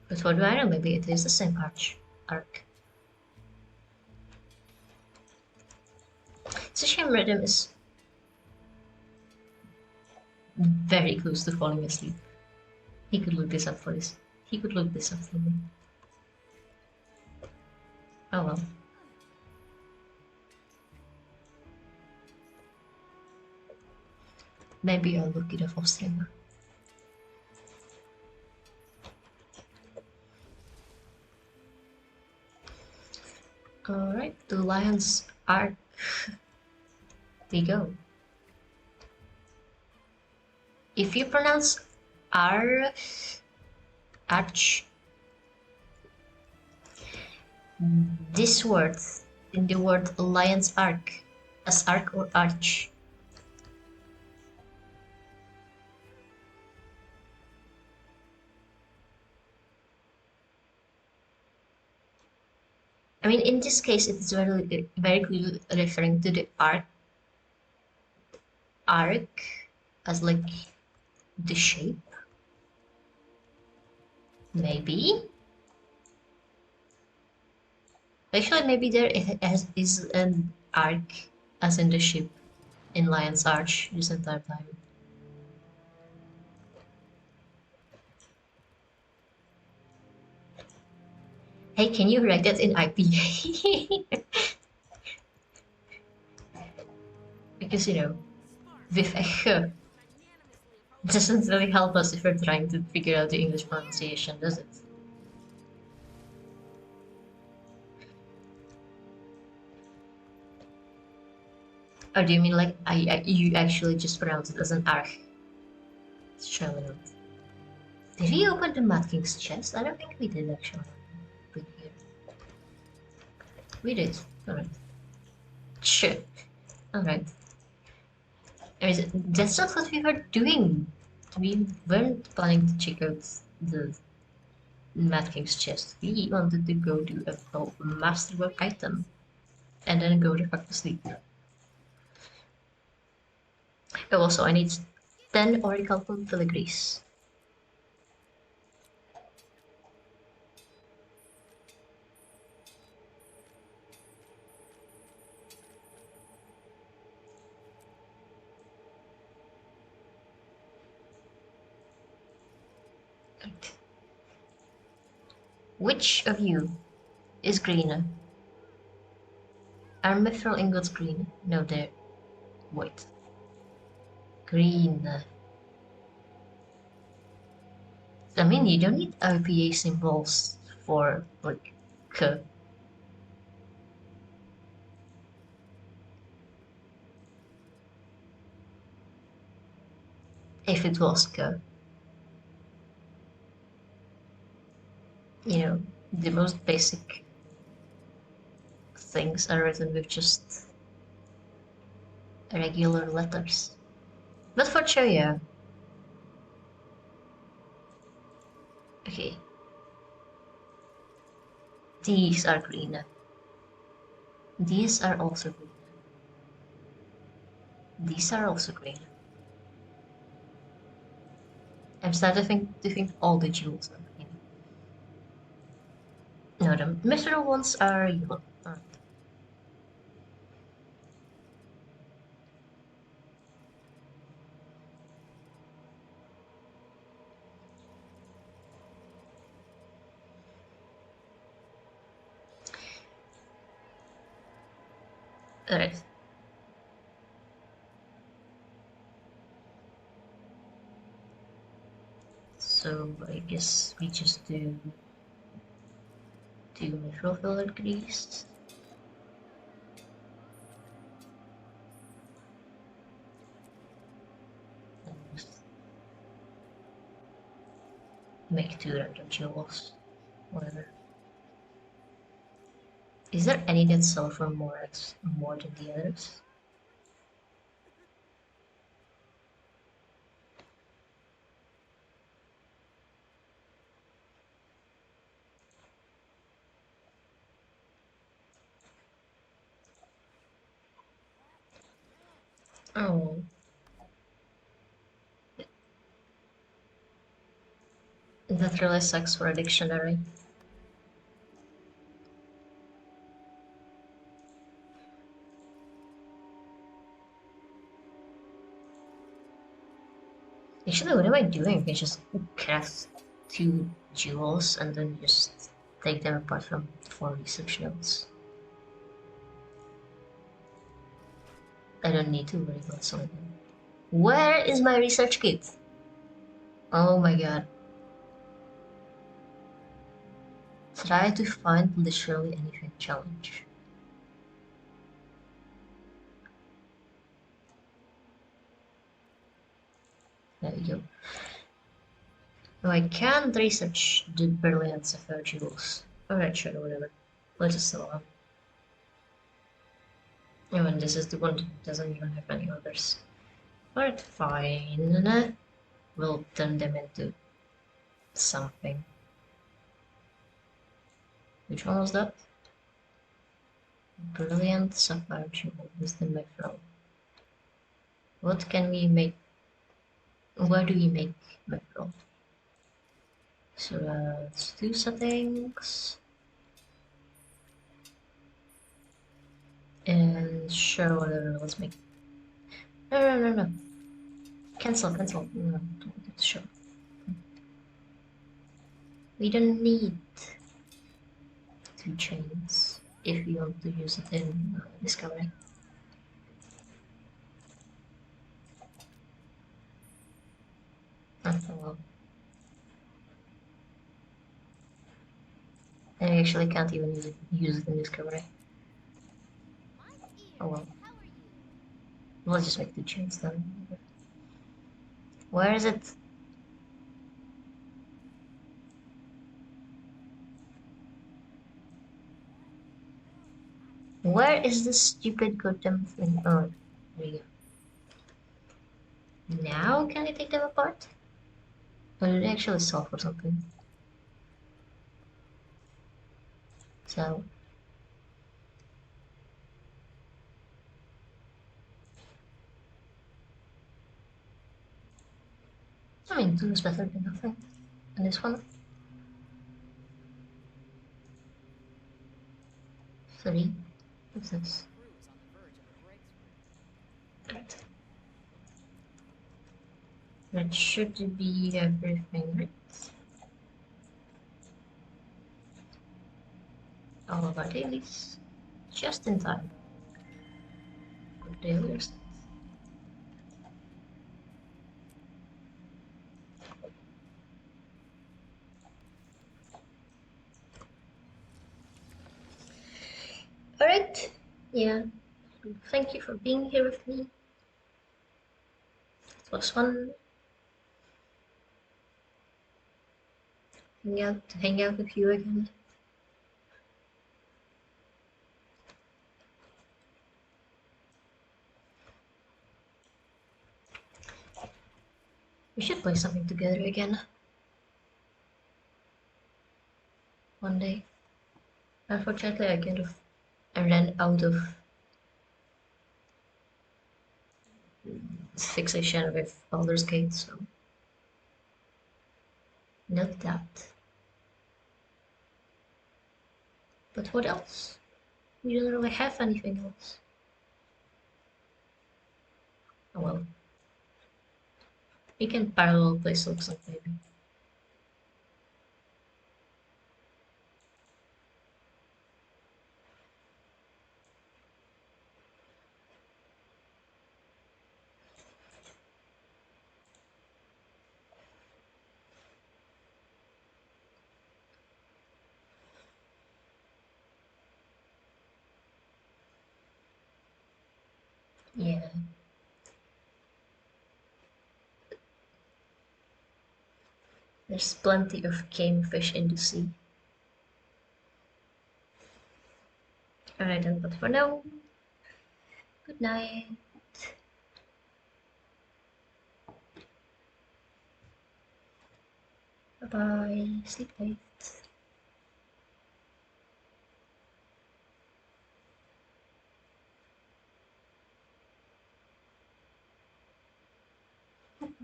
But what do I know? Maybe it is the same arc. It's a shame Rhythm is very close to falling asleep. He could look this up for this. He could look this up for me. Oh well. Maybe I'll look it up off stream. Alright, the Lion's Arc. We go. If you pronounce arch, this word in the word Lion's Arc, as arc or arch. I mean, in this case, it is very clearly referring to the arc as like the shape. Maybe. Actually, maybe there is an arc as in the ship in Lion's Arch this entire time. Hey, can you write that in IPA? Because, you know, with a h doesn't really help us if we're trying to figure out the English pronunciation, does it? Or do you mean like you actually just pronounce it as an arch? Surely not. Did we open the Mad King's chest? I don't think we did actually. Here. We did. Alright. Sure. Alright. That's not what we were doing we weren't planning to check out the Mad King's chest. We wanted to go do a full masterwork item and then go the fuck to sleep. Oh, also, I need 10 oracle filigrees. Which of you is greener? Are mithril ingots green? No, they're white. Green. I mean, you don't need IPA symbols for, like, K. If it was K. You know, the most basic things are written with just regular letters. But for Choya, okay, these are green. These are also green. These are also green. I'm starting to think all the jewels are green. No, the mithril ones are yellow. Alright. So I guess we just do mithril filigrees. And just make 2 random jewels. Whatever. Is there any that sell for more than the others? Oh. That really sucks for a dictionary. Actually, what am I doing? I just craft 2 jewels and then just take them apart from 4 research notes. I don't need to worry about some of them. Where is my research kit? Oh my god. Try to find literally anything challenge. There you go. Oh, I can't research the brilliance of our jewels. Alright, sure, whatever. Let us go on. Oh, and this is the one that doesn't even have any others. Alright, fine. We'll turn them into something. Which one was that? Brilliant sapphire jewel, wisdom mithril. What can we make? Where do we make mithril? So let's do settings. And sure, whatever, let's make. No. Cancel. No, don't want it to show. We don't need 2 chains if we want to use it in discovery. Oh well. I actually can't even use it in discovery. Oh well. We'll just make 2 chains then. Where is it? Where is this stupid goddamn thing? Oh, there you go. Now can I take them apart? But it actually sell for something. So I mean, 2 is better than nothing. And this one, 3. What's this? Crew is on the verge of a breakthrough. Right. That should be everything, right? All of our dailies. Just in time. Good daily reset. Alright. Yeah. Thank you for being here with me. It was fun. Hang out with you again. We should play something together again. One day. Unfortunately, I ran out of fixation with Baldur's Gate, so not that. But what else? We don't really have anything else. Oh well. We can parallel play Silksong maybe. Yeah. There's plenty of game fish in the sea. Alright then, but for now, good night. Bye bye. Sleep late.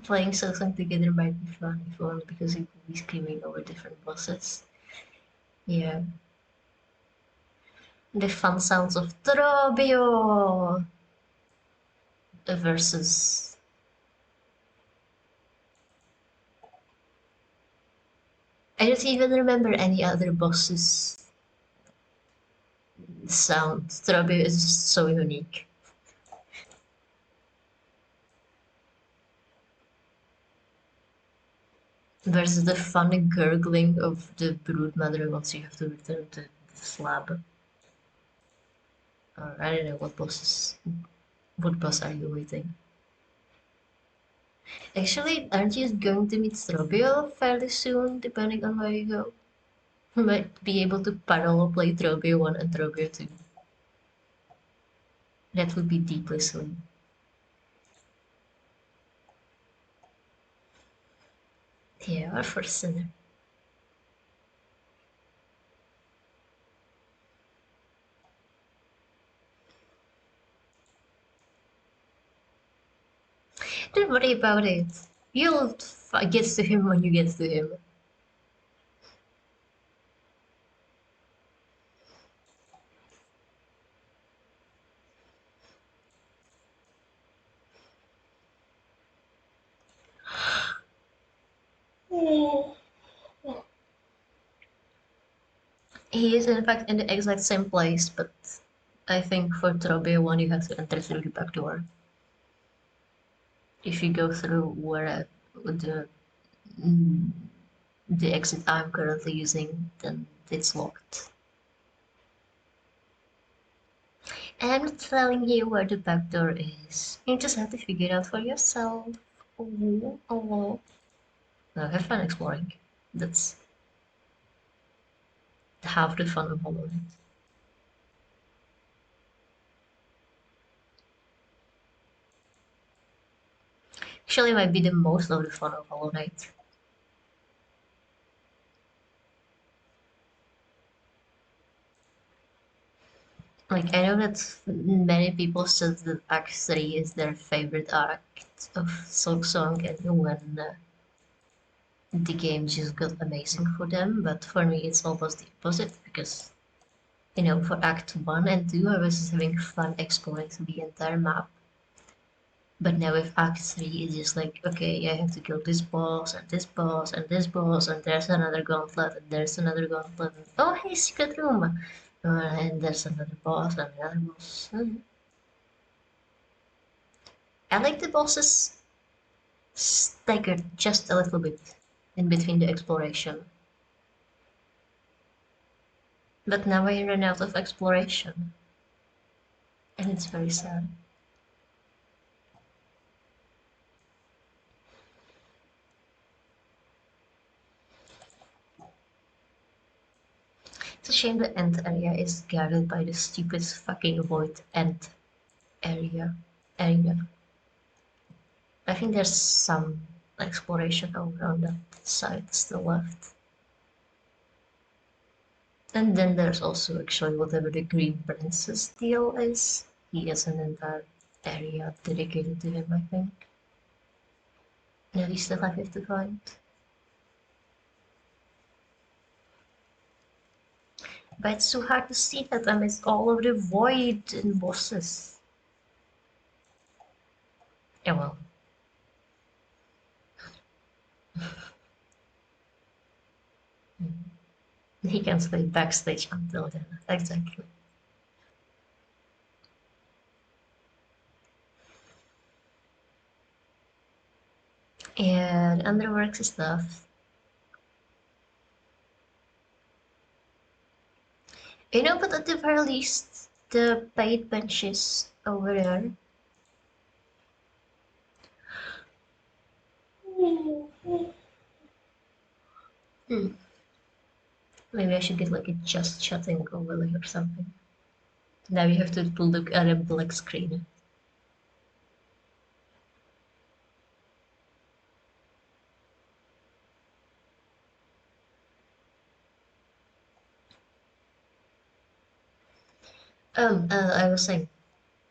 Playing Silksong together might be fun if only because we will be screaming over different bosses. Yeah. The fun sounds of Trobio versus I don't even remember any other bosses sound. Trobio is just so unique. Versus the funny gurgling of the broodmother once you have to return to the slab. Or I don't know what bosses. What boss are you waiting? Actually, aren't you going to meet Strobio fairly soon, depending on where you go? You might be able to parallel play Trobio 1 and Trobio 2. That would be deeply silly. Yeah, or for Sinner. Don't worry about it. You'll get to him when you get to him. He is in fact in the exact same place, but I think for Trobeo 1 you have to enter through the back door. If you go through where mm, the exit I'm currently using, then it's locked. I'm not telling you where the back door is. You just have to figure it out for yourself. Oh, oh. No, have fun exploring. That's half the fun of Hollow Knight. Actually, might be the most of the fun of Hollow Knight. Like, I know that many people said that Act 3 is their favorite act of Silk Song, and when the game just got amazing for them, but for me it's almost the opposite, because, you know, for Act 1 and 2 I was just having fun exploring through the entire map. But now with Act 3, it's just like, okay, I have to kill this boss, and this boss, and this boss, and there's another gauntlet, and there's another gauntlet, and oh hey, secret room! And there's another boss, and another boss. I like the bosses staggered just a little bit in between the exploration. But now I run out of exploration. And it's very sad. It's a shame the end area is guarded by the stupid fucking void end area. I think there's some exploration over on that side still left. And then there's also actually whatever the Green Princess deal is. He has an entire area dedicated to him, I think. And we still have it to find. But it's so hard to see that amidst all of the void and bosses. Yeah, well. He can stay backstage until then. Exactly. And underworks stuff. You know, but at the very least, the paid benches over there. Maybe I should get like a just chatting overlay or something. Now you have to look at a black screen. I was saying,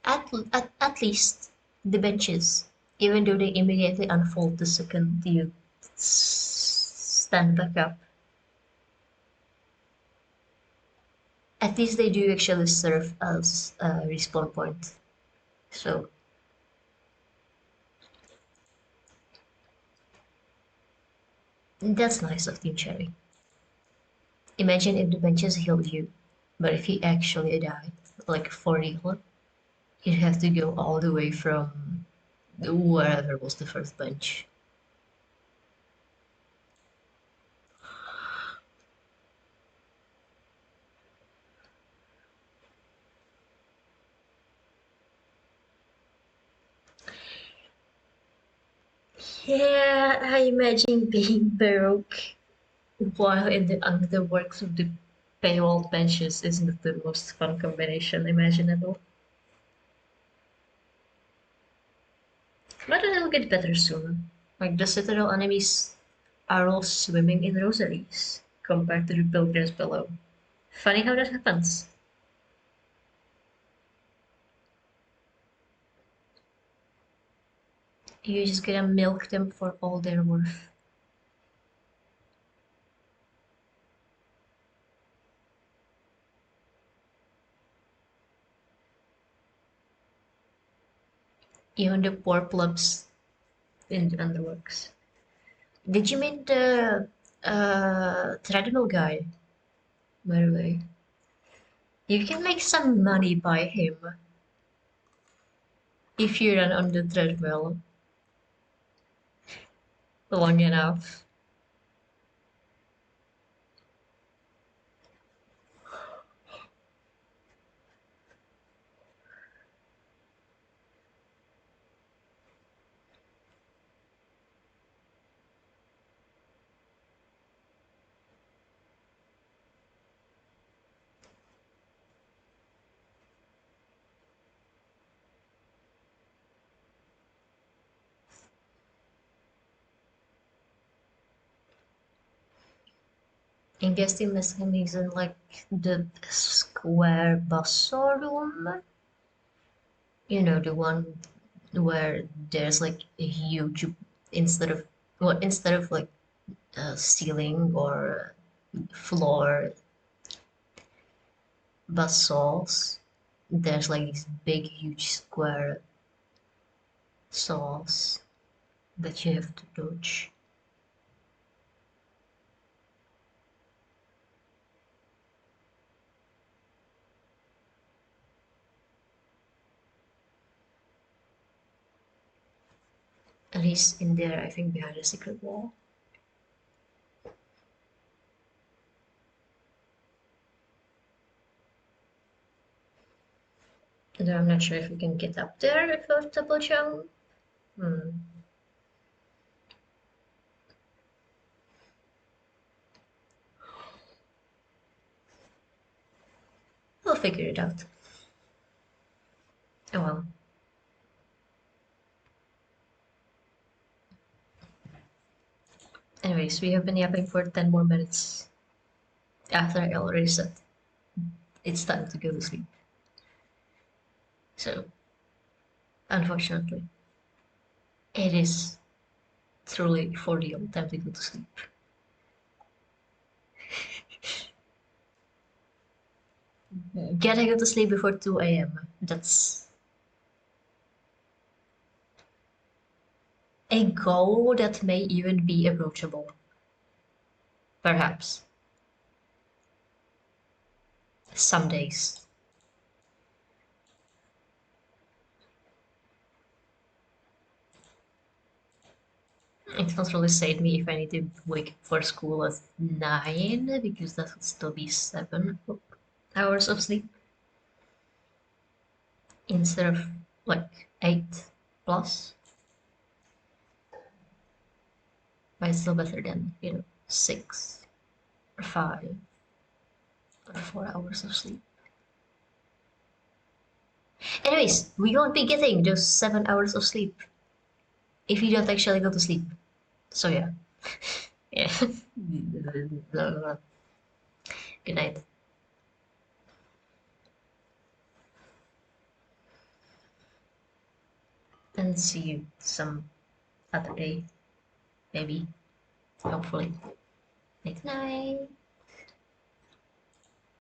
at least the benches, even though they immediately unfold the second you stand back up, at least they do actually serve as a respawn point. So that's nice of Team Cherry. Imagine if the benches healed you, but if you actually died, like for real, you'd have to go all the way from wherever was the first bench. Yeah, I imagine being broke while in the underworks of the paywall benches isn't the most fun combination imaginable. But it'll get better soon. Like the Citadel enemies are all swimming in rosaries compared to the pilgrims below. Funny how that happens. You just gotta milk them for all they're worth. Even the poor plebs in the underworks. Did you meet the treadmill guy, by the way? You can make some money by him if you run on the treadmill long enough. I'm guessing this one is in like the square bus room. You know, the one where there's like a huge, instead of, well, instead of like a ceiling or floor bus there's like these big huge square saws that you have to dodge. And he's in there, I think, behind a secret wall. And I'm not sure if we can get up there if I double jump. We'll figure it out. Oh well. Anyways, we have been yapping for 10 more minutes after I already said it's time to go to sleep. So, unfortunately, it is truly for real time to go to sleep. Can I go to sleep before 2 a.m.? That's a goal that may even be approachable. Perhaps. Some days. It won't really save me if I need to wake up for school at 9, because that would still be 7 hours of sleep. Instead of like 8 plus. But it's still better than, 6 or 5 or 4 hours of sleep. Anyways, we won't be getting those 7 hours of sleep if you don't actually go to sleep. So yeah. Yeah. Good night. And see you some other day. Maybe. Hopefully. Night night.